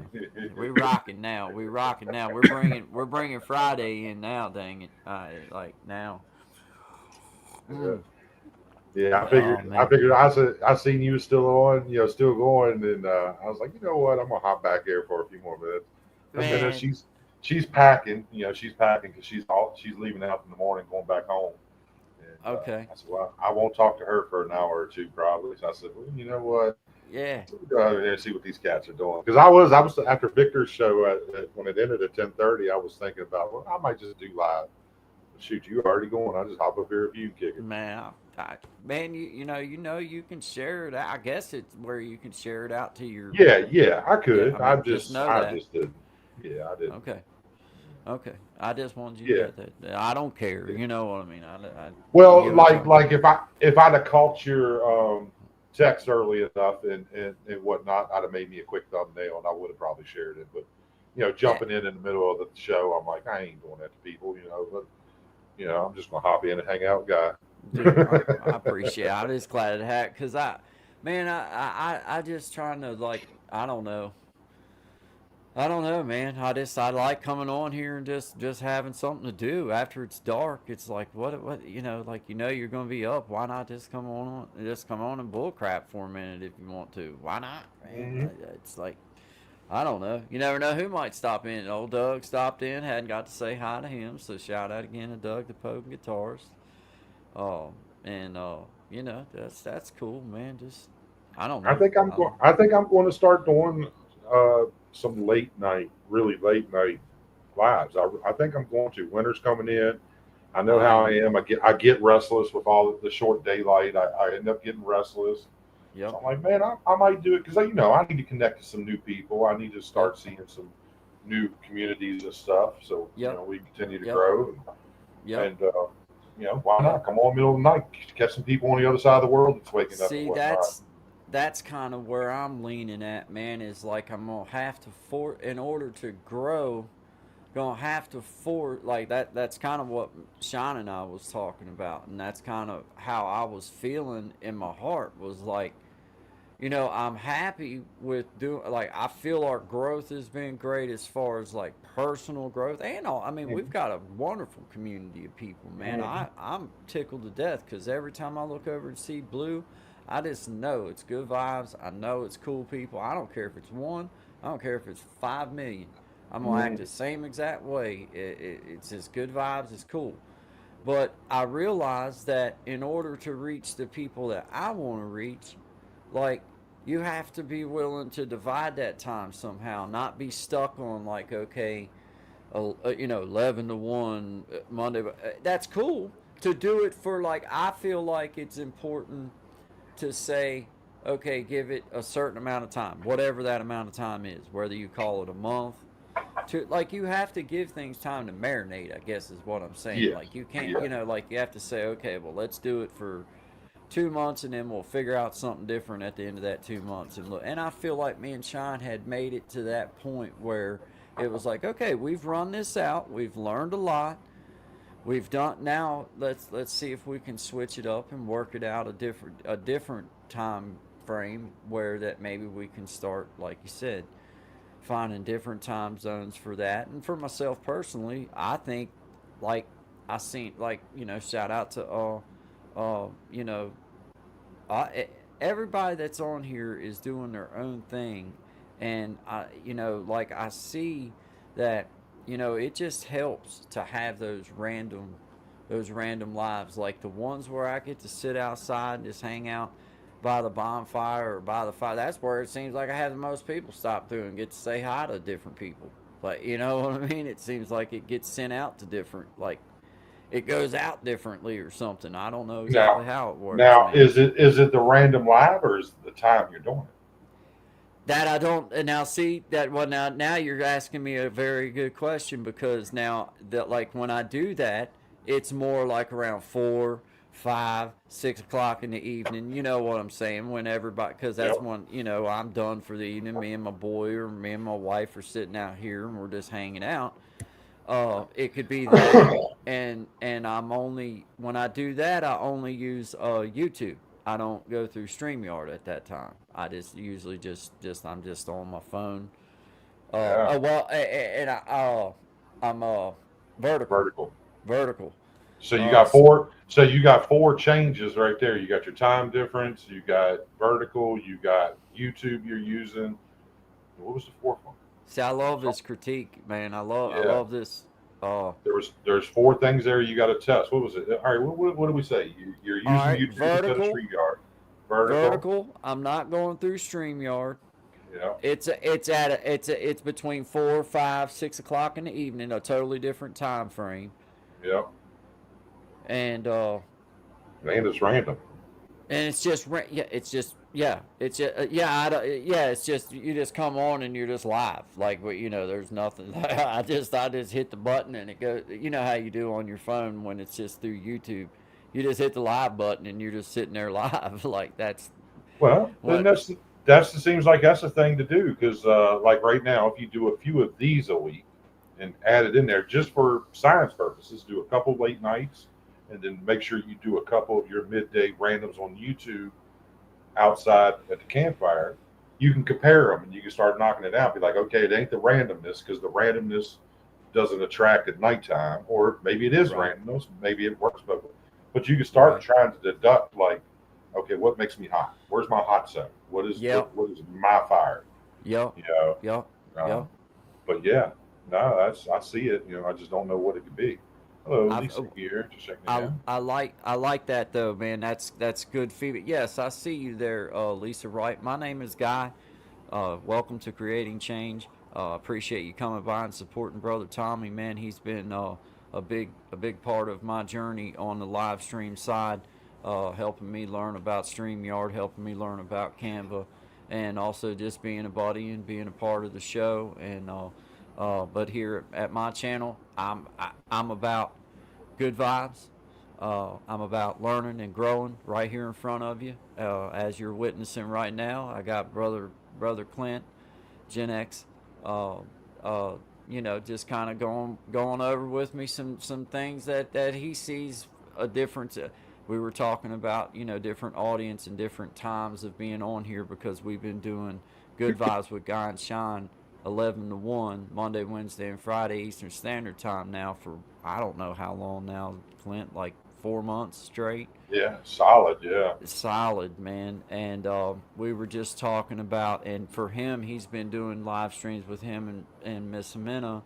now. We're rocking now. We're bringing Friday in now. Dang it! Like now. Yeah, I seen you still on, still going, and I was like, you know what? I'm gonna hop back here for a few more minutes. And then she's packing. She's packing because she's leaving out in the morning, going back home. And, okay. I said, well, I won't talk to her for an hour or two probably. So I said, well, you know what? Yeah. We'll go over there and see what these cats are doing. Because I was after Victor's show when it ended at 10:30. I was thinking about, well, I might just do live. Shoot, you already going? I'll just hop up here if you kick it. Man, you can share it. I guess it's where you can share it out to your. Yeah, I could. Yeah, I just didn't. Yeah, I didn't. Okay. I just wanted you to get that. I don't care. You know what I mean? Well, like if I'd have caught your text early enough and whatnot, I'd have made me a quick thumbnail and I would have probably shared it. But jumping in the middle of the show, I'm like, I ain't doing that to people, But I'm just gonna hop in and hang out, guy. Dude, I appreciate it. I'm just glad it happened because I just trying to like, I don't know. I don't know, man. I like coming on here and just having something to do after it's dark. It's like what like you're gonna be up. Why not just come on and bull crap for a minute if you want to? Why not, man? It's like I don't know. You never know who might stop in. Old Doug stopped in, hadn't got to say hi to him, so shout out again to Doug the Pope Guitars. And that's cool, man. Just I don't know. I think I'm going to start doing some really late night lives. I think I'm going to. Winter's coming in. I know how I am. I get restless with all the short daylight. I end up getting restless. Yep. So I'm like, man, I might do it because I need to connect to some new people. I need to start seeing some new communities and stuff. So we continue to grow. And why not come on middle of the night, catch some people on the other side of the world that's waking up. See, that's kind of where I'm leaning at, man. Is like I'm gonna have to in order to grow, gonna have to like that. That's kind of what Sean and I was talking about, and that's kind of how I was feeling in my heart. Was like, I'm happy with doing. Like I feel our growth has been great as far as like personal growth and all. I mean, we've got a wonderful community of people, man. I'm tickled to death because every time I look over and see Blue, I just know it's good vibes. I know it's cool people. I don't care if it's one. I don't care if it's 5 million. I'm going to act the same exact way. It's just good vibes. It's cool. But I realize that in order to reach the people that I want to reach, like, you have to be willing to divide that time somehow, not be stuck on, like, okay, 11 to 1 Monday. That's cool to do it for, like, I feel like it's important to say, okay, give it a certain amount of time, whatever that amount of time is, whether you call it a month. Like you have to give things time to marinate, I guess is what I'm saying. Yes. Like you can't, like you have to say, okay, well, let's do it for 2 months and then we'll figure out something different at the end of that 2 months. And I feel like me and Sean had made it to that point where it was like, okay, we've run this out, we've learned a lot. We've done now. Let's see if we can switch it up and work it out a different time frame where that maybe we can start, like you said, finding different time zones for that. And for myself personally, I think like I seen shout out to everybody that's on here is doing their own thing, and I see that. It just helps to have those random lives, like the ones where I get to sit outside and just hang out by the bonfire or by the fire. That's where it seems like I have the most people stop through and get to say hi to different people. Like, you know what I mean? It seems like it gets sent out to different, like it goes out differently or something. I don't know exactly how it works. Now, is it the random live or is it the time you're doing it? That I don't, and now see that. Well, now you're asking me a very good question because now that like when I do that, it's more like around 4, 5, 6 o'clock in the evening. You know what I'm saying? When everybody, because that's when I'm done for the evening. Me and my boy or me and my wife are sitting out here and we're just hanging out. It could be that, and I'm only when I do that, I only use YouTube. I don't go through StreamYard at that time. I just usually I'm just on my phone. I'm vertical. Vertical. So you got four. So you got 4 changes right there. You got your time difference. You got vertical. You got YouTube. You're using. What was the 4th one? See, I love this critique, man. I love this. There's 4 things there you got to test. What was it? All right, what do we say? You're using YouTube instead of StreamYard. Vertical. I'm not going through StreamYard. Yeah. It's between 4, 5, 6 o'clock in the evening, a totally different time frame. Yep. And it's random. And it's just it's just you just come on and you're just live, like there's nothing. I just hit the button and it goes. You know how you do on your phone when it's just through YouTube, you just hit the live button and you're just sitting there live. Like that's Well, then What? seems like that's the thing to do because like right now, if you do a few of these a week and add it in there just for science purposes, do a couple late nights, and then make sure you do a couple of your midday randoms on YouTube outside at the campfire. You can compare them and you can start knocking it out. Be like, okay, it ain't the randomness because the randomness doesn't attract at nighttime, or maybe it is Right. randomness, maybe it works both. But you can start Right. trying to deduct like, okay, what makes me hot? Where's my hot zone? Yep. What is my fire? Yep. You know, Yep. uh, Yep. but yeah, no, I see it. You know, I just don't know what it could be. Hello, I've Lisa here, just checking it I out. I like that though, man. That's good feedback. Yes, I see you there, Lisa. Right. My name is Guy. Welcome to Creating Change. Appreciate you coming by and supporting Brother Tommy. Man, he's been a big part of my journey on the live stream side, helping me learn about StreamYard, helping me learn about Canva, and also just being a buddy and being a part of the show. And but here at my channel, I'm about good vibes. I'm about learning and growing right here in front of you, as you're witnessing right now. I got brother Clint, Gen X, uh, uh, just kind of going over with me some things that he sees a difference. We were talking about different audience and different times of being on here because we've been doing good vibes with Guy and Shine 11 to 1 Monday, Wednesday, and Friday Eastern Standard Time now for I don't know how long now, Clint, like 4 months straight. Yeah, solid. Yeah, Solid, man. And we were just talking about, and for him, he's been doing live streams with him and Miss Amina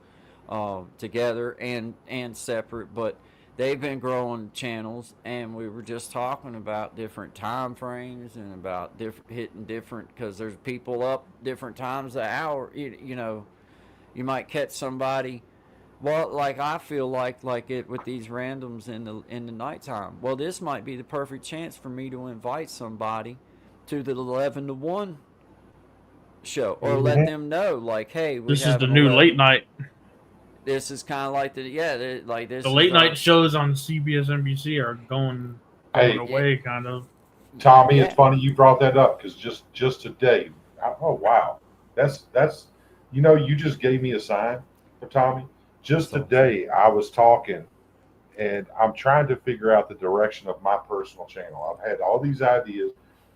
together and separate, but they've been growing channels, and we were just talking about different time frames and about hitting different because there's people up different times of the hour. You might catch somebody. Well, like I feel like it with these randoms in the nighttime. Well, this might be the perfect chance for me to invite somebody to the 11 to 1 show, or let hmm them know like, hey, we This is have the an new late 11. night. This is kind of like like The this is late our night shows on CBS NBC are going Hey, yeah, away, kind of. Tommy, it's yeah. funny you brought that up because just today, oh wow, that's you just gave me a sign for Tommy. That's Just awesome. today, I was talking, and I'm trying to figure out the direction of my personal channel. I've had all these ideas.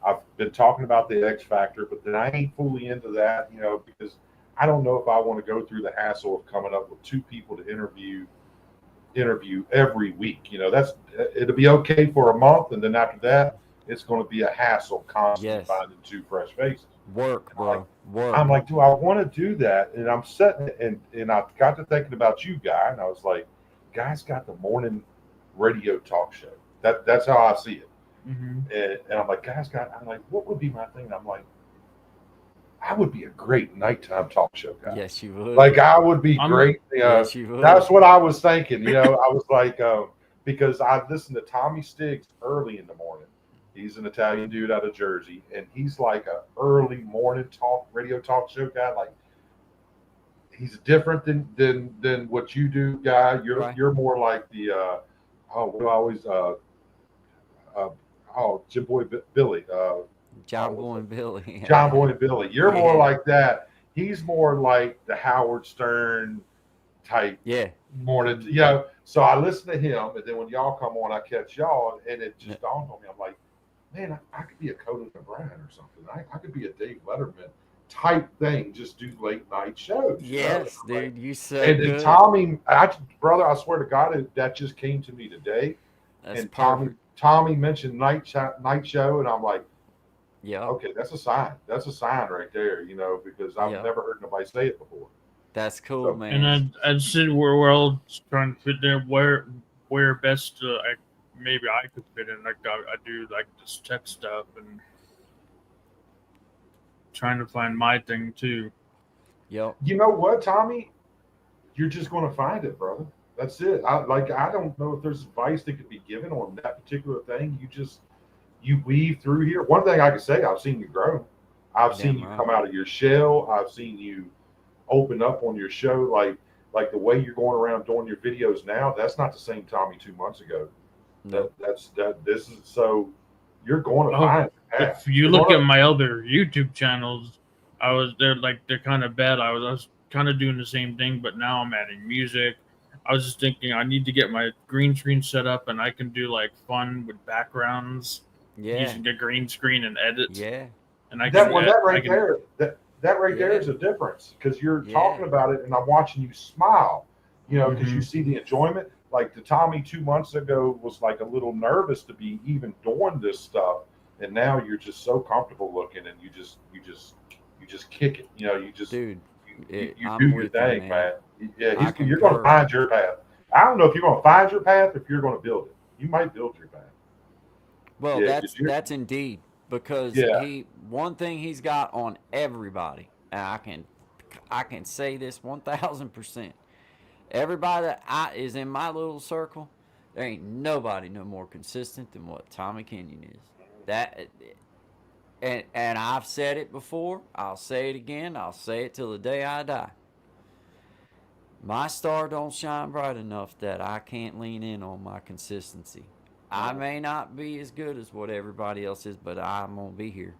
I've been talking about the X Factor, but then I ain't fully into that, because I don't know if I want to go through the hassle of coming up with two people to interview every week. It'll be okay for a month, and then after that, it's going to be a hassle constantly Yes, finding two fresh faces. work, And bro, I'm work. like, do I want to do that? And I'm sitting and I got to thinking about you, Guy, and I was like, Guy's got the morning radio talk show. That's how I see it. Hmm. And I'm like, I'm like, what would be my thing? And I'm like, I would be a great nighttime talk show guy. Yes, you would. Like I would be I'm great. Yes, you would. That's what I was thinking. I was like, because I listened to Tommy Stiggs early in the morning. He's an Italian dude out of Jersey, and he's like a early morning radio talk show guy. Like he's different than what you do, guy. You're Right. you're more like the what do I always uh Jim Boy Billy John what's Boy that? and Billy. John Boy and Billy. You're more Yeah. like that. He's more like the Howard Stern type Yeah. morning. So I listen to him, and then when y'all come on, I catch y'all, and it just dawned on me. I'm like, man, I could be a Conan O'Brien or something. I could be a Dave Letterman type thing. Just do late night shows. Yes, Like, dude, you so and good. Tommy, brother, I swear to God, that just came to me today. That's And Tommy perfect. Tommy mentioned night show, and I'm like, Yep. okay, that's a sign. That's a sign right there, because I've Yep. never heard nobody say it before. That's cool, So, and man. I'd say we're all trying to fit there where best maybe I could fit in. Like I do like this tech stuff and trying to find my thing too. Yep. you know what, Tommy? You're just going to find it, brother. That's it. I don't know if there's advice that could be given on that particular thing. You weave through here. One thing I can say, I've seen you grow. I've seen Damn you right. come out of your shell. I've seen you open up on your show, like the way you're going around doing your videos now. That's not the same Tommy 2 months ago. Nope. This is so. you're going to Oh, find your path. if you You're look gonna- at my other YouTube channels, they're kind of bad. I was kind of doing the same thing, but now I'm adding music. I was just thinking I need to get my green screen set up, and I can do like fun with backgrounds Yeah. using a green screen and edit. Yeah. And I that can one, add- that I right can, there, that right there Yeah. is a difference because you're Yeah. talking about it, and I'm watching you smile. You know, because you Mhm. see the enjoyment. Like the Tommy 2 months ago was like a little nervous to be even doing this stuff, and now you're just so comfortable looking, and you just kick it. You know, you just Dude, you I'm do your with you, thing, man. Yeah, I you're going to concur. find your path. I don't know if you're going to find your path, or if you're going to build it. You might build your path. Well, Yeah, 'cause you're- that's indeed because Yeah. one thing he's got on everybody, and I can say this 1,000%. Everybody that is in my little circle, there ain't nobody no more consistent than what Tommy Kenyon is. That and I've said it before. I'll say it again. I'll say it till the day I die. My star don't shine bright enough that I can't lean in on my consistency. I may not be as good as what everybody else is, but I'm gonna be here,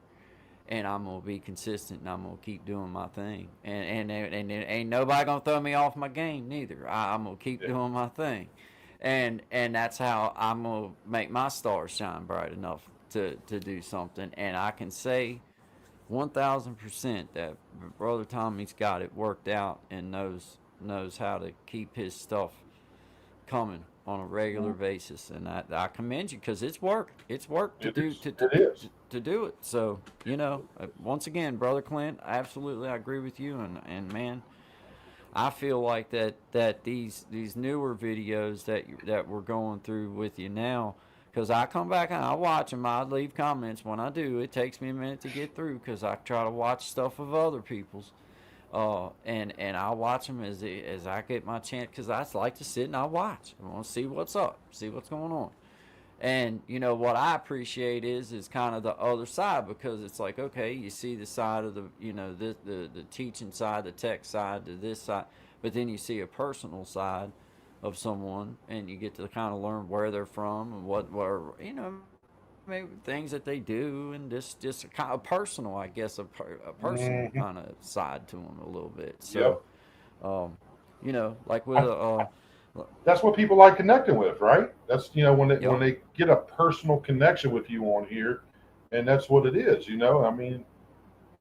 and I'm gonna be consistent, and I'm gonna keep doing my thing. And ain't nobody gonna throw me off my game neither. I'm gonna keep doing my thing, and that's how I'm gonna make my stars shine bright enough to do something. And I can say 1,000% that Brother Tommy's got it worked out and knows how to keep his stuff coming on a regular basis, and I commend you because it's work. It's work to It do is. to It is. to do it. So once again, Brother Clint, absolutely, I agree with you, and man, I feel like that these newer videos that we're going through with you now. Because I come back and I watch them, I leave comments. When I do, it takes me a minute to get through because I try to watch stuff of other people's. And I'll watch them as I get my chance because I like to sit and I watch. I want to see what's up, see what's going on. And what I appreciate is kind of the other side because it's like, okay, you see the side of the the teaching side, the tech side, to this side, but then you see a personal side of someone, and you get to kind of learn where they're from and what maybe things that they do, and just a kind of personal, I guess, a personal Mhm. kind of side to them a little bit. Yep. So, like with That's what people like connecting with, right? That's when Yep. they get a personal connection with you on here, and that's what it is. I mean,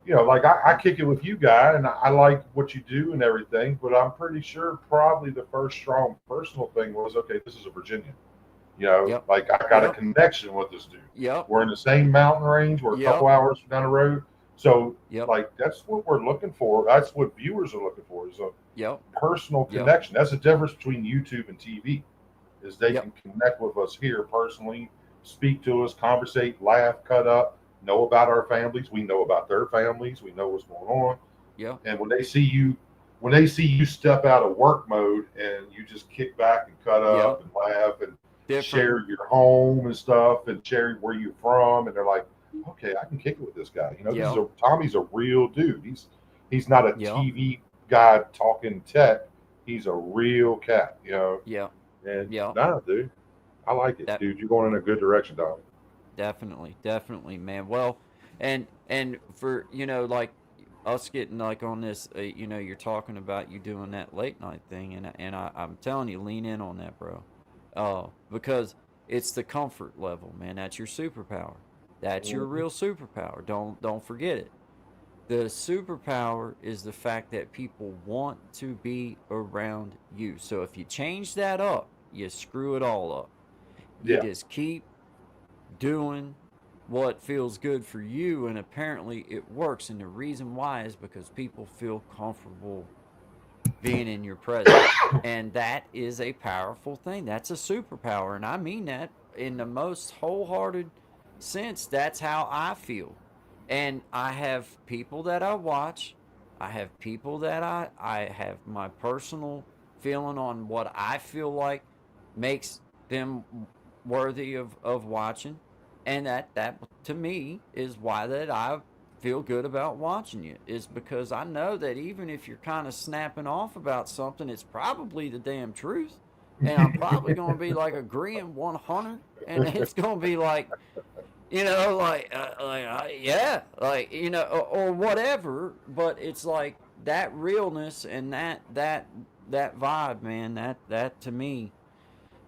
like I kick it with you, guy, and I like what you do and everything. But I'm pretty sure probably the first strong personal thing was, okay, this is a Virginian. Yep. Like I got a Yep. connection with this dude. Yep. We're in the same mountain range. We're a Yep. couple hours down the road. So, Yep. like, that's what we're looking for. That's what viewers are looking for, is a Yep. personal Yep. connection. That's the difference between YouTube and TV, is they Yep. can connect with us here personally, speak to us, conversate, laugh, cut up, know about our families. We know about their families. We know what's going on. Yep. And when they see you step out of work mode and you just kick back and cut up and laugh and share your home and stuff and share where you're from, and they're like, okay, I can kick it with this guy. Tommy's a real dude. He's not a TV guy talking tech. He's a real cat. Yeah. And Yeah. nah, dude, I like it, dude. You're going in a good direction, Tommy. Definitely, man. Well, and for like us getting like on this, you're talking about you doing that late night thing, and I'm telling you, lean in on that, bro. Because it's the comfort level, man. That's your superpower. That's your real superpower. Don't forget it. The superpower is the fact that people want to be around you. So if you change that up, you screw it all up. You just keep doing what feels good for you, and apparently it works. And the reason why is because people feel comfortable being in your presence, and that is a powerful thing. That's a superpower, and I mean that in the most wholehearted sense. That's how I feel. And I have people that I watch, I have people that I have my personal feeling on what I feel like makes them worthy of watching, and that to me is why that I feel good about watching you, is because I know that even if you're kind of snapping off about something, it's probably the damn truth, and I'm probably going to be like agreeing 100, and it's going to be like, You know, yeah, like, you know, or whatever. But it's like that realness and that vibe, man. That to me,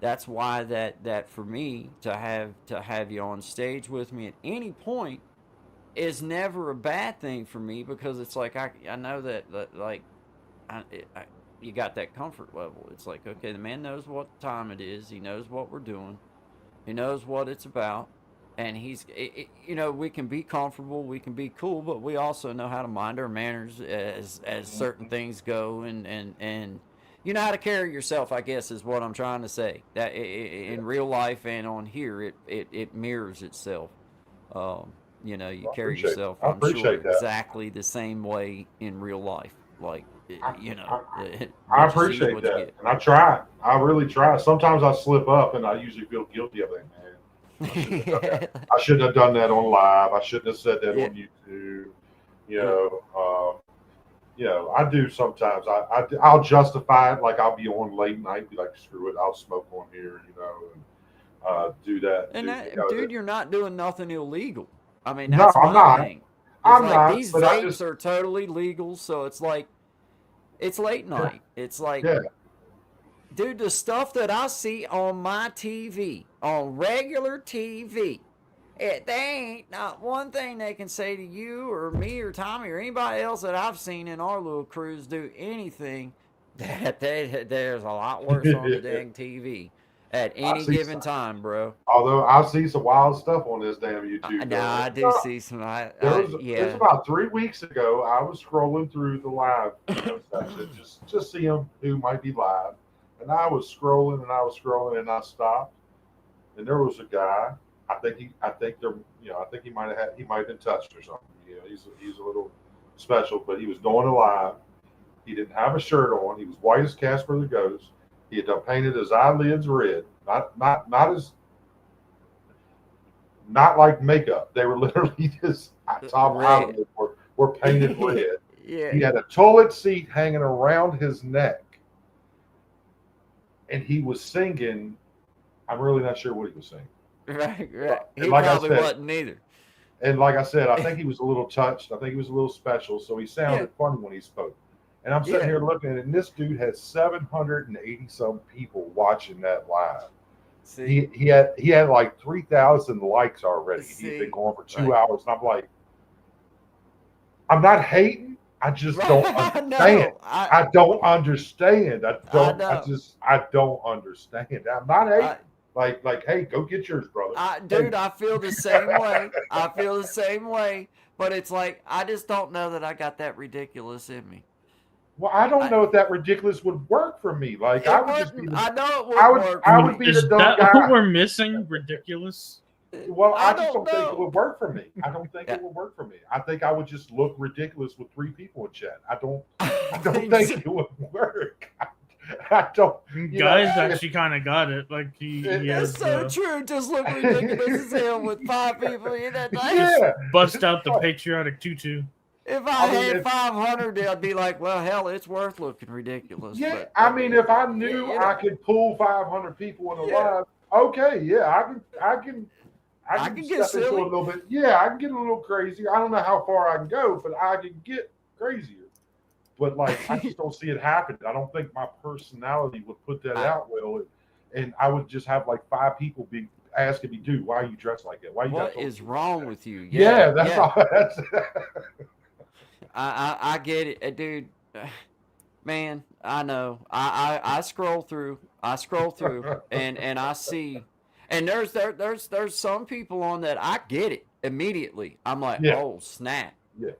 that's why that for me to have you on stage with me at any point is never a bad thing for me, because it's like I know that like I you got that comfort level. It's like, okay, the man knows what time it is. He knows what we're doing. He knows what it's about, and you know, we can be comfortable, we can be cool, but we also know how to mind our manners as certain things go, and you know how to carry yourself, I guess, is what I'm trying to say. That in real life and on here, it mirrors itself. Um, you know, you carry yourself, I I'm sure, appreciate that. exactly the same way in real life. Like, I, you know, I, I what you see is appreciate what you that, get. and I try. I really try. Sometimes I slip up, and I usually feel guilty of it. Man, I shouldn't have done that. I shouldn't have done that on live. I shouldn't have said that Yeah, on YouTube. You yeah. know, I do sometimes. I'll justify it, like I'll be on late night, be like, screw it, I'll smoke on here, and do that. And Do that, dude, you're not doing nothing illegal. I mean, No, that's I'm my not. thing. It's I'm like not. these But I vapes just, are totally legal, so it's like it's late yeah, night. It's like, yeah. dude, the stuff that I see on my TV, on regular TV, they ain't not one thing they can say to you or me or Tommy or anybody else that I've seen in our little crews do anything there's a lot worse on the dang TV at I any see. given time, bro. Although I see some wild stuff on this damn YouTube Now though. I do see some. It was Yeah. about 3 weeks ago. I was scrolling through the live, section, just seeing who might be live, and I was scrolling and I was scrolling and I stopped, and there was a guy. I think he might have been touched or something. He's a little special, but he was doing a live. He didn't have a shirt on. He was white as Casper the Ghost. He had done painted his eyelids red, not like makeup. They were literally his top Red. eyelids were painted red. Yeah. He had a toilet seat hanging around his neck, and he was singing. I'm really not sure what he was singing. Right. Right. And He like I probably said, wasn't either. I think he was a little touched. I think he was a little special, so he Yeah. sounded funny when he spoke. And I'm sitting Yeah. here looking at it, and this dude has 780 some people watching that live. See. He had like 3,000 likes already. He's been See. going for two Like. hours, and I'm like, I'm not hating. I just don't Right. understand. No. I don't understand. I know. I don't understand. I'm not hating. I. Like, hey, go get yours, brother. Hey, Dude, I feel the same way. I feel the same way. But it's like I just don't know that I got that ridiculous in me. well, I don't I. know if that ridiculous would work for me. Like, I It would just be wouldn't. the, I know it wouldn't work I for would me. be the Is dumb that what guy. we're missing? Ridiculous. Well, I I just don't don't think it know. would work for me. I don't think Yeah. it would work for me. I think I would just look ridiculous with 3 people in chat. I don't think think so. it would work. I don't. Guys actually kind of got it. Like he That's has so true. Just look ridiculous as hell with 5 people in that night. Yeah. bust out the patriotic tutu. If I I mean, had if- 500, I'd be like, well, hell, it's worth looking ridiculous. Yeah, But, I mean, if I knew you know. I could pull 500 people in a Yeah. live, okay, yeah, I can I can get step into silly. a little bit. Yeah, I can get a little crazy. I don't know how far I can go, but I can get crazier. But like, I just don't see it happen. I don't think my personality would put that out well, and I would just have like 5 people be asking me, "Dude, why are you dressed like that? Why you What got is wrong with you? Yeah, that's all. That's I get it, dude. Man, I know. I scroll through. And I see, and there's some people on that I get it immediately. I'm like, Yeah. oh snap.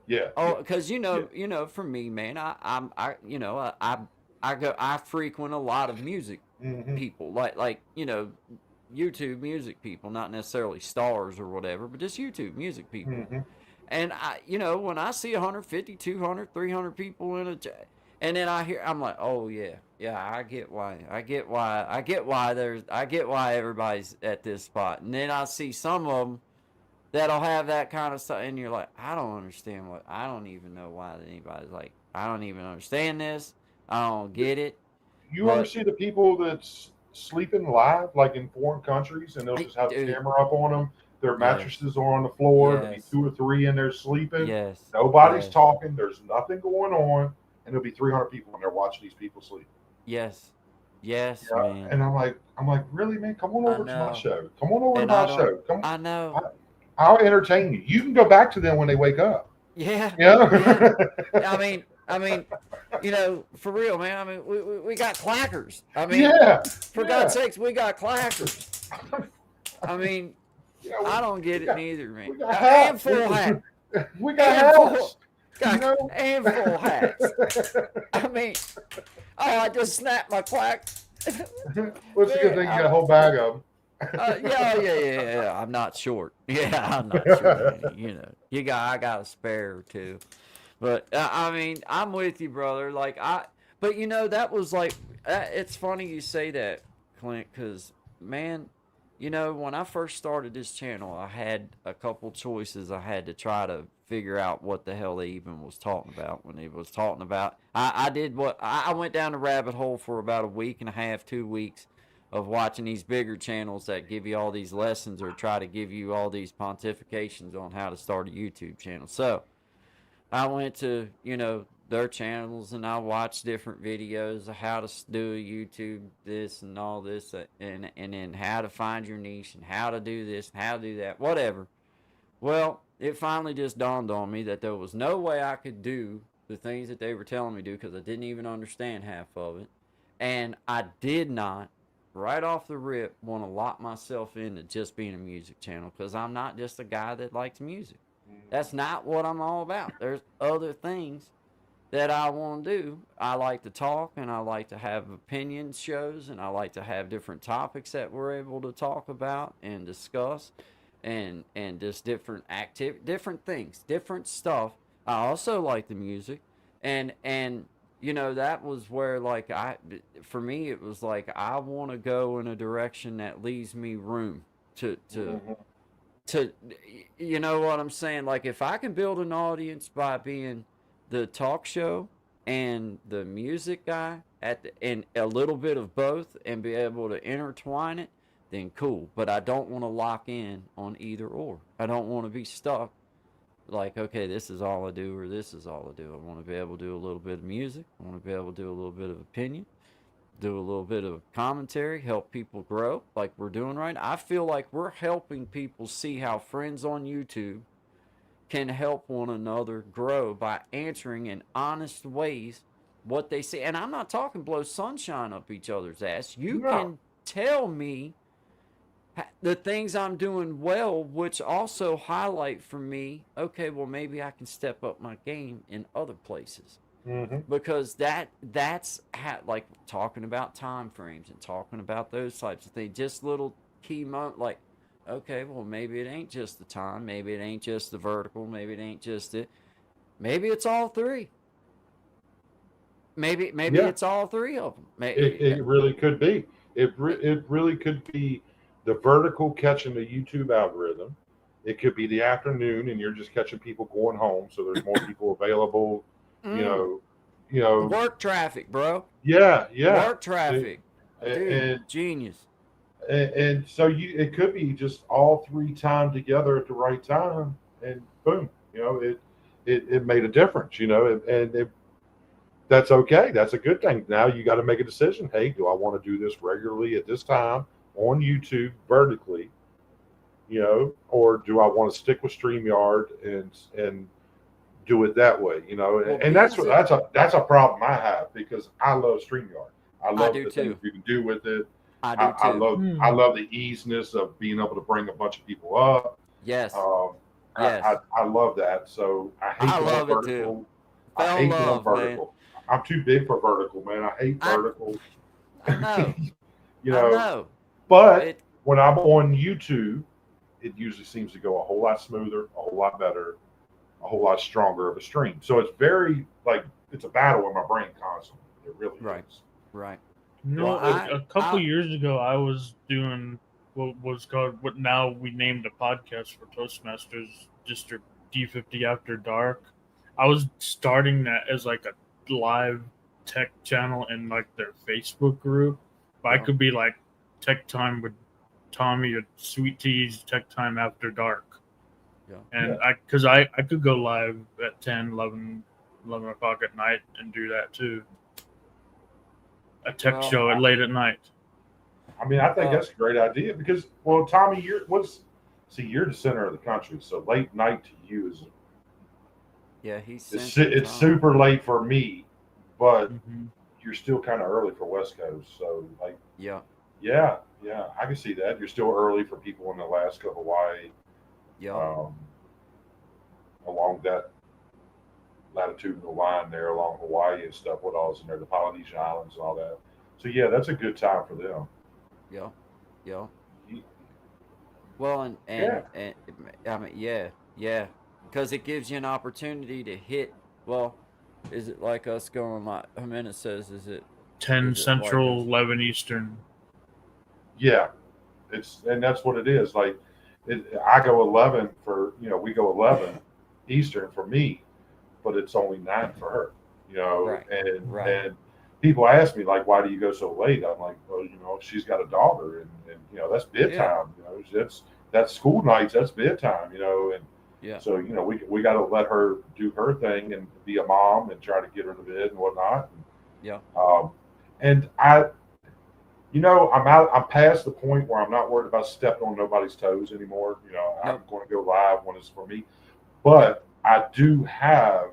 yeah. Oh, because you know, for me, man, I frequent a lot of music Mhm. people, like YouTube music people, not necessarily stars or whatever, but just YouTube music people. Mhm. And when I see 150, 200, 300 people in and then I'm like, oh yeah, I get why everybody's at this spot. And then I see some of them that'll have that kind of stuff, and you're like, I don't even know why anybody's like, I don't even understand this. I don't get it. You ever see the people that's sleeping live, like in foreign countries, and they'll just have the Dude. camera up on them, Their mattresses are on the floor. There'll be Yes. 2 or 3 in there sleeping. Yes. Nobody's Yes. talking. There's nothing going on, and there'll be 300 people in there watching these people sleep. Yes. Yes, Yeah, man. and I'm like, really, man? Come on I over to my know. show. Come on over And to I my don't. show. Come. I know. I'll entertain you. You can go back to them when they wake up. Yeah. Yeah. I mean, for real, man. I mean, we got clackers. I mean, Yeah. for God's sakes, we got clackers. I mean, Yeah, I don't get it got- neither, man. we got And hats. full hat. We got And full, hats. and full hats. I mean, I just snapped my clack. What's a good thing? You got a whole bag of them. Yeah. I'm not short. Yeah, I'm not short. I got a spare or two. But I mean, I'm with you, brother. But that was like, it's funny you say that, Clint, because man, when I first started this channel, I had a couple choices. I had to try to figure out what the hell they even was talking about when they was talking about. I went down the rabbit hole for about a week and a half, 2 weeks of watching these bigger channels that give you all these lessons or try to give you all these pontifications on how to start a YouTube channel. So I went to, their channels and I watched different videos of how to do a YouTube this and all this and then how to find your niche and how to do this and how to do that, whatever. Well, it finally just dawned on me that there was no way I could do the things that they were telling me to do because I didn't even understand half of it. And I did not, right off the rip, want to lock myself into just being a music channel because I'm not just a guy that likes music. That's not what I'm all about. There's other things that I want to do. I like to talk and I like to have opinion shows and I like to have different topics that we're able to talk about and discuss and just different different things, different stuff. I also like the music and that was where for me it was like I want to go in a direction that leaves me room to you know what I'm saying? Like if I can build an audience by being the talk show and the music guy and a little bit of both and be able to intertwine it, then cool. But I don't want to lock in on either or. I don't want to be stuck like, okay, this is all I do or this is all I do. I want to be able to do a little bit of music. I want to be able to do a little bit of opinion, do a little bit of commentary, help people grow like we're doing right now. I feel like we're helping people see how friends on YouTube can help one another grow by answering in honest ways what they see. And I'm not talking blow sunshine up each other's ass. You can tell me the things I'm doing well, which also highlight for me, okay, well, maybe I can step up my game in other places. Mm-hmm. Because that's how, like talking about time frames and talking about those types of things, just little key moments like, okay, well, maybe it ain't just the time. Maybe it ain't just the vertical. Maybe it ain't just it. Maybe it's all three. Maybe it's all three of them. It really could be. It really could be the vertical catching the YouTube algorithm. It could be the afternoon and you're just catching people going home, so there's more people available. You know, work traffic, bro. Yeah. Work traffic. Dude, and genius. And so it could be just all three timed together at the right time, and boom, it made a difference, and that's okay. That's a good thing. Now you got to make a decision. Hey, do I want to do this regularly at this time on YouTube vertically, or do I want to stick with StreamYard and do it that way, Well, and that's a problem I have because I love StreamYard. I love the things you can do with it. I do too. I love the easiness of being able to bring a bunch of people up. Yes. Yes. I love that. So I hate love vertical. It too. I hate going vertical. Man. I'm too big for vertical, man. I hate vertical. I know. I know. But when I'm on YouTube, it usually seems to go a whole lot smoother, a whole lot better, a whole lot stronger of a stream. So it's very it's a battle in my brain constantly. It really is. Right. A couple years ago, I was doing what was called, what now we named a podcast for Toastmasters, District D50 After Dark. I was starting that as like a live tech channel in like their Facebook group. But I could be like Tech Time with Tommy a Sweet Tea's Tech Time After Dark. Yeah. And I could go live at 10, 11 o'clock at night and do that too. A tech Well, show at late at night. I mean, I think that's a great idea because, well, Tommy, you're the center of the country, so late night to you is it's super late for me, but you're still kind of early for West Coast. So like, yeah, I can see that. You're still early for people in Alaska, Hawaii, along that latitudinal line there, along Hawaii and stuff. What all is in there? The Polynesian Islands and all that. So yeah, that's a good time for them. Yeah. Well, and I mean, because it gives you an opportunity to hit. Well, is it like us going like Jimenez says? Is it 10 Central, like 11 Eastern? Yeah, and that's what it is. Like, I go 11 for we go 11 Eastern for me, but it's only 9 for her. And people ask me like, why do you go so late? I'm like, well, she's got a daughter, and that's bedtime. That's school nights. That's bedtime. So we got to let her do her thing and be a mom and try to get her to bed and whatnot. And I'm past the point where I'm not worried about stepping on nobody's toes anymore. I'm going to go live when it's for me, but I do have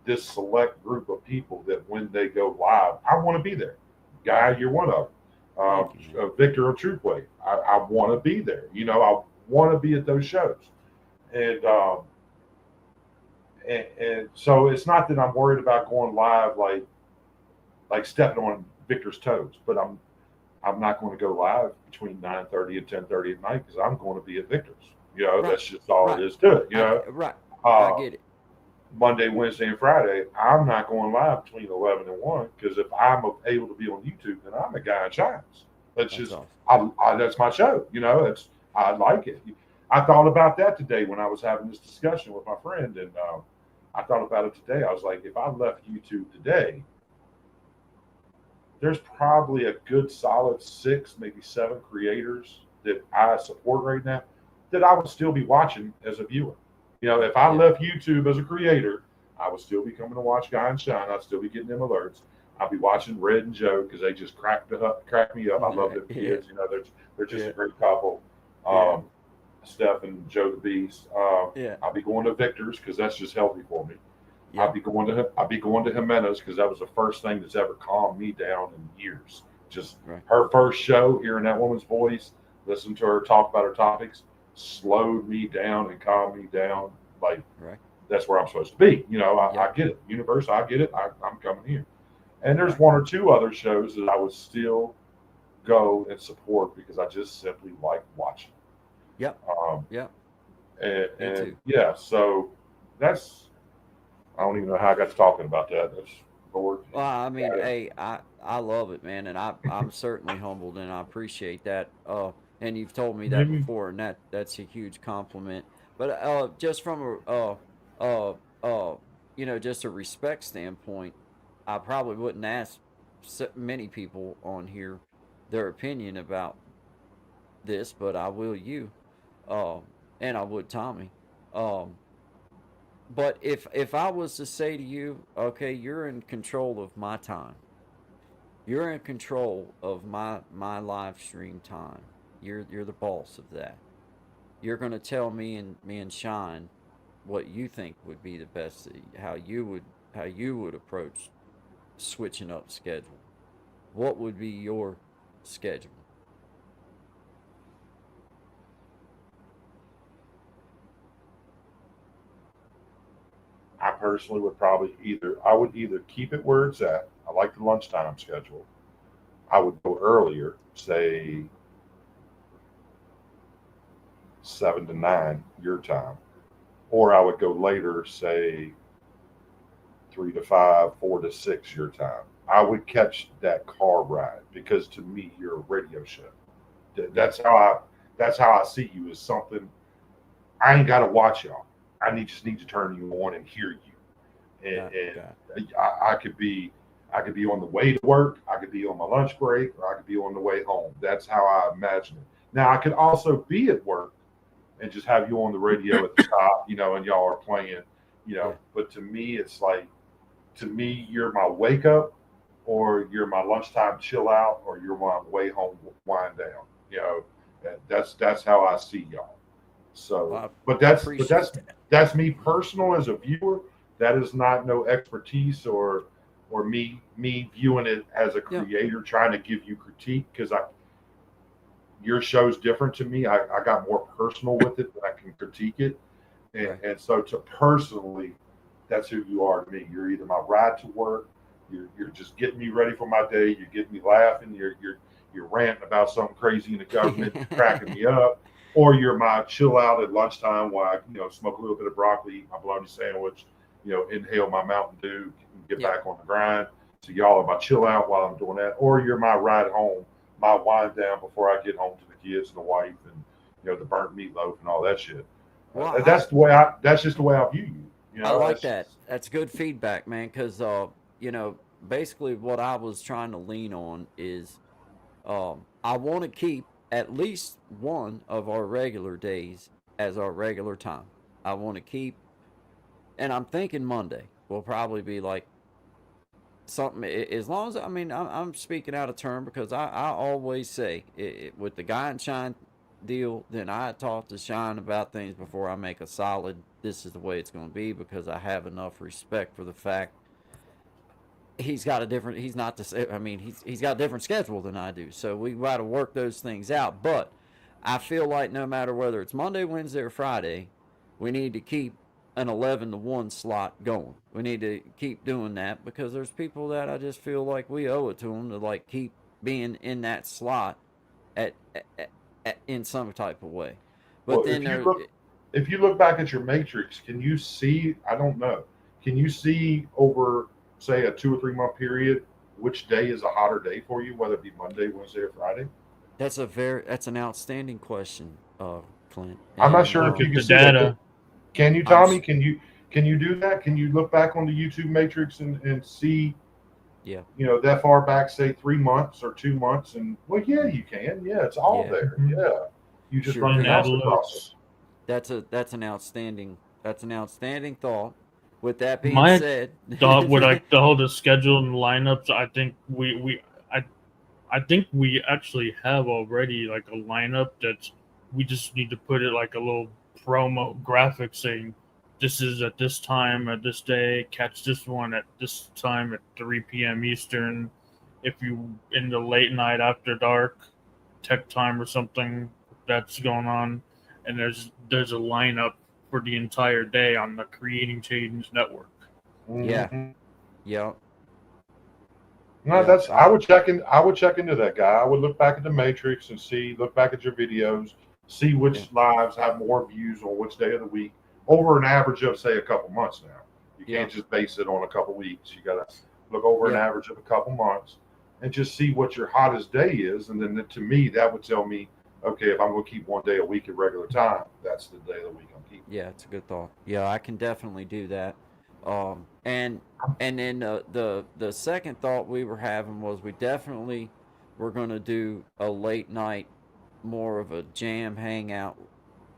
this select group of people that when they go live, I want to be there. Guy, you're one of them. Victor of Troopway, I want to be there. I want to be at those shows. And so it's not that I'm worried about going live like stepping on Victor's toes, but I'm not going to go live between 9:30 and 10:30 at night because I'm going to be at Victor's. That's just all it is to it. I get it. Monday, Wednesday, and Friday, I'm not going live between 11 and 1 because if I'm able to be on YouTube, then I'm a guy in shines. That's that's my show. I like it. I thought about that today when I was having this discussion with my friend, and I thought about it today. I was like, if I left YouTube today, there's probably a good solid 6, maybe 7 creators that I support right now that I would still be watching as a viewer. If I left YouTube as a creator, I would still be coming to watch Guy and Shine. I'd still be getting them alerts. I'd be watching Red and Joe because they just crack me up. I love them kids. They're just a great couple. Steph and Joe the Beast. I'll be going to Victor's because that's just healthy for me. I'll be going to Jimenez because that was the first thing that's ever calmed me down in years. Just her first show, hearing that woman's voice, listening to her talk about her topics, slowed me down and calmed me down. Like that's where I'm supposed to be. I get it. Universe, I get it. I'm coming here. And there's 1 or 2 other shows that I would still go and support because I just simply like watching. And so that's, I don't even know how I got to talking about that. That's bored. Well, I mean, hey, I love it, man, and I'm certainly humbled, and I appreciate that. And you've told me that before, and that's a huge compliment. But just from just a respect standpoint, I probably wouldn't ask many people on here their opinion about this, but I will you, and I would Tommy. But if I was to say to you, okay, you're in control of my time. You're in control of my live stream time. You're the boss of that. You're going to tell me and Shine what you think would be the best, how you would approach switching up schedule. What would be your schedule? I personally would probably either keep it where it's at. I like the lunchtime schedule. I would go earlier, say 7 to 9 your time, or I would go later, say 3 to 5, 4 to 6 your time. I would catch that car ride because to me you're a radio show. That's how I see you as something. I ain't got to watch y'all. I just need to turn you on and hear you. And I could be on the way to work. I could be on my lunch break, or I could be on the way home. That's how I imagine it. Now I could also be at work and just have you on the radio at the top, you know, and y'all are playing, you know. Yeah. But to me, it's like, to me, you're my wake up, or you're my lunchtime chill out, or you're my way home wind down. You know, that's how I see y'all. So, Well, but I that's appreciate that. that's me personal as a viewer. That is not no expertise or me viewing it as a Yeah. creator trying to give you critique, because your show's different to me. I got more personal with it than I can critique it. And, Right. and so to personally, that's who you are to me. You're either my ride to work, you're just getting me ready for my day, you're getting me laughing, you're ranting about something crazy in the government, you're cracking me up, or you're my chill out at lunchtime while I, you know, smoke a little bit of broccoli, eat my bologna sandwich, you know, inhale my Mountain Dew, and get Yeah. back on the grind. So y'all are my chill out while I'm doing that, or you're my ride home, my wind down before I get home to the kids and the wife and, you know, the burnt meatloaf and all that shit. Well, That's just the way I view you. You know, I like that's that. That's good feedback, man. Because you know, basically what I was trying to lean on is, I want to keep at least one of our regular days as our regular time. I want to keep, and I'm thinking Monday will probably be like something. As long as, I mean, I'm speaking out of turn, because I always say with the Guy and Shine deal, then I talk to Shine about things before I make a solid, this is the way it's going to be, because I have enough respect for the fact he's got a different, he's not the, I mean, he's got a different schedule than I do, so we got to work those things out. But I feel like no matter whether it's Monday, Wednesday, or Friday, we need to keep an 11 to 1 slot going. We need to keep doing that, because there's people that I just feel like we owe it to them to like keep being in that slot at in some type of way. But well, then if you look back at your matrix, can you see? I don't know. Can you see over, say, a 2 or 3 month period, which day is a hotter day for you, whether it be Monday, Wednesday, or Friday? that's an outstanding question, Clint. I'm not And sure if Look you at can the see that. data. Can you, I'm Tommy? Can you do that? Can you look back on the YouTube matrix and see, yeah, you know, that far back, say 3 months or 2 months? And well, yeah, you can. Yeah, it's all Yeah. there. Mhm. Yeah, you just Sure. run your And mouse across that's an outstanding thought. With that being my said, thought with like the whole the schedule and lineups, I think I think we actually have already like a lineup that's, we just need to put it like a little promo graphic saying this is at this time at this day, catch this one at this time at 3 p.m. Eastern. If you in the late night after dark tech time or something that's going on, and there's a lineup for the entire day on the Creating Change Network. yeah, Mhm. yeah, No, yeah, that's I would check in. I would check into that guy. I would look back at the matrix and look back at your videos, see yeah, which lives have more views on which day of the week over an average of, say, a couple months. Now you yeah, can't just base it on a couple weeks. You got to look over an yeah. average of a couple months and just see what your hottest day is, and then to me that would tell me, okay, if I'm going to keep one day a week at regular time, that's the day of the week I'm keeping. Yeah, it's a good thought. Yeah, I can definitely do that. And then the second thought we were having was we definitely were going to do a late night, more of a jam hangout,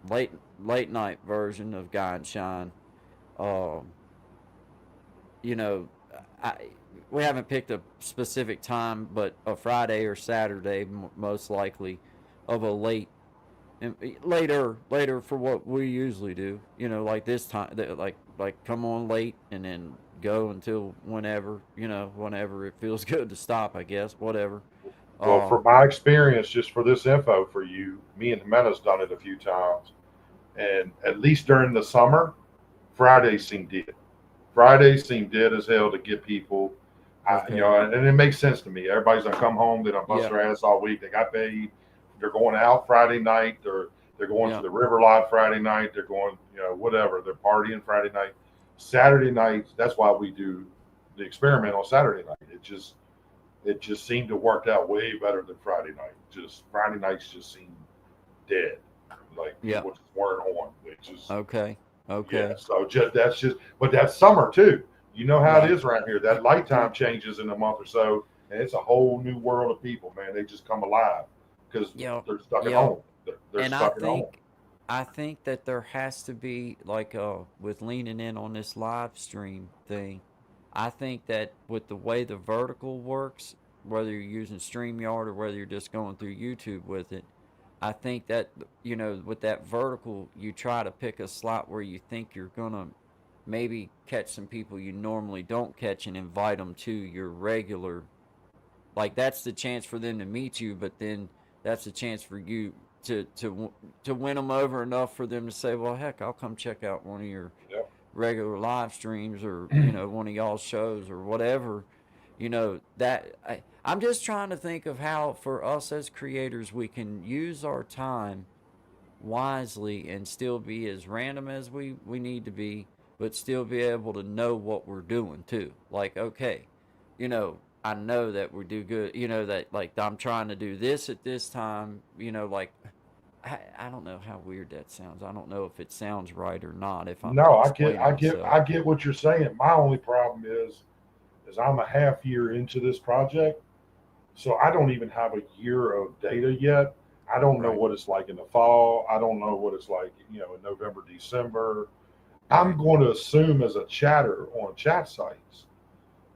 late night version of Guy and Shine. Um, you know, I we haven't picked a specific time, but a Friday or Saturday, most likely, of a and later for what we usually do. You know, like this time, like come on late and then go until whenever, whenever it feels good to stop. I guess whatever. Well, from my experience, just for this info for you, me and Jimena's done it a few times, and at least during the summer, Fridays seem dead. Fridays seem dead as hell to get people. Okay. You know, and it makes sense to me. Everybody's gonna come home. They don't bust Yeah. their ass all week. They got paid. They're going out Friday night. They're going Yeah. to the river lot Friday night. They're going, you know, whatever. They're partying Friday night. Saturday nights. That's why we do the experiment on Saturday night. It just seemed to work out way better than Friday night. Just Friday nights just seemed dead. Like Yeah. people just weren't on. They just Okay. yeah. So but that's summer too. You know how Right. it is around here. That light time changes in a month or so, and it's a whole new world of people, man. They just come alive. because Yep. they're stuck at Yep. home. They're And stuck at home. I think that there has to be like with leaning in on this live stream thing. I think that with the way the vertical works, whether you're using StreamYard or whether you're just going through YouTube with it, I think that with that vertical, you try to pick a slot where you think you're gonna maybe catch some people you normally don't catch and invite them to your regular. Like that's the chance for them to meet you, but then that's a chance for you to win them over enough for them to say, well, heck, I'll come check out one of your Yep. regular live streams or one of y'all shows or whatever. I'm just trying to think of how for us as creators we can use our time wisely and still be as random as we need to be, but still be able to know what we're doing too. Like, okay, I know that we do good, that like I'm trying to do this at this time, like I don't know how weird that sounds. I don't know if it sounds right or not if I'm No, explaining myself. I get what you're saying. My only problem is I'm a half year into this project, so I don't even have a year of data yet. I don't know Right. what it's like in the fall. I don't know what it's like, in November, December. I'm going to assume as a chatter on chat sites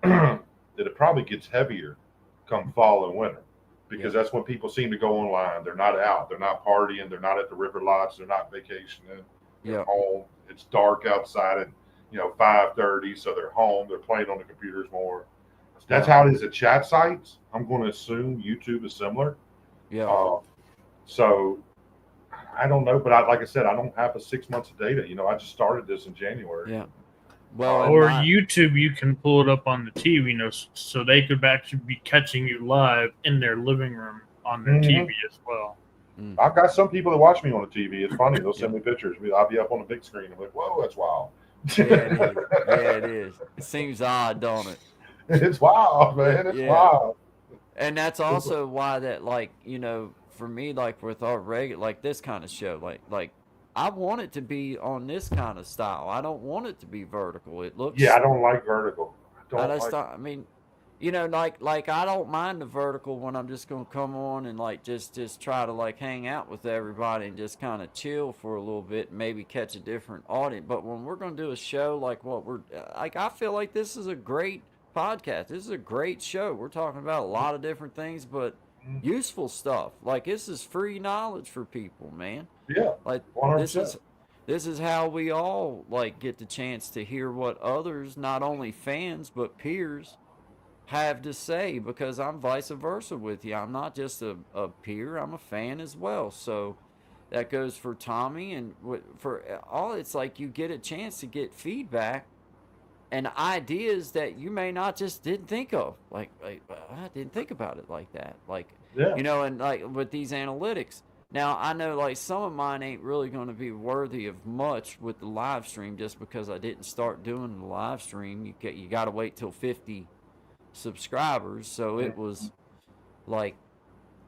that it probably gets heavier come fall and winter because that's when people seem to go online. They're not out. They're not partying. They're not at the river lodge. They're not vacationing. They're home. It's dark outside at 5:30, so they're home. They're playing on the computers more. That's how it is at chat sites. I'm going to assume YouTube is similar. Yeah. So I don't know, but like I said, I don't have a 6 months of data. I just started this in January. Yeah. Well, or YouTube, you can pull it up on the TV, so they could actually be catching you live in their living room on their TV as well. I've got some people that watch me on the TV. It's funny. They'll send me pictures. I'll be up on the big screen. I'm like, whoa, that's wild. Yeah, it is. Yeah, it is. It seems odd, don't it? It's wild, man. It's wild. And that's also why that, like, for me, like with our regular, like this kind of show, like I want it to be on this kind of style. I don't want it to be vertical. It looks. Yeah, I don't like vertical. I mean, like I don't mind the vertical when I'm just gonna come on and like just try to like hang out with everybody and just kind of chill for a little bit, and maybe catch a different audience. But when we're gonna do a show like what we're like, I feel like this is a great podcast. This is a great show. We're talking about a lot of different things, but useful stuff. Like this is free knowledge for people, man. Yeah, like 100%. This is how we all like get the chance to hear what others, not only fans but peers, have to say, because I'm vice versa with you. I'm not just a peer, I'm a fan as well. So that goes for Tommy and for all. It's like you get a chance to get feedback and ideas that you may not just didn't think of. Like I didn't think about it like that. Like, and like with these analytics. Now, I know like some of mine ain't really going to be worthy of much with the live stream just because I didn't start doing the live stream. You got to wait till 50 subscribers. So it was like,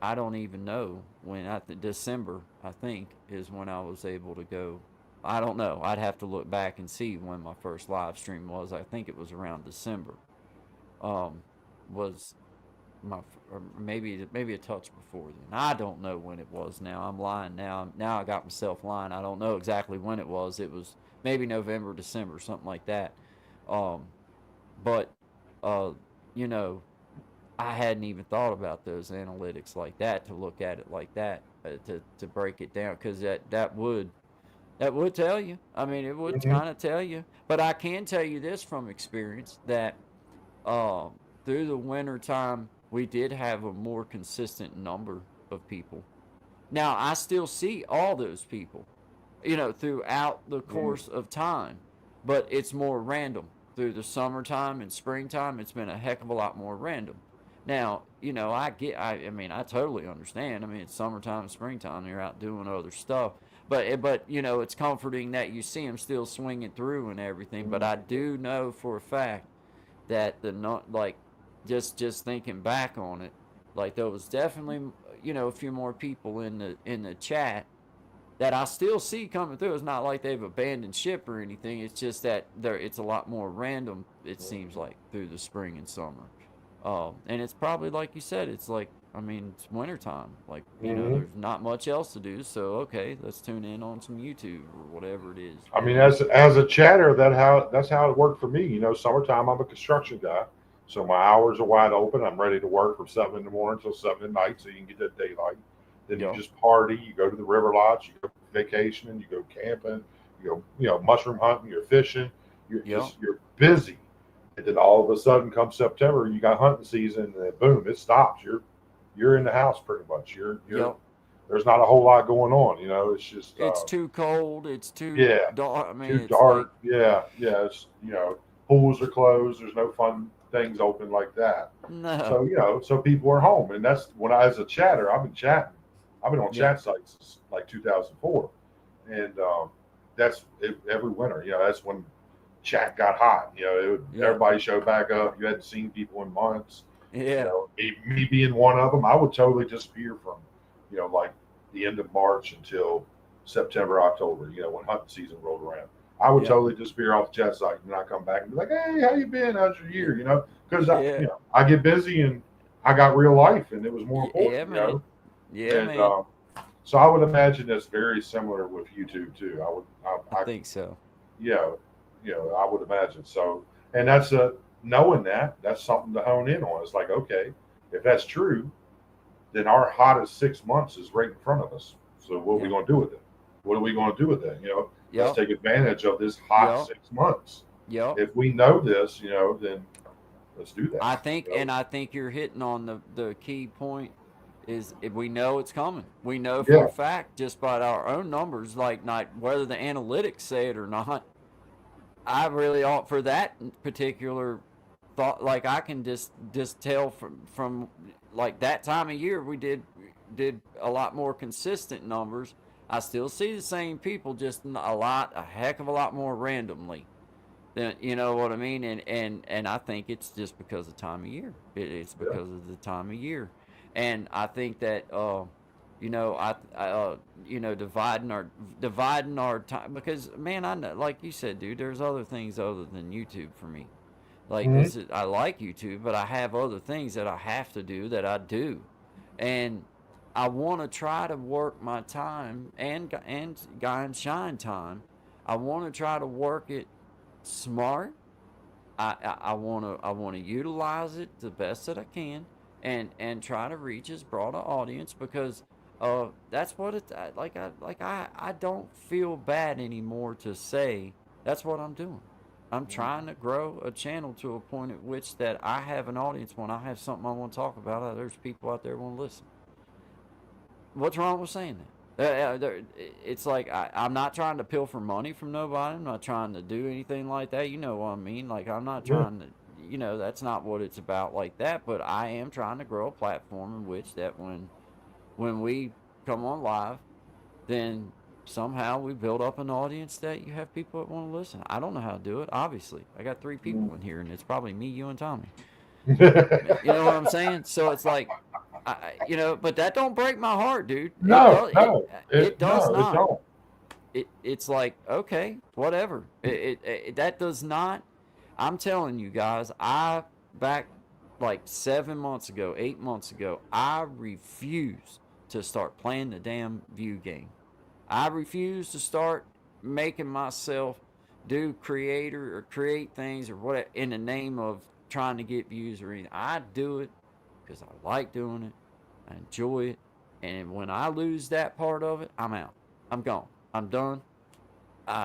I don't even know when, December, I think, is when I was able to go. I don't know. I'd have to look back and see when my first live stream was. I think it was around December. Was my, or maybe a touch before then. I don't know when it was now. I'm lying now. Now I got myself lying. I don't know exactly when it was. It was maybe November, December, something like that. But I hadn't even thought about those analytics like that, to look at it like that, to break it down, because that would tell you. I mean, it would kind of tell you. But I can tell you this from experience, that through the winter time, we did have a more consistent number of people. Now, I still see all those people, throughout the course of time, but it's more random. Through the summertime and springtime, it's been a heck of a lot more random. Now, I mean, I totally understand. I mean, it's summertime, springtime, they're out doing other stuff. But it's comforting that you see them still swinging through and everything. But I do know for a fact that just thinking back on it, like there was definitely a few more people in the chat that I still see coming through. It's not like they've abandoned ship or anything. It's just that it's a lot more random, it seems like, through the spring and summer. And it's probably like you said, it's like I mean, it's wintertime. Like, you know, there's not much else to do. So, okay, let's tune in on some YouTube or whatever it is. I mean, as a chatter, that's how it worked for me. You know, summertime, I'm a construction guy, so my hours are wide open. I'm ready to work from 7 in the morning till 7 at night, so you can get that daylight. Then you just party. You go to the river lodge. You go vacationing. You go camping. You go, mushroom hunting. You're fishing. You're busy. And then all of a sudden, come September, you got hunting season, and then boom, it stops. You're in the house pretty much. There's not a whole lot going on. You know, it's just It's too cold. It's too dark. I mean, too it's dark. like, It's, pools are closed. There's no fun things open like that. no. So so people are home, and that's when as a chatter, I've been chatting. I've been on chat sites since like 2004, and that's every winter. You know, that's when chat got hot. You know, everybody showed back up. You hadn't seen people in months. Yeah. You know, me being one of them, I would totally disappear from, like the end of March until September, October. You know, when hunting season rolled around, I would totally disappear off the chat site, and then I come back and be like, "Hey, how you been? How's your year?" You know, because I get busy and I got real life, and it was more important. Yeah, man. Man. So I would imagine that's very similar with YouTube too. I think so. Yeah, I would imagine so. And that's knowing that's something to hone in on. It's like, okay, if that's true, then our hottest 6 months is right in front of us. So what are we going to do with it? What are we going to do with it? Let's take advantage of this hot 6 months. If we know this, then let's do that. I think, and I think you're hitting on the key point. Is if we know it's coming. We know for a fact just by our own numbers, like not whether the analytics say it or not. I really ought for that particular thought. Like I can just tell from like that time of year we did a lot more consistent numbers. I still see the same people, just a heck of a lot more randomly. Then you know what I mean, and I think it's just because of the time of year. It's because of the time of year. And I think that dividing our time, because man, I know, like you said, dude, there's other things other than YouTube for me. Like I like YouTube, but I have other things that I have to do that I do, and I want to try to work my time and guy and shine time. I want to try to work it smart. I want to utilize it the best that I can. And try to reach as broad an audience, because that's what it I don't feel bad anymore to say that's what I'm doing. I'm trying to grow a channel to a point at which that I have an audience. When I have something I want to talk about, there's people out there who want to listen. What's wrong with saying that? It's like I'm not trying to pilfer money from nobody. I'm not trying to do anything like that. You know what I mean? Like I'm not trying to. That's not what it's about like that, but I am trying to grow a platform in which that when we come on live, then somehow we build up an audience that you have people that want to listen. I don't know how to do it, obviously. I got 3 people in here, and it's probably me, you, and Tommy. You know what I'm saying? So it's like, but that don't break my heart, dude. No, it does not. It don't. It's like, okay, whatever. That does not. I'm telling you guys, back like 7 months ago, 8 months ago, I refused to start playing the damn view game. I refused to start making myself create things or whatever in the name of trying to get views or anything. I do it because I like doing it. I enjoy it. And when I lose that part of it, I'm out. I'm gone. I'm done.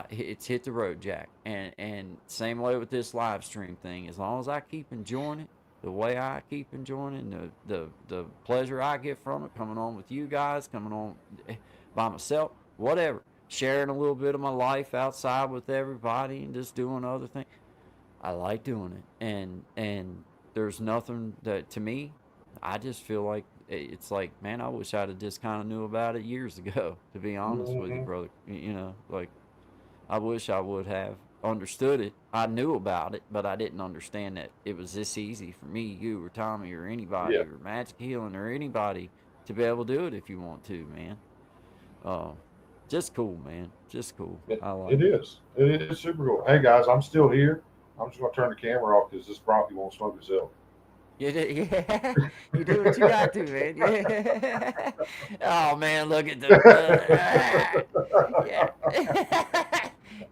It's hit the road, Jack. And same way with this live stream thing. As long as I keep enjoying it, the way I keep enjoying it, the pleasure I get from it, coming on with you guys, coming on by myself, whatever, sharing a little bit of my life outside with everybody and just doing other things. I like doing it, and there's nothing that, to me, I just feel like it's like, man, I wish I'd have just kind of knew about it years ago, to be honest with you, brother. Like, I wish I would have understood it. I knew about it, but I didn't understand that it was this easy for me, you, or Tommy, or anybody, or Magic Healing, or anybody to be able to do it if you want to, man. Just cool, man. Just cool. I like it. It is super cool. Hey, guys, I'm still here. I'm just going to turn the camera off because this broccoli won't smoke itself. Yeah, you do what you got to, man. Yeah. Oh man, look at the yeah,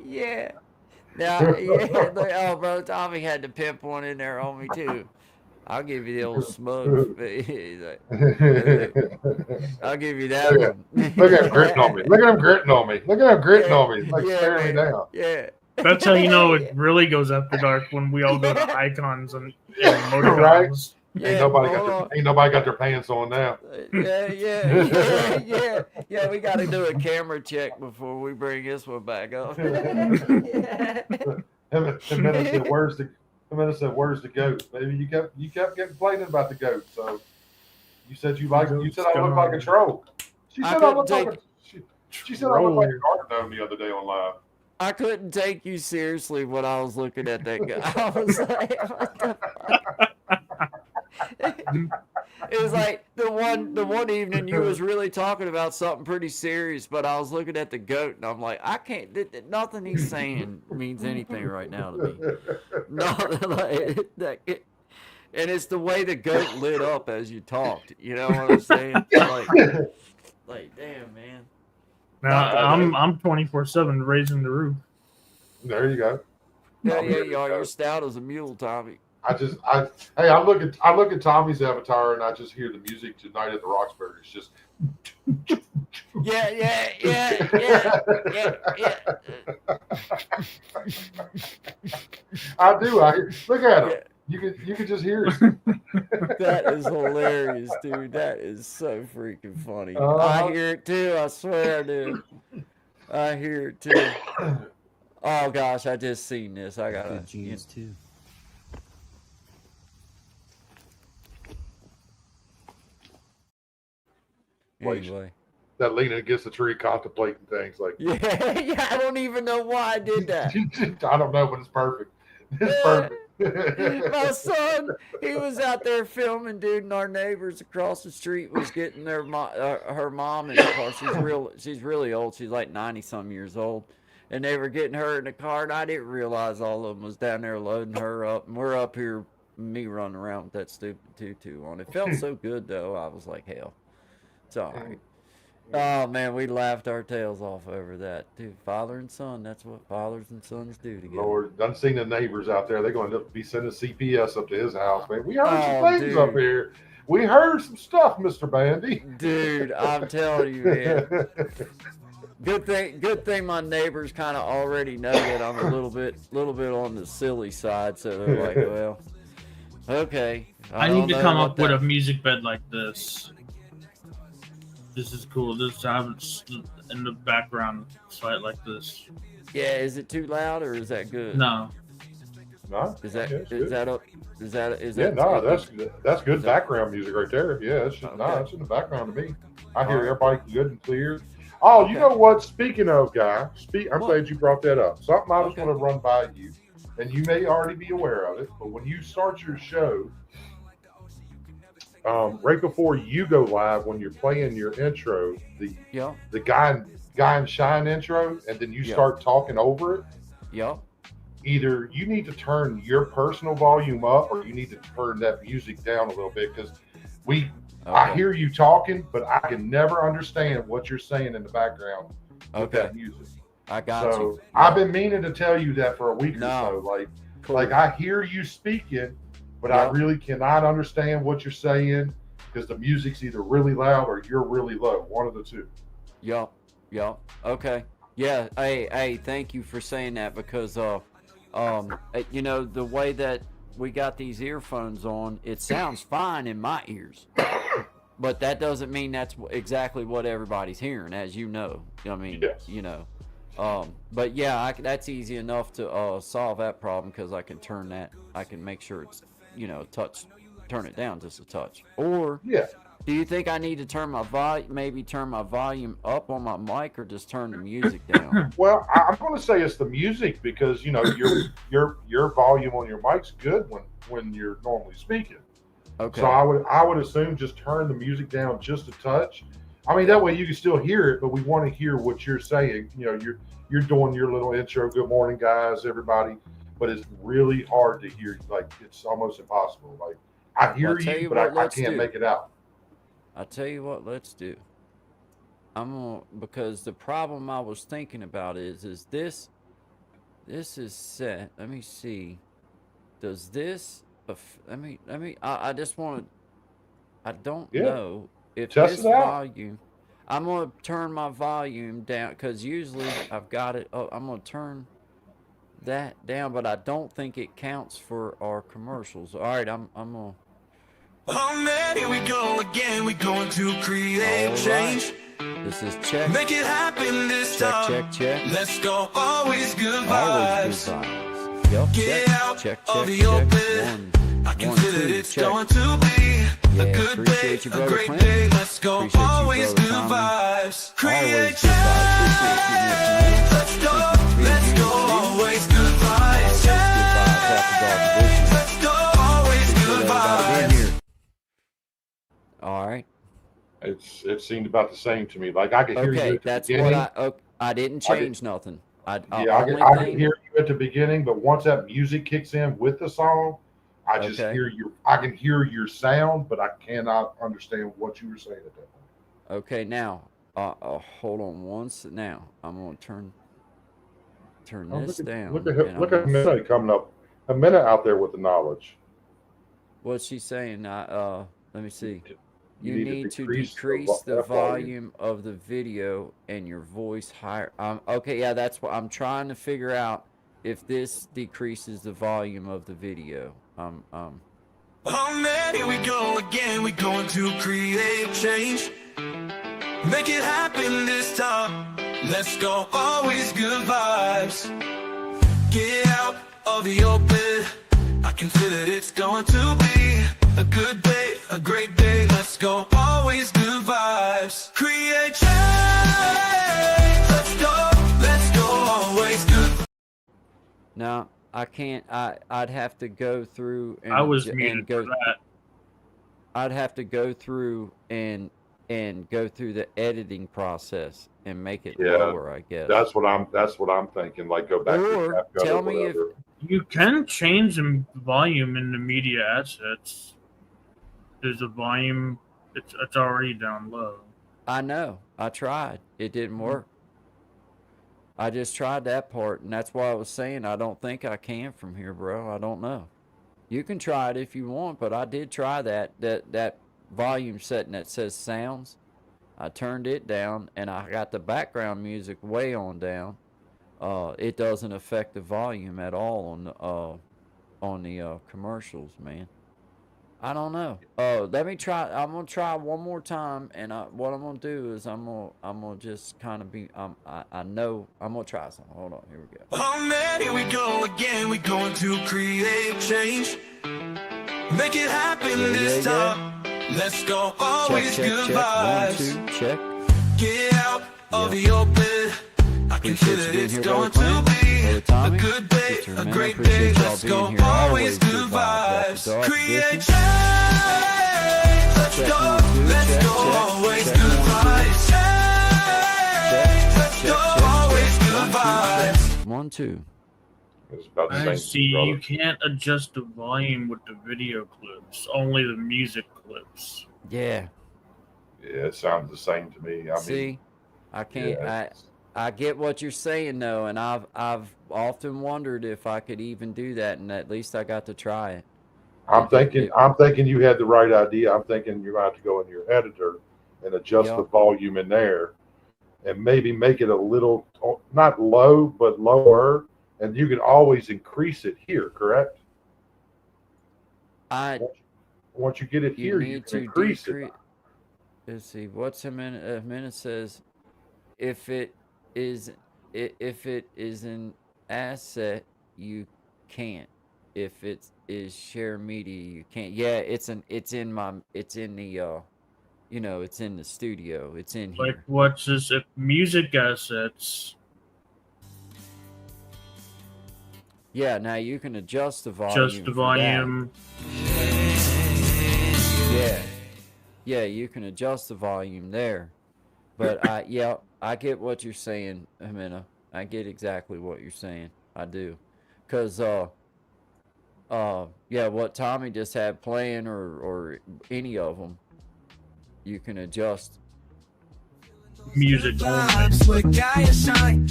yeah. Now, yeah. Look, oh, bro, Tommy had to pimp one in there on me too. I'll give you the old smug. He's like, I'll give you that one. Look at him gritting on me. Look at him gritting on me. Look at him gritting Yeah, on me. It's like yeah, staring me man. down. Yeah. That's how you know it really goes after dark when we all go to icons and motorhomes. Right? Yeah, Ain't nobody got their pants on now. Yeah. We got to do a camera check before we bring this one back up. Yeah. And then said, "Where's the?" And then said, "Where's the goat?" Baby, you kept getting complaining about the goat. So you said you said I look like a troll. She said I look like a. She said I look like a garden gnome the other day on live. I couldn't take you seriously when I was looking at that guy. I was like, what the fuck? It was like the one evening you was really talking about something pretty serious, but I was looking at the goat and I'm like, I can't. Nothing he's saying means anything right now to me. Nothing like and it's the way the goat lit up as you talked. You know what I'm saying? Like damn, man. Now I'm 24/7 raising the roof. There you go. Yeah, you are. You're stout as a mule, Tommy. I look at Tommy's avatar and I just hear the music tonight at the Roxbury. It's just Yeah. I do. Look at him. Yeah. You can just hear it. That is hilarious, dude. That is so freaking funny. I hear it too. I swear I do. I hear it too. Oh gosh, I just seen this. I got good jeans too. Anyway. That leaning against the tree contemplating things like yeah, I don't even know why I did that. I don't know, but it's perfect. It's perfect. My son, he was out there filming, dude, and our neighbors across the street was getting her mom in the car. She's really old. She's like 90-some years old. And they were getting her in the car, and I didn't realize all of them was down there loading her up. And we're up here, me running around with that stupid tutu on. It felt so good, though. I was like, hell, it's all right. Oh, man, we laughed our tails off over that, dude. Father and son, that's what fathers and sons do together. Lord, done seen the neighbors out there. They're going to be sending CPS up to his house, man. We heard some things up here. We heard some stuff, Mr. Bandy. Dude, I'm telling you, man. Good thing my neighbors kind of already know that I'm a little bit on the silly side, so they're like, well, okay. I need to come up with a music bed like this. This is cool. This I have in the background slide like this. Yeah, is it too loud or is that good? No. No. Is that up? That's good background music right there. Yeah, it's just it's in the background to me. I hear everybody good and clear. Oh, you know what? Speaking of, guy, I'm glad you brought that up. Something I just want to run by you, and you may already be aware of it, but when you start your show, right before you go live, when you're playing your intro, the guy and shine intro, and then you start talking over it. Yeah. Either you need to turn your personal volume up, or you need to turn that music down a little bit, because I hear you talking, but I can never understand what you're saying in the background with that music. I got you. Yeah. I've been meaning to tell you that for a week or so. Like I hear you speaking, but I really cannot understand what you're saying because the music's either really loud or you're really low. One of the two. Yeah. Okay. Yeah. Hey, thank you for saying that because you know, the way that we got these earphones on, it sounds fine in my ears. But that doesn't mean that's exactly what everybody's hearing, as you know. I mean, you know. But yeah, that's easy enough to solve that problem because I can turn that. I can make sure it's, you know, turn it down just a touch. Or do you think I need to turn my volume up on my mic or just turn the music down? Well, I'm going to say it's the music because you know your volume on your mic's good when you're normally speaking. Okay. So I would assume just turn the music down just a touch. I mean, that way you can still hear it, but we want to hear what you're saying. You know, you're doing your little intro. Good morning, guys, everybody. But it's really hard to hear. Like, it's almost impossible. Like, I hear Well, I tell you, you but what, I let's can't do. make it out. I'll tell you what, let's do. I'm gonna, because the problem I was thinking about is this is set. Let me see. Does this let me I just want to, I don't Yeah, know if test this it out. volume, I'm gonna turn my volume down because usually I've got it. Oh, I'm gonna turn that down, but I don't think it counts for our commercials. All right, I'm gonna. Oh man, here we go again. We're going to create All change. right. This is check. Make it happen this Check, time. check, check. Let's go. Always good Always vibes. good vibes. Yup. Get out Check, of check, the check. open. I can One, feel two, it. It's check. going to be Yeah, a good day, appreciate you, a brother great Clint. day. Let's go. Appreciate you, Always brother good Tommy. vibes. Always Create good vibes. Appreciate you, Miss Lynn. Let's go. Thank you for being Let's here go. this evening. Always good vibes. Always good vibes after dark edition. Let's go. Always Appreciate good everybody being vibes. here. All right. It seemed about the same to me. Like I could hear you Okay, at the that's beginning. what I didn't change nothing. I Only could thing. hear you at the beginning, but once that music kicks in with the song, I just Okay. hear you. I can hear your sound, but I cannot understand what you were saying at that point. Okay, now, hold on once. Now, I'm gonna turn Oh, this down. Look and at I'm gonna Minute coming up. A minute out there with the knowledge. What's she saying? Let me see. You need need to to decrease the F volume of the video and your voice higher. Okay, yeah, that's what I'm trying to figure out, if this decreases the volume of the video. Oh man, here we go again. We're going to create change. Make it happen this time. Let's go. Always good vibes. Get out of the open. I can feel it. It's going to be a good day, a great day. Let's go. Always good vibes. Create change. Let's go. Let's go. Always good. Now, I can't. I'd have to go through and I was and muted go. for that. I'd have to go through and go through the editing process and make it Yeah, lower, I guess. That's what I'm thinking. Like go back Or to CapCut tell or me if whatever. You can change the volume in the media assets. There's a volume. It's already down low. I know. I tried. It didn't work. I just tried that part, and that's why I was saying I don't think I can from here, bro. I don't know. You can try it if you want, but I did try that volume setting that says sounds. I turned it down, and I got the background music way on down. It doesn't affect the volume at all on the commercials, man. I don't know. Let me try. I'm gonna try one more time, and what I'm gonna do is I'm gonna just kind of be. I know I'm gonna try something. Hold on. Here we go. Oh man, here we go again. We're going to create change. Make it happen this time. Let's go. Always check, good check. vibes. 1, 2, check. Get out of the open. I can feel it. It's going to be a good day, a great day. Let's go. Always good vibes. Create change. Let's go. Let's go. Always good vibes. Let's go. Always good vibes. 1, 2. It's about the I same. see. brother. You can't adjust the volume with the video clips. Only the music clips. Yeah. Yeah, it sounds the same to me. I mean, See, I can't. yeah, I get what you're saying though, and I've often wondered if I could even do that, and at least I got to try it. I'm thinking you had the right idea. I'm thinking you're going to have to go in your editor and adjust the volume in there, and maybe make it a little not low but lower, and you can always increase it here. Correct? Once you get it here, you can increase it. Let's see. What's a minute? A minute says, if it is an asset, you can't. If it is share media, you can't. Yeah, it's in the it's in the studio. It's in here. Like, what's this? If music assets. Yeah, now you can adjust the volume. Adjust the volume. Yeah, you can adjust the volume there. But I get what you're saying, Amina. I get exactly what you're saying. I do. Cause Yeah, what Tommy just had playing or any of them, you can adjust. Music only.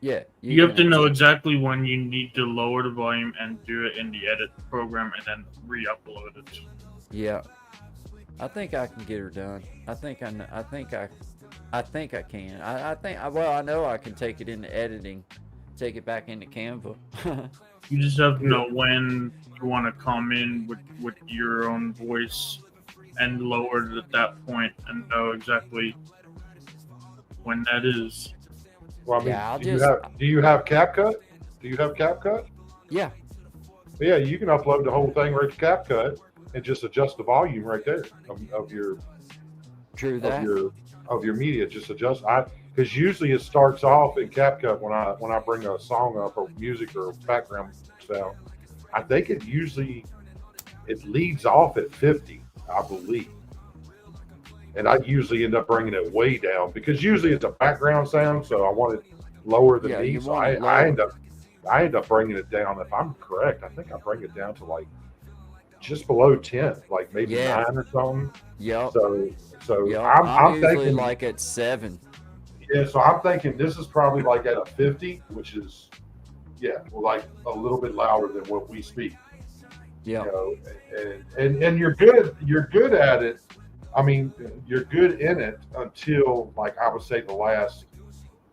Yeah, You have can to know adjust. exactly when you need to lower the volume and do it in the edit program and then re-upload it. Yeah, I think I can get her done. I think I. Kn- I think I. I think I can. I think. Well, I know I can take it into editing, take it back into Canva. You just have to Yeah. know when you want to come in with your own voice and lower it at that point and know exactly when that is. Well, I mean, Yeah, I'll do you just. have CapCut? Do you have CapCut? Yeah, Yeah, you can upload the whole thing right to CapCut and just adjust the volume right there of your true of that. your of your media. Just adjust. Because usually it starts off in CapCut when I bring a song up or music or background sound. I think it leads off at 50, I believe, and I usually end up bringing it way down because usually it's a background sound, so I want it lower than Yeah, me. you So want it I lower. end up bringing it down. If I'm correct, I think I bring it down to like just below 10, like maybe Yeah. 9 or something. Yep. So Yep. I'm I'm I'm usually thinking, like at 7. yeah. So I'm thinking this is probably like at a 50, which is, yeah, well, like a little bit louder than what we speak. You Yep. know, and you're good at it. I mean, you're good in it until, like, I would say the last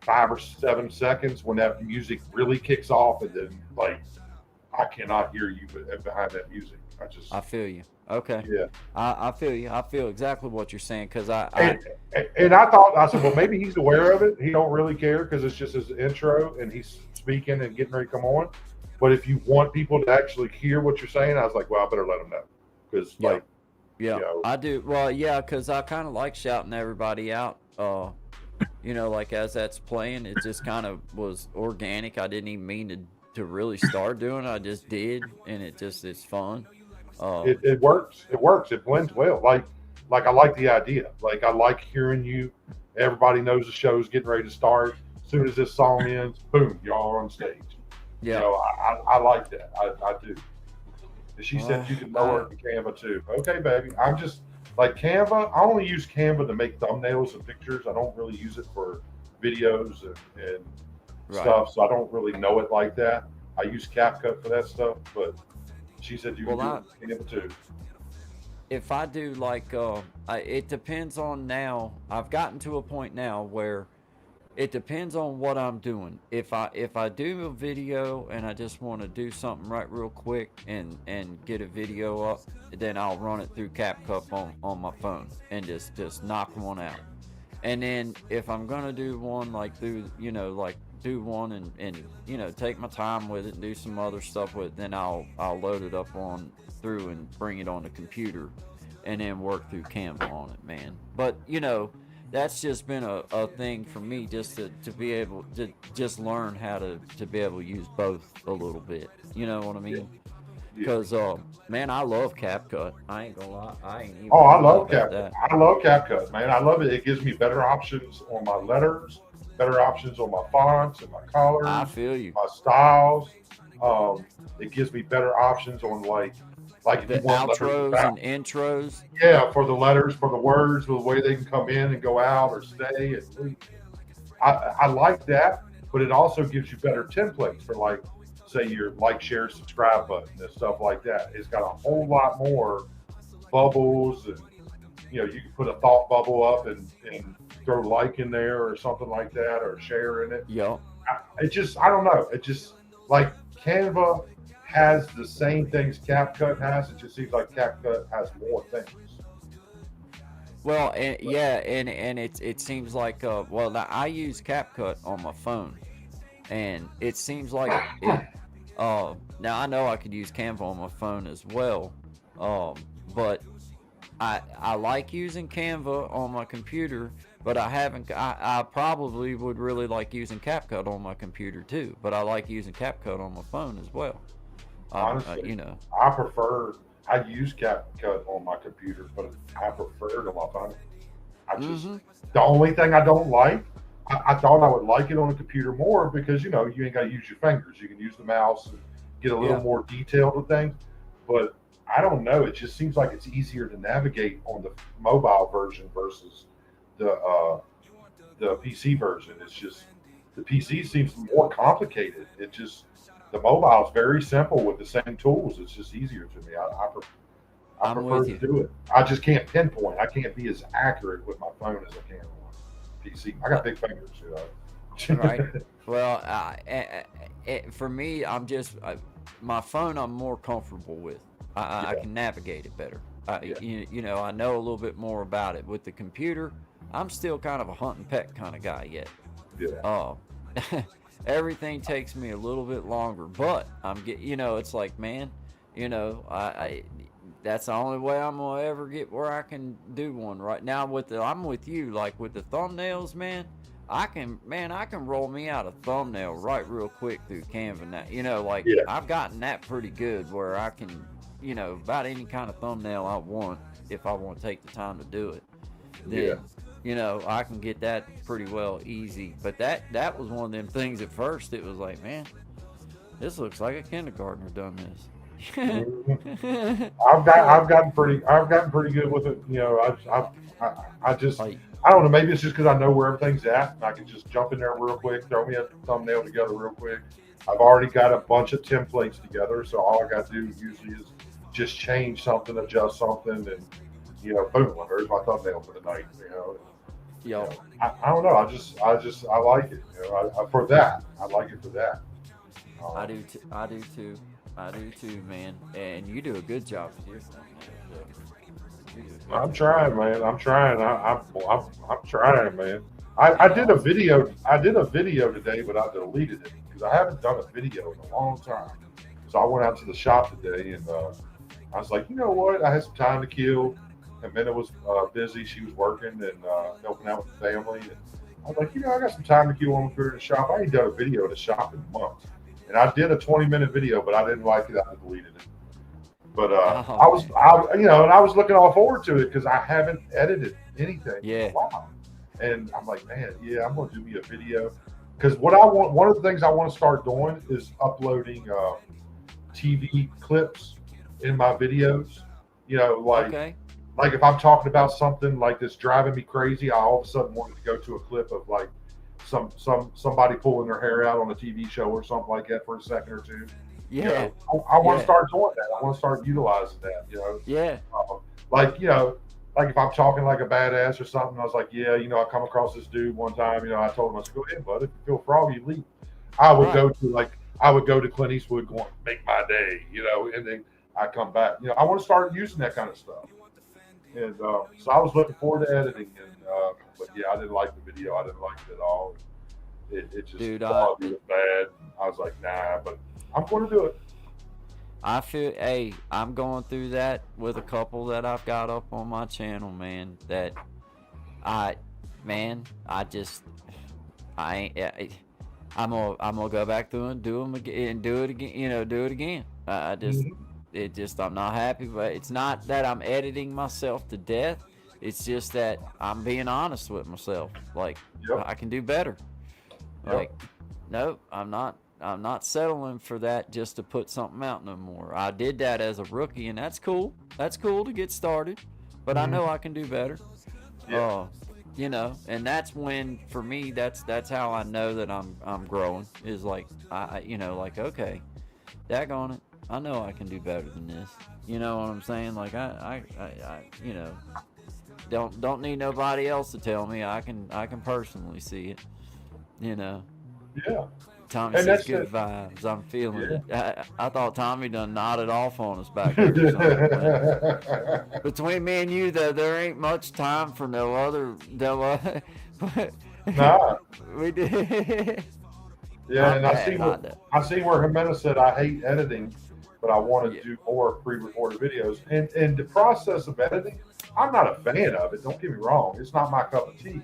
5 or 7 seconds when that music really kicks off, and then like I cannot hear you behind that music. I just, I feel you. Okay. yeah. I feel you. I feel exactly what you're saying because And, and I said, well, maybe he's aware of it. He don't really care because it's just his intro and he's speaking and getting ready to come on. But if you want people to actually hear what you're saying, I was like, well, I better let them know because, yeah. like, Yeah, you know, I do. Well, yeah, because I kind of like shouting everybody out. Like as that's playing, it just kind of was organic. I didn't even mean to really start doing it. I just did, and it's fun. Uh, it works. It works. It blends well. Like I like the idea. Like I like hearing you. Everybody knows the show's getting ready to start. As soon as this song ends, boom, y'all are on stage. You yeah. know, I like that. I do. And she said you can I lower it to Canva too. Okay, baby. I'm just like Canva. I only use Canva to make thumbnails and pictures. I don't really use it for videos and right. stuff. So I don't really know it like that. I use CapCut for that stuff, but she said you can Well, do it with Canva too. if I do like, it depends on now. I've gotten to a point now where it depends on what I'm doing. If I do a video and I just want to do something right real quick and get a video up, then I'll run it through CapCut on my phone and just knock one out. And then if I'm gonna do one like do one and take my time with it and do some other stuff with it, then I'll load it up on through and bring it on the computer and then work through Canva on it, man. But that's just been a thing for me just to be able to just learn how to be able to use both a little bit. You know what I Yeah, mean? yeah. Because man, I love CapCut. I ain't gonna lie. I ain't even Oh, gonna I lie love about CapCut. that. I love CapCut, man. I love it. It gives me better options on my letters, better options on my fonts and my I colors, feel you. my styles. Um, it gives me better options on like if The you want letters outros about, and intros. yeah, for the letters, for the words, the way they can come in and go out or stay and leave. I like that, but it also gives you better templates for, like, say your like, share, subscribe button and stuff like that. It's got a whole lot more bubbles, and you can put a thought bubble up and throw like in there or something like that, or share in it. Yup. I don't know. It just, like, Canva has the same things CapCut has. It just seems like CapCut has more things. Well, and it seems like well, now I use CapCut on my phone, and it seems like it. Now I know I could use Canva on my phone as well, but I like using Canva on my computer, but I haven't. I probably would really like using CapCut on my computer too, but I like using CapCut on my phone as well. Honestly, I prefer. I use CapCut on my computer, but I prefer it on my phone. I just Mm-hmm. The only thing I don't like. I thought I would like it on a computer more because you ain't got to use your fingers. You can use the mouse get a little more detailed with things. But I don't know. It just seems like it's easier to navigate on the mobile version versus the PC version. It's just the PC seems more complicated. It just the mobile is very simple with the same tools. It's just easier to me. I prefer to do it. I just can't pinpoint. I can't be as accurate with my phone as I can on PC. I got big fingers, you know. Right. Well, for me, my phone I'm more comfortable with. I can navigate it better. You know, I know a little bit more about it. With the computer, I'm still kind of a hunt and peck kind of guy yet. Yeah. Everything takes me a little bit longer, but you know, it's like, man, you know, that's the only way I'm gonna ever get where I can do one right now. I'm with you, like with the thumbnails, man. I can roll me out a thumbnail right real quick through Canva now. You know, like I've gotten that pretty good where I can, you know, about any kind of thumbnail I want, if I want to take the time to do it. Then, you know, I can get that pretty well easy. But that was one of them things at first. It was like, man, this looks like a kindergartner done this. I've gotten pretty good with it. You know, I just I don't know. Maybe it's just because I know where everything's at, and I can just jump in there real quick, throw me a thumbnail together real quick. I've already got a bunch of templates together, so all I got to do usually is just change something, adjust something, and you know, boom, there's my thumbnail for the night. You know. I don't know. I like it. You know, for that, I like it for that. I do too, man. And you do a good job with your stuff, man. I'm trying, man. I'm trying, man. I did a video. Today, but I deleted it because I haven't done a video in a long time. So I went out to the shop today, and I was like, you know what? I had some time to kill. And Minna was busy. She was working and helping out with the family. And I was like, you know, I got some time to kill when we're in the shop. I ain't done a video of the shop in months. And I did a 20-minute video, but I didn't like it. I deleted it. But I was looking all forward to it because I haven't edited anything in a while. And I'm like, man, I'm going to do me a video. Because one of the things I want to start doing is uploading TV clips in my videos. You know, like if I'm talking about something like that's driving me crazy, I all of a sudden wanted to go to a clip of like somebody pulling their hair out on a TV show or something like that for a second or two. Yeah. You know, I want to start doing that. I want to start utilizing that, you know. Yeah. Like, you know, like if I'm talking like a badass or something, I was like, yeah, you know, I come across this dude one time, you know, I told him, I said, go ahead, bud, if you feel froggy, leave. I would go to Clint Eastwood going, make my day, you know, and then I come back. You know, I want to start using that kind of stuff. And so I was looking forward to editing, and but I didn't like the video. I didn't like it at all. It just it was bad. I was like, nah, but I'm going to do it. I feel, I'm going through that with a couple that I've got up on my channel, man. That I'm gonna go back through and do them again and do it again. You know, do it again. I'm not happy, but it's not that I'm editing myself to death. It's just that I'm being honest with myself. Like, I can do better. Like, nope, I'm not settling for that just to put something out no more. I did that as a rookie, and that's cool. That's cool to get started, but I know I can do better. You know, and that's when, for me, that's how I know that I'm growing. Is like, you know, like, okay, daggone it, I know I can do better than this. You know what I'm saying? Like, I you know, don't need nobody else to tell me. I can personally see it. You know. Yeah. Tommy says good vibes. I'm feeling it. I thought Tommy done nodded off on us back there. Between me and you, though, there ain't much time for no other. Nah. We did. Yeah, and I see where Jimena said, I hate editing, but I want to do more pre-recorded videos. And the process of editing, I'm not a fan of it. Don't get me wrong. It's not my cup of tea.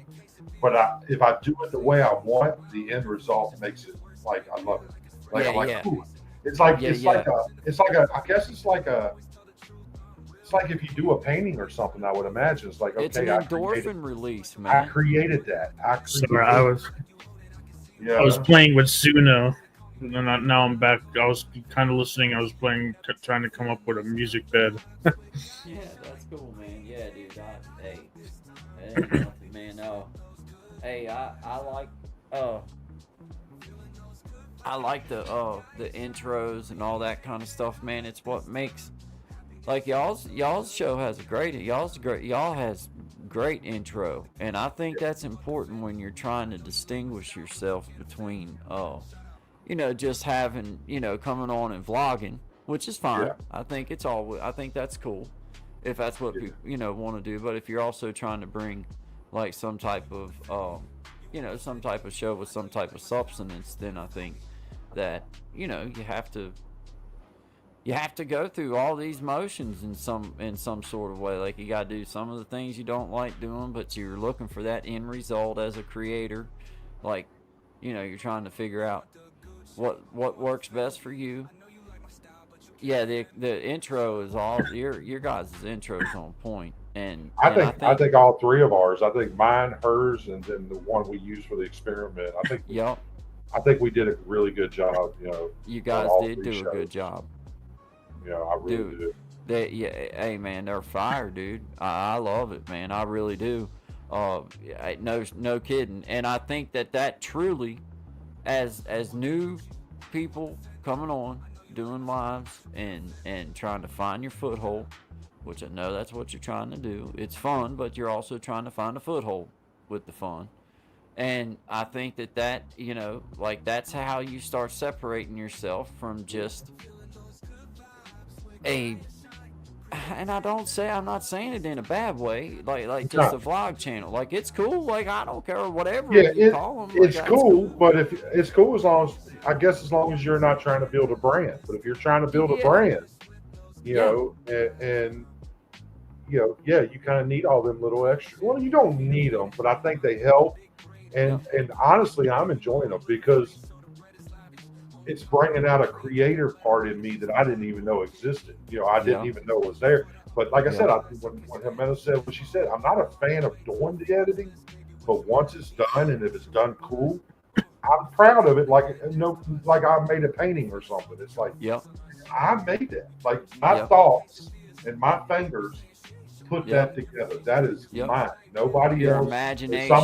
But if I do it the way I want, the end result makes it like I love it. Like I'm like, ooh. It's like if you do a painting or something. I would imagine it's like, okay, it's an endorphin release, man. I created that. I was playing with Suno, And then now I'm back. I was kind of listening. I was trying to come up with a music bed. Yeah, that's cool, man. Yeah, dude. Hey, that ain't nothing, man. Hey, uh I like the intros and all that kind of stuff, man. It's what makes like y'all's show has y'all has great intro, and I think that's important when you're trying to distinguish yourself between just having coming on and vlogging, which is fine. Yeah. I think that's cool if that's what people want to do. But if you're also trying to bring like some type of some type of show with some type of substance, then I think that you have to go through all these motions in some sort of way. Like you got to do some of the things you don't like doing, but you're looking for that end result as a creator. Like you're trying to figure out what works best for you. Yeah, the intro is all your guys' intro is on point, and I think all three of ours. I think mine, hers, and then the one we used for the experiment. Yep. I think we did a really good job. You guys on all did three do shows. a good job. I really do. Hey man, they're fire, dude. I love it, man. I really do. No kidding. And I think that truly, as new people coming on, doing lives and trying to find your foothold, which I know that's what you're trying to do. It's fun, but you're also trying to find a foothold with the fun. And I think that that's how you start separating yourself from just and I'm not saying it in a bad way, like just a vlog channel. Like it's cool. Like I don't care whatever you call them. It's cool, but if it's cool as long as you're not trying to build a brand. But if you're trying to build a brand, and you kind of need all them little extra. Well, you don't need them, but I think they help. And honestly, I'm enjoying them because it's bringing out a creator part in me that I didn't even know existed. I didn't even know was there. But like I said, when Jimena said what she said, I'm not a fan of doing the editing, but once it's done and if it's done cool, I'm proud of it. Like I made a painting or something. It's like, I made that. Like my thoughts and my fingers put that together. That is mine. Nobody else. Imagination.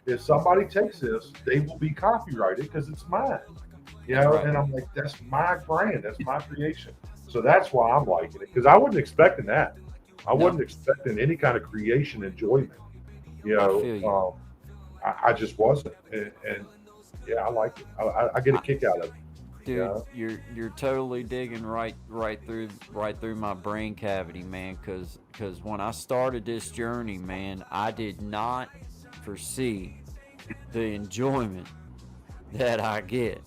If somebody takes this, they will be copyrighted because it's mine. And I'm like, that's my brand, that's my creation. So that's why I'm liking it, because I wasn't expecting that. I wasn't expecting any kind of creation enjoyment. I just wasn't, and I like it. I get a kick out of it. Dude, you're totally digging right through my brain cavity, man. Because when I started this journey, man, I did not foresee the enjoyment that I get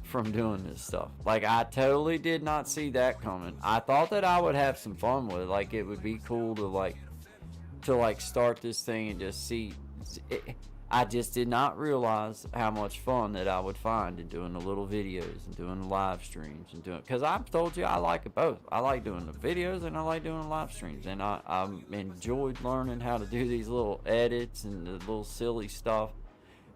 from doing this stuff. Like I totally did not see that coming. I thought that I would have some fun with it. Like it would be cool to start this thing and just see it. I just did not realize how much fun that I would find in doing the little videos and doing the live streams and because I've told you I like it both. I like doing the videos and I like doing the live streams, and I enjoyed learning how to do these little edits and the little silly stuff.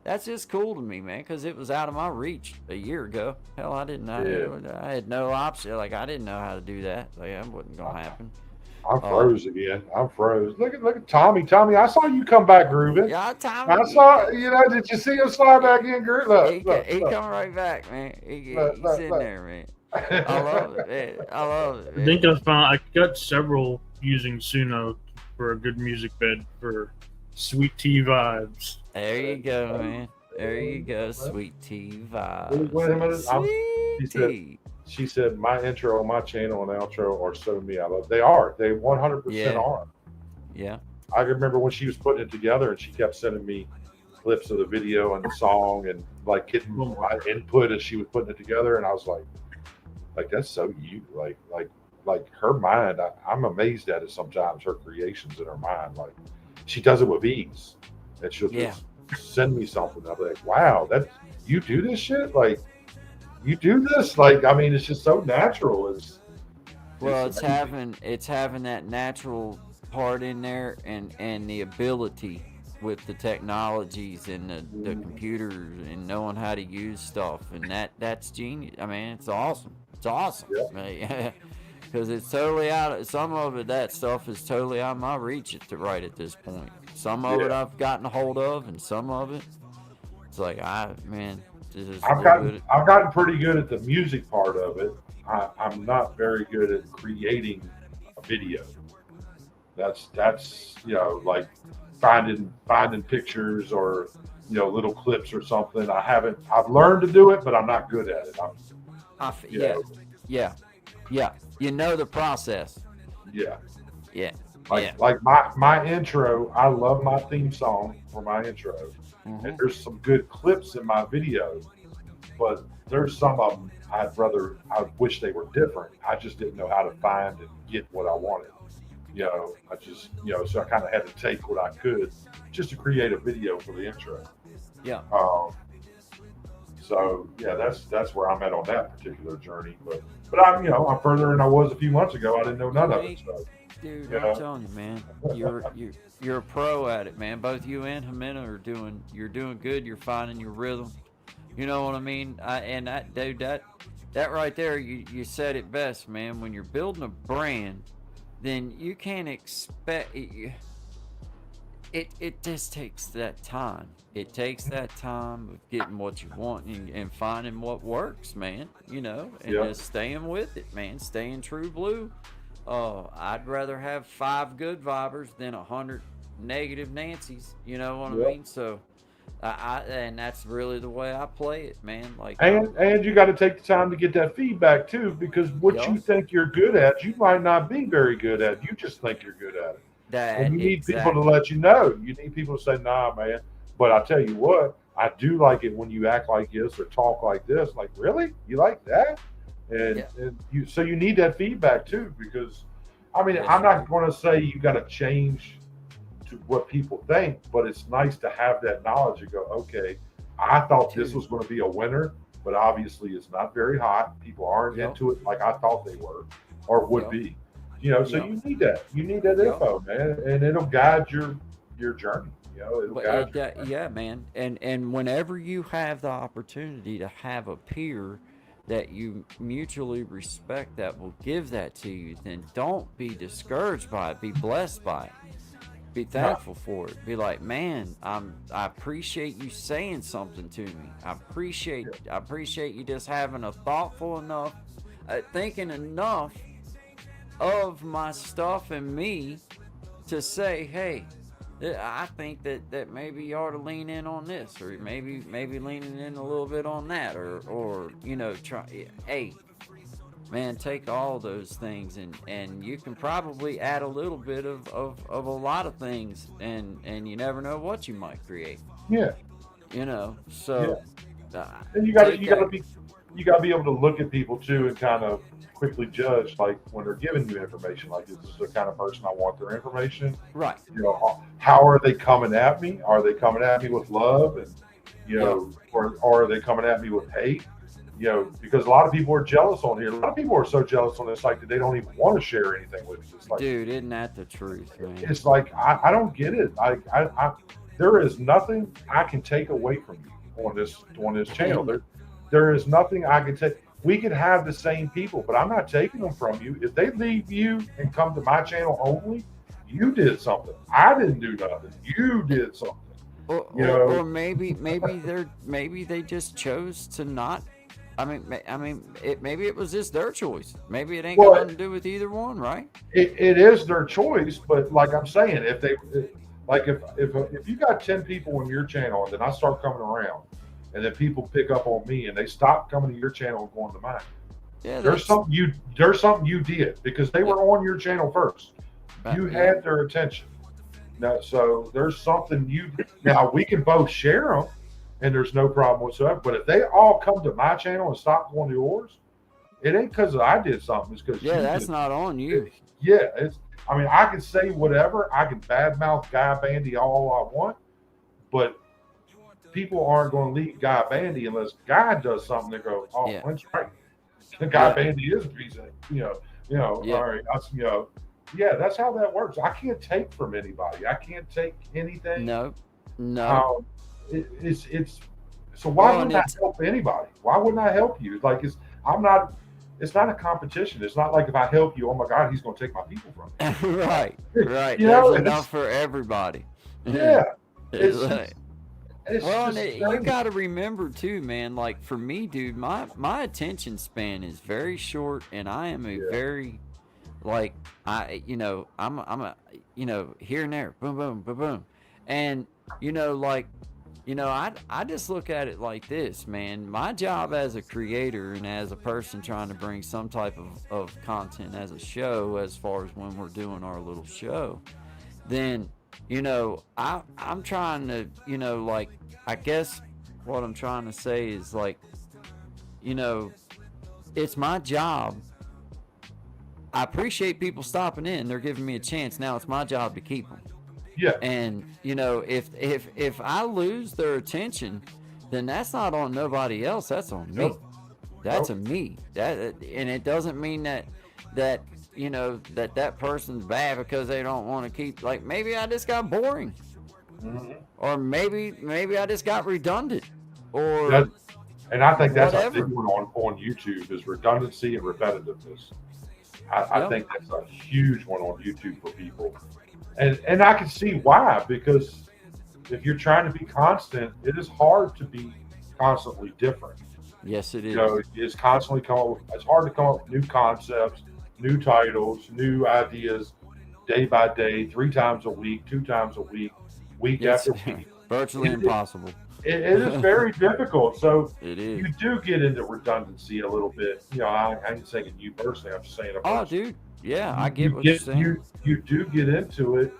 That's just cool to me, man, because it was out of my reach a year ago. Hell, I didn't know. I had no option. Like, I didn't know how to do that. Like, that wasn't going to happen. I'm froze again. I'm froze. Look at Tommy. Tommy, I saw you come back grooving. Yeah, Tommy. I saw, did you see him slide back in, Gert? Look, he come right back, man. He's in there, man. I love it, man. I love it, man. I think I got several using Suno for a good music bed for sweet tea vibes. There you go, man. There you go, sweet tea vibes. Wait a minute. Sweet tea. She said, my intro on my channel and outro are so me. I love. They are. They 100% are. Yeah. I remember when she was putting it together and she kept sending me clips of the video and the song and like getting my input as she was putting it together. And I was like that's so you. Like her mind. I'm amazed at it sometimes. Her creations in her mind. Like she does it with ease. And she'll just send me something. I'll be like, wow, you do this shit? Like, you do this? Like, I mean, it's just so natural. It's having that natural part in there and the ability with the technologies and the computers and knowing how to use stuff, and that's genius. I mean, it's awesome. It's awesome. Yeah. Because it's totally some of it, that stuff is totally out of my reach at this point. Some of it I've gotten a hold of, and some of it, it's like, this is I've gotten pretty good at the music part of it. I'm not very good at creating a video. That's like finding pictures or little clips or something. I've learned to do it, but I'm not good at it. Yeah. You know the process. Yeah. Like my intro, I love my theme song for my intro. Mm-hmm. And there's some good clips in my video, but there's some of them I wish they were different. I just didn't know how to find and get what I wanted. I just, so I kind of had to take what I could just to create a video for the intro. Yeah. So yeah, that's where I'm at on that particular journey. But I'm further than I was a few months ago. I didn't know none of it. So, dude, I'm telling you, man, you're a pro at it, man. Both you and Jimena you're doing good. You're finding your rhythm. You know what I mean? That right there, you said it best, man. When you're building a brand, then you can't expect it just takes that time. It takes that time of getting what you want and finding what works, man. And just staying with it, man. Staying true blue. I'd rather have 5 good vibers than 100 negative Nancys. You know what I mean? So, and that's really the way I play it, man. Like, and you got to take the time to get that feedback too, because what you think you're good at, you might not be very good at. You just think you're good at it. And you need people to let you know. You need people to say, "Nah, man." But I tell you what, I do like it when you act like this or talk like this. Like, really? You like that? And you need that feedback too, because I'm not going to say you got to change to what people think, but it's nice to have that knowledge and go, okay, I thought this was going to be a winner, but obviously it's not very hot. People aren't into it like I thought they were or would be. So you need that. You need that info, man, and it'll guide your journey. Yeah, man. And whenever you have the opportunity to have a peer that you mutually respect that will give that to you, then don't be discouraged by it. Be blessed by it. Be thankful for it. Be like, man, I appreciate you saying something to me. I appreciate you just having a thoughtful enough, thinking enough of my stuff and me to say, hey, I think that maybe you ought to lean in on this, or maybe leaning in a little bit on that, or try. Hey, man, take all those things and you can probably add a little bit of a lot of things, and you never know what you might create. Yeah. So. Yeah. And you got to be able to look at people too and kind of quickly judge, like when they're giving you information, like, is this the kind of person I want their information? Right. How are they coming at me? Are they coming at me with love, and or are they coming at me with hate? Because a lot of people are jealous on here. A lot of people are so jealous on this site that they don't even want to share anything with you. It's like, dude, isn't that the truth, man? It's like I don't get it. There is nothing I can take away from you on this channel. There is nothing I can take. We could have the same people, but I'm not taking them from you. If they leave you and come to my channel only, you did something. I didn't do nothing. You did something. Or maybe they just chose to not. Maybe it was just their choice. Maybe it ain't got nothing to do with either one, right? It is their choice, but like I'm saying, if you got 10 people on your channel and then I start coming around, and then people pick up on me and they stop coming to your channel and going to mine. Yeah, there's something you did, because they were on your channel first. You had their attention. Now, so there's something now we can both share them and there's no problem whatsoever. But if they all come to my channel and stop going to yours, it ain't because I did something. It's because that's not on you. I can say whatever. I can badmouth Guy Bandy all I want, but people aren't going to leave Guy Bandy unless Guy does something. They go, that's right. Guy Bandy is a piece of, all right. That's how that works. I can't take from anybody. I can't take anything. No. No. It's so why Well, and wouldn't I it's help anybody? Why wouldn't I help you? Like I'm not. It's not a competition. It's not like if I help you, oh my God, he's going to take my people from right, me. right. You There's know, enough for everybody. yeah. It's It's like, just it's well, and just you strange. got to remember too, man. Like for me, dude, my attention span is very short, and I am a Yeah. very like I'm a here and there, boom, boom, boom, boom, and like I just look at it like this, man. My job as a creator and as a person trying to bring some type of content as a show, as far as when we're doing our little show, then I'm trying to like I guess what I'm trying to say is like you know it's my job. I appreciate people stopping in. They're giving me a chance. Now it's my job to keep them. Yeah. And if I lose their attention, then that's not on nobody else. That's on me. Nope. That's Nope. a me. And it doesn't mean that that person's bad because they don't want to keep. Like maybe I just got boring, or maybe I just got redundant, or That, and I think that's a whatever. big one on YouTube is redundancy and repetitiveness. I Yep. think that's a huge one on YouTube for people. And I can see why, because if you're trying to be constant, it is hard to be constantly different. Yes, it is. You know, it's constantly it's hard to come up with new concepts, new titles, new ideas day by day, 3 times a week, 2 times a week, week It's after week. virtually impossible. It is very difficult. So It is. you do get into redundancy a little bit. You know, I ain't saying you personally. I'm just saying. Oh, dude. Yeah, I get what you're saying. You do get into it.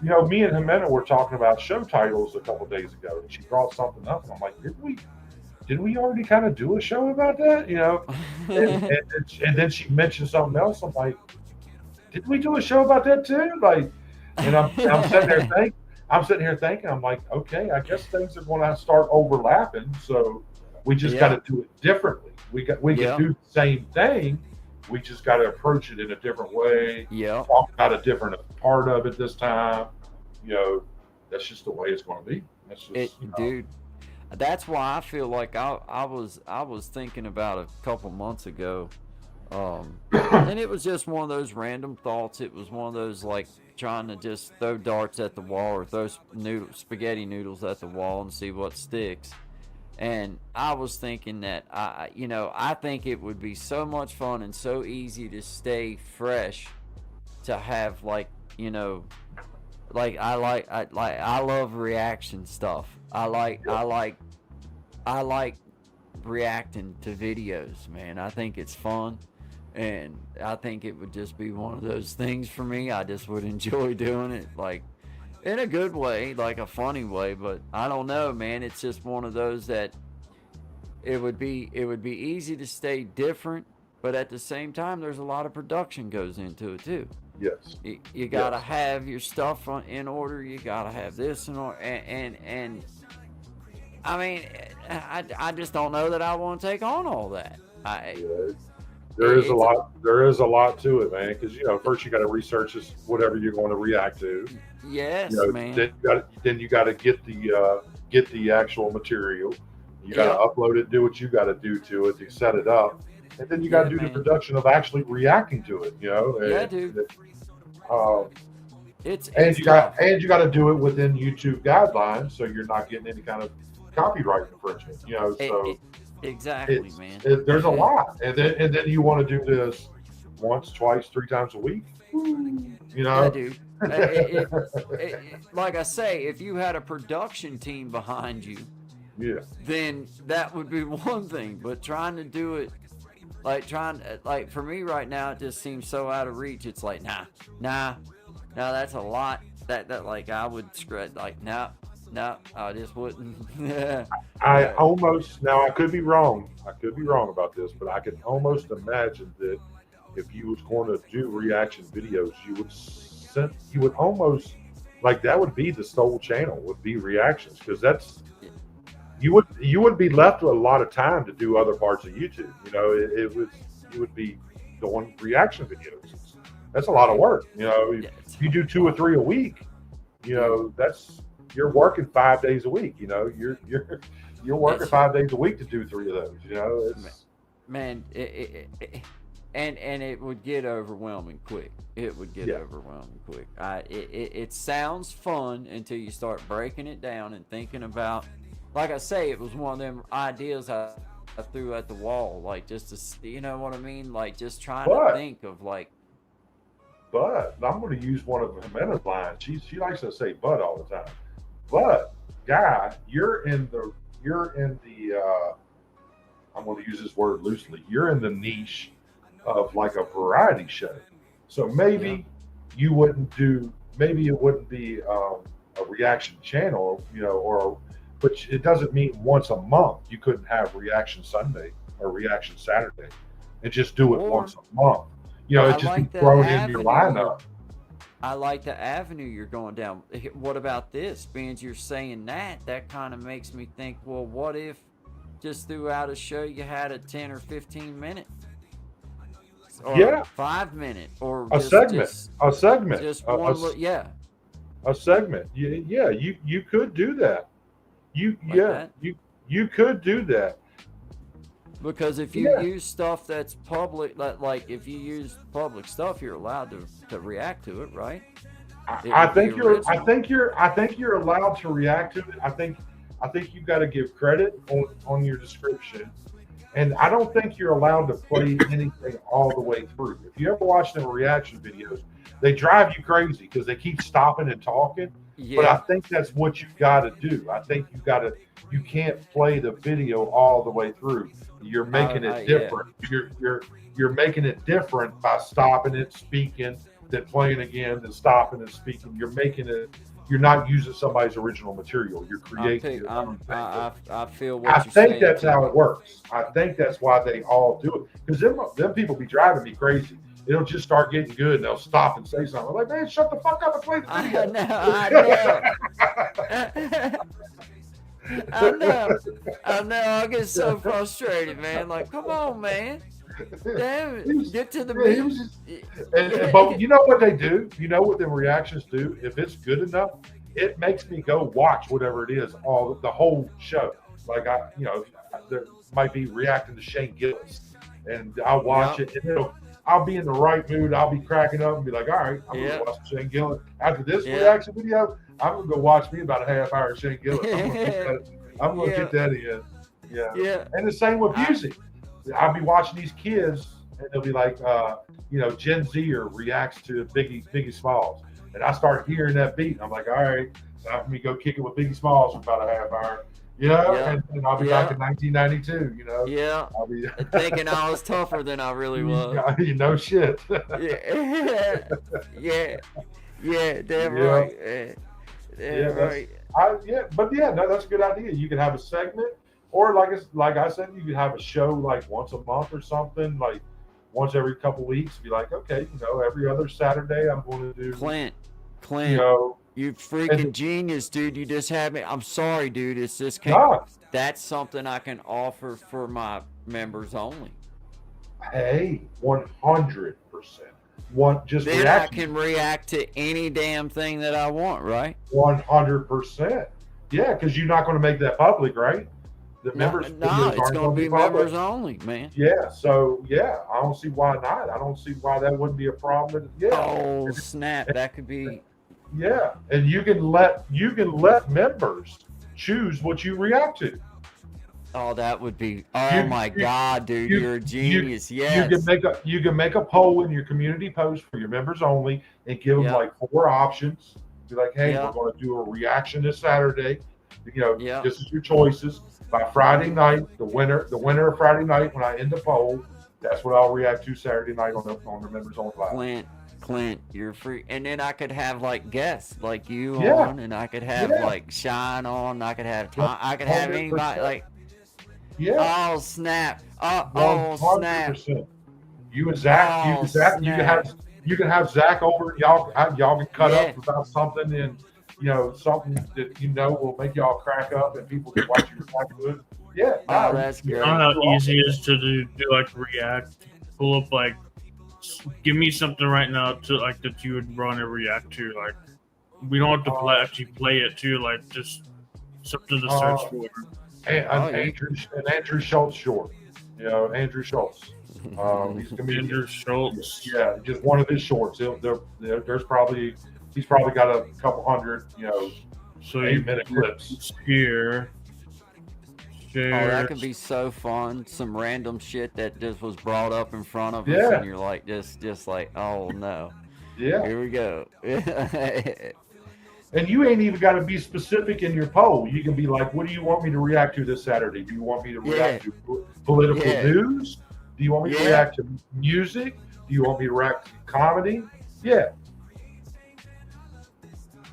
You know, me and Jimena were talking about show titles a couple days ago, and she brought something up, and I'm like, did we already kind of do a show about that? You know, and then she mentioned something else. I'm like, did we do a show about that too? Like, and I'm sitting here thinking, I'm like, okay, I guess things are going to start overlapping. So we just got to do it differently. We can do the same thing. We just got to approach it in a different way. Yeah. Talk about a different part of it this time. You know, that's just the way it's going to be. That's just, Dude. That's why I feel like I was thinking about a couple months ago, and it was just one of those random thoughts. It was one of those like trying to just throw darts at the wall or throw spaghetti noodles at the wall and see what sticks. And I was thinking that I think it would be so much fun and so easy to stay fresh, to have like I love reaction stuff. I like reacting to videos, man. I think it's fun, and I think it would just be one of those things for me. I just would enjoy doing it, like in a good way, like a funny way. But I don't know, man. It's just one of those that it would be easy to stay different, but at the same time, there's a lot of production goes into it too. Yes. You gotta have your stuff in order. You gotta have this in order, and I mean, I just don't know that I want to take on all that. There is a lot. There is a lot to it, man. Because first you got to research this, whatever you're going to react to. Yes, man. Then you got to get the actual material. You got to upload it, do what you got to do to it to set it up, and then you got to do the production of actually reacting to it. Dude. You got to do it within YouTube guidelines, so you're not getting any kind of copyright infringement. So exactly, man. There's a lot, and then you want to do this once, twice, 3 times a week. Yeah, dude. Like I say, if you had a production team behind you, then that would be one thing. But trying to do it, like for me right now, it just seems so out of reach. It's like, nah, that's a lot. That like I would scratch. Like, no, I just wouldn't. I could be wrong. I could be wrong about this, but I can almost imagine that if you was going to do reaction videos, you would almost like that would be the sole channel would be reactions, because that's you would be left with a lot of time to do other parts of YouTube. You would be doing reaction videos. That's a lot of work. If you do 2 or 3 a week, that's you're working 5 days a week. You know, you're working That's- 5 days a week to do 3 of those. You know, it's Man, and it would get overwhelming quick. It would get overwhelming quick. It sounds fun until you start breaking it down and thinking about. Like I say, it was one of them ideas I threw at the wall, like just to, you know what I mean, like just trying to think of like. But I'm going to use one of Jimena's lines. She likes to say "but" all the time. But guy, you're in the I'm going to use this word loosely. You're in the niche of like a variety show. So maybe you wouldn't do, maybe it wouldn't be a reaction channel, you know, but it doesn't mean once a month you couldn't have Reaction Sunday or Reaction Saturday and just do it once a month. You know, it just be thrown in your lineup. I like the avenue you're going down. What about this? Being you're saying that kind of makes me think, well, what if just throughout a show you had a 10 or 15 minute or 5 minute or a segment, just one a segment. Yeah, you could do that. You could do that. Because if you use stuff that's public, like if you use public stuff, you're allowed to react to it, right? I think you're allowed to react to it. I think you've got to give credit on your description. And I don't think you're allowed to play anything all the way through. If you ever watch them reaction videos, they drive you crazy because they keep stopping and talking. Yeah. But I think that's what you've got to do. I think you can't play the video all the way through. You're making it different. Yeah. You're making it different by stopping it, speaking, then playing again, then stopping and speaking. You're not using somebody's original material. You're creating your own thing. I feel what I you're think saying. That's how it works. I think that's why they all do it. Because them people be driving me crazy. It'll just start getting good and they'll stop and say something. I'm like, man, shut the fuck up and play the video. I know. I get so frustrated, man. Like, come on, man. Damn it. Get to the beat. But you know what they do? You know what the reactions do? If it's good enough, it makes me go watch whatever it is, the whole show. Like there might be reacting to Shane Gillis, and I'll watch it, and I'll be in the right mood. I'll be cracking up and be like, all right, I'm going to watch Shane Gillis. After this reaction video, I'm going to go watch me about a half hour of Shane Gillis. I'm going to get that in. Yeah. And the same with music. I'll be watching these kids, and they'll be like, Gen Zer reacts to Biggie Smalls. And I start hearing that beat. And I'm like, all right, time for me to go kick it with Biggie Smalls for about a half hour. And I'll be back in 1992, I'll be thinking I was tougher than I really was. Shit. Damn right. That's a good idea. You can have a segment, or like I said, you could have a show like once a month or something, like once every couple weeks. Be like, okay, every other Saturday I'm going to do Clint. You freaking genius, dude. You just had me. I'm sorry, dude. It's just that's something I can offer for my members only. Hey, 100%. Then reaction. I can react to any damn thing that I want, right? 100%. Yeah, because you're not going to make that public, right? The members. No, it's going to be members only, man. Yeah. So I don't see why not. I don't see why that wouldn't be a problem. Oh snap! That could be. Yeah, and you can let members choose what you react to. Oh, that would be. Oh my God, dude, you're a genius. Yes. You can make a poll in your community post for your members only, and give them like 4 options. Be like, hey, we're going to do a reaction this Saturday. This is your choices. By Friday night, the winner of Friday night, when I end the poll, that's what I'll react to Saturday night on the members only live. Clint, you're free. And then I could have like guests like you on, and I could have like Shine on. I could have Tom. I could have anybody like. Yeah. Oh snap! Oh snap! You and Zach. You can have Zach over. Y'all can cut up about something, and something that will make y'all crack up, and people can watch you react to it. Yeah. That's great. You know how easy it is to do like react, pull up like. Give me something right now to like that you would run and react to, like We don't have to actually play it too. Like just something to search for. Andrew Schultz short. You know, Andrew Schultz. He's a comedian. Andrew Schultz. Yeah, just one of his shorts. There's probably he's probably got a couple hundred, you know, so 8-minute clips here. Oh, that could be so fun. Some random shit that just was brought up in front of us, Yeah. and you're like, just like, oh no. Yeah. Here we go. And you ain't even got to be specific in your poll. You can be like, what do you want me to react to this Saturday? Do you want me to react to political news? Do you want me to react to music? Do you want me to react to comedy? Yeah.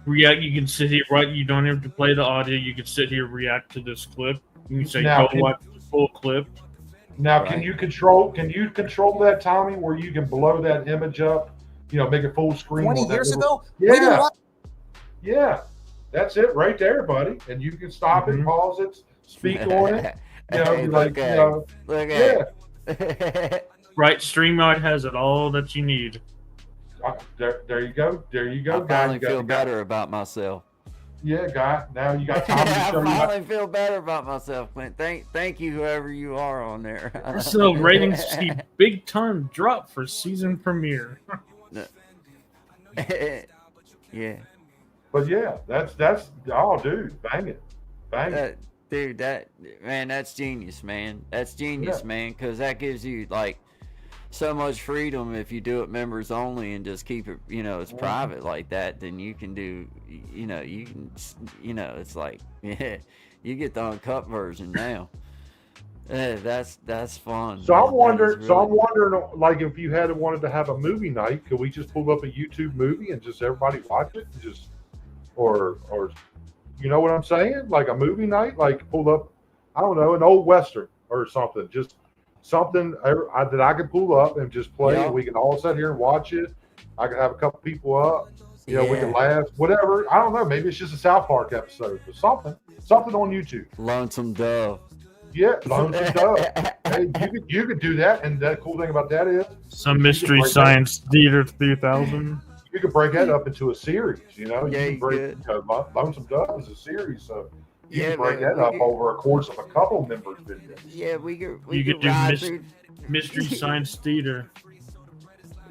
React. You can sit here, right? You don't have to play the audio. You can sit here, react to this clip. You can say, Now, go watch the full clip. Now, can you control that, Tommy, where you can blow that image up? You know, make it full screen. 20 years ago? Yeah. Yeah. That's it right there, buddy. And you can stop it, pause it, speak on it. You know, Look at Right, StreamYard has it all that you need. There you go. There you go, I finally feel better about myself. Yeah, guy. Now you got Tommy to show I finally feel better about myself, Clint. Thank you, whoever you are on there. So ratings see big time drop for season premiere. Yeah. But yeah, that's oh, dude, bang it. Dude, that's genius, man. That's genius, man, because that gives you like so much freedom. If you do it members only and just keep it, you know, it's private like that, then you can do, you know, it's like, yeah, you get the uncut version now. That's fun. So I'm wondering, like, if you wanted to have a movie night, could we just pull up a YouTube movie and just everybody watch it, and just, or you know what I'm saying? Like a movie night, like pull up, I don't know, an old Western or something, just something that I could pull up and just play, and we can all sit here and watch it. I could have a couple people up, you know, we can laugh, whatever. I don't know, maybe it's just a South Park episode, but something on YouTube. Lonesome Dove. Yeah, Lonesome Dove. Hey, you could do that, and the cool thing about that is some Mystery Science Theater 3000. You could break that up into a series, you know. Yeah, you can break, Lonesome Dove is a series, so you can break that up over a course of a couple members' videos. Yeah, we could do Mystery Science Theater.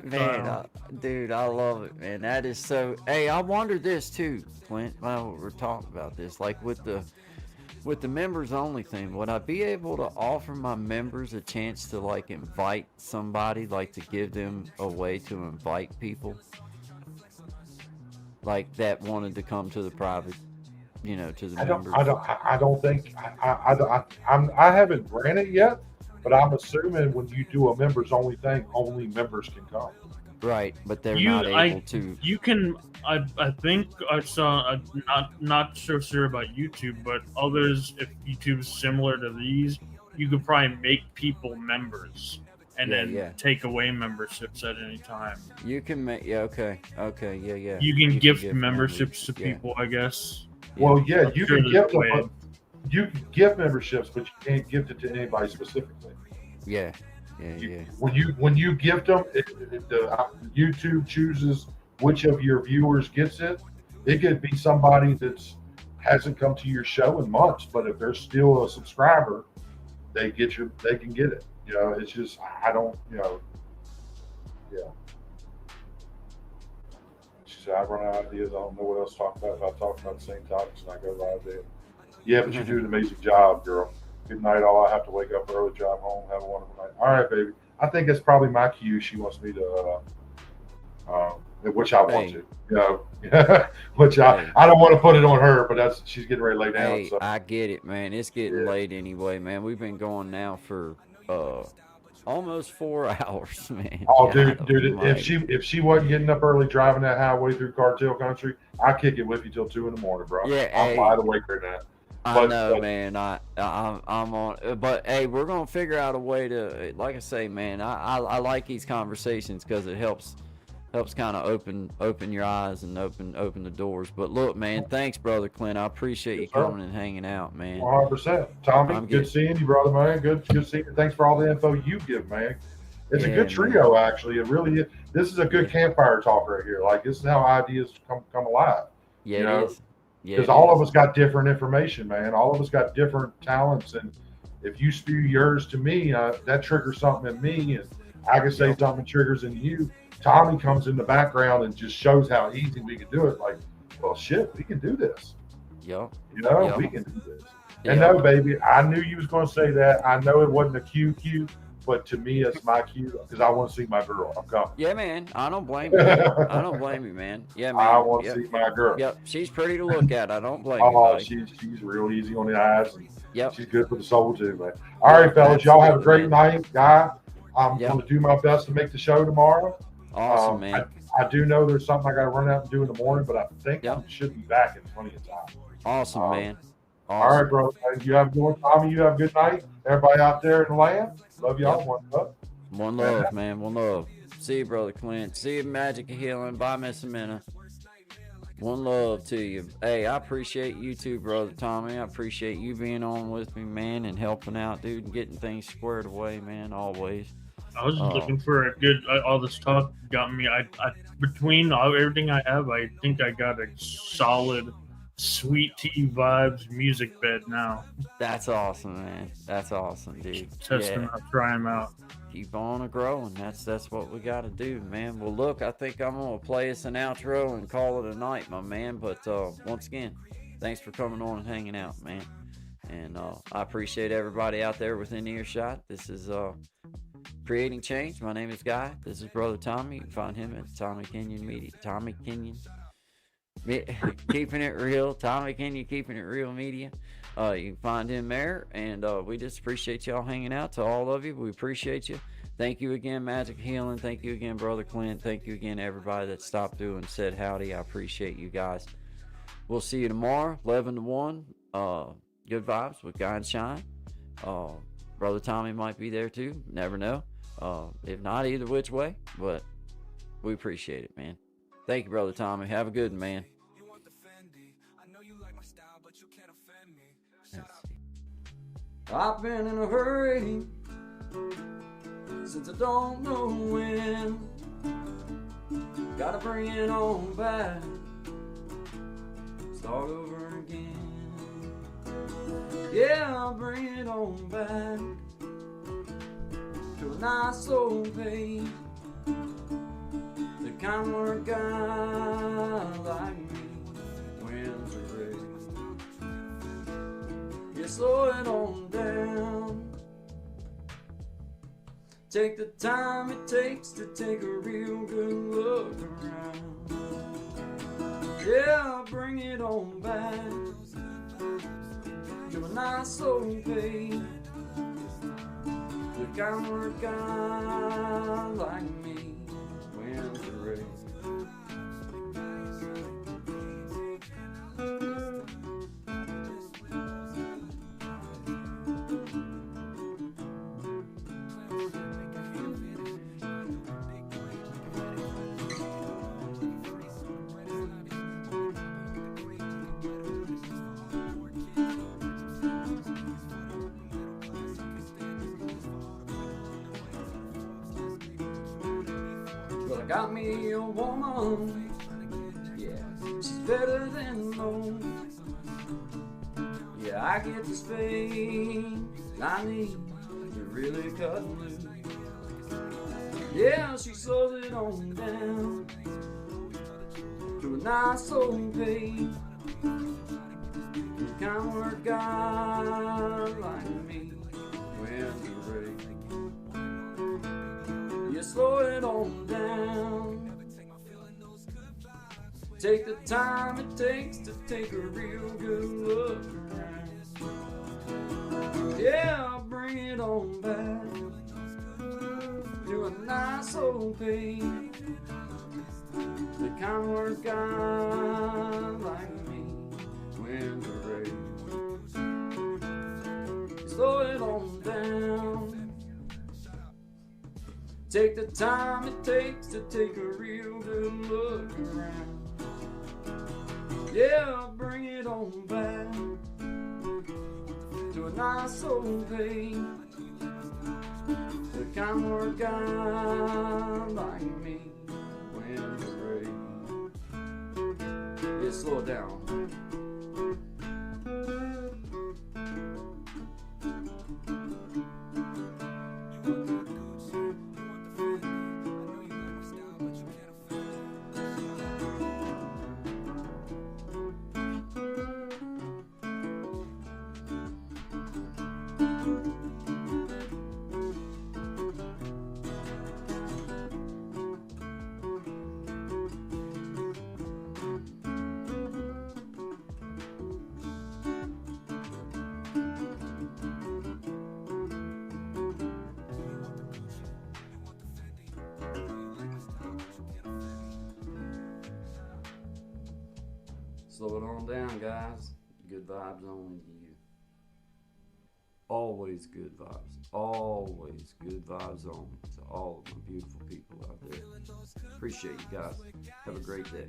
Man, dude, I love it, man. That is so. Hey, I wonder this too, Clint. While we're talking about this, like with the members only thing, would I be able to offer my members a chance to like invite somebody, like to give them a way to invite people? Like that wanted to come to the private, you know, to the members. I don't think I haven't ran it yet, but I'm assuming when you do a members only thing, only members can come. Right, but they're not able to. You can. I think I saw. Not so sure about YouTube, but others, if YouTube's similar to these, you could probably make people members. And then take away memberships at any time. You can make okay, yeah. You can gift memberships to people, I guess. Well, yeah, you can gift them. You can gift memberships, but you can't gift it to anybody specifically. Yeah. When you gift them, YouTube chooses which of your viewers gets it. It could be somebody that hasn't come to your show in months, but if they're still a subscriber, they can get it. You know, it's just, I don't, you know, yeah. She said, I run out of ideas. I don't know what else to talk about. If I talk about the same topics and I go live there. Yeah, but you do an amazing job, girl. Good night, all. I have to wake up early, drive home, have a wonderful night. All right, baby. I think that's probably my cue. She wants me to, which I want to, you know, which I don't want to put it on her, but she's getting ready to lay down. Hey, so. I get it, man. It's getting late anyway, man. We've been going now for almost 4 hours, man. Oh, dude, if she wasn't getting up early driving that highway through cartel country, I kick it with you till 2 a.m, bro. Yeah, I'm wide awake right now. I know, man. I'm on, but hey, we're gonna figure out a way to, like I say, man. I like these conversations because it helps kind of open your eyes and open the doors. But look, man, thanks, brother Clint. I appreciate you coming and hanging out, man. 100%. Tommy, good seeing you, brother, man. Good seeing you. Thanks for all the info you give, man. It's a good trio, actually. It really is. This is a good campfire talk right here. Like, this is how ideas come alive. Yeah, you it know, is. Yeah, because it all of is. us got different information, man. All of us got different talents, and if you spew yours to me, that triggers something in me, and I can say Yep. something triggers in you. Tommy comes in the background and just shows how easy we can do it. Like, well, shit, we can do this. Yep. You know, Yep. we can do this. And Yep. no, baby, I knew you was going to say that. I know it wasn't a cue, but to me, it's my cue because I want to see my girl. I'm coming. Yeah, man. I don't blame you, man. I don't blame you, man. Yeah, I man. want to Yep. see my girl. Yep. She's pretty to look at. I don't blame you, Oh, buddy. she's real easy on the eyes. And Yep. she's good for the soul too, man. All right, Yep, fellas, y'all have a absolutely, great man. night, guy. I'm Yep. going to do my best to make the show tomorrow. Awesome, man. I do know there's something I got to run out and do in the morning, but I think Yep. I should be back in plenty of time. Awesome, man. All Awesome. right, bro. You have a good one. Tommy, you have a good night. Everybody out there in the land, love y'all. Yep. One love. One love, man. One love. See you, Brother Clint. See you, Magic of Healing. Bye, Miss Amina. One love to you. Hey, I appreciate you too, Brother Tommy. I appreciate you being on with me, man, and helping out, dude, and getting things squared away, man, always. I was just looking for a good. All this talk got me. I between everything I have, I think I got a solid, sweet tea vibes music bed now. That's awesome, man. That's awesome, dude. Test them out, try them out. Keep on growing. That's what we got to do, man. Well, look, I think I'm gonna play us an outro and call it a night, my man. But once again, thanks for coming on and hanging out, man. And I appreciate everybody out there within earshot. This is Creating Change. My name is Guy. This is Brother Tommy. You can find him at Tommy Kenyon Media. Tommy Kenyon. Keeping it real. Tommy Kenyon, Keeping It Real Media. You can find him there. And we just appreciate y'all hanging out. To all of you, we appreciate you. Thank you again, Magic Healing. Thank you again, Brother Clint. Thank you again, everybody that stopped through and said howdy. I appreciate you guys. We'll see you tomorrow, 11 to 1. Good vibes with Guy and Shine. Brother Tommy might be there too. Never know. If not, either which way. But we appreciate it, man. Thank you, Brother Tommy. Have a good one, man. I've been in a hurry since I don't know when. Gotta bring it on back. Start over again. Yeah, I'll bring it on back to a nice old page. The kind where a guy like me wins a race. You slow it on down. Take the time it takes to take a real good look around. Yeah, I'll bring it on back to a nice old page. The kind where a guy like me wins the race. Well, I got me a woman, yeah, she's better than most. Yeah, I get the space I need to really cut loose. Yeah, she slows it on down to a nice old pace. The kind where a guy like me wins the race. You slow it on down. Take the time it takes to take a real good look around. Yeah, I'll bring it on back to a nice old page. The kind where a guy like me wins the race. Slow it on down. Take the time it takes to take a real good look around. Yeah, I'll bring it on back to a nice old page. The kind where a guy like me wins the race. You slow it down. Slow it on down, guys. Good vibes on you. Always good vibes. Always good vibes on to all of my beautiful people out there. Appreciate you guys. Have a great day.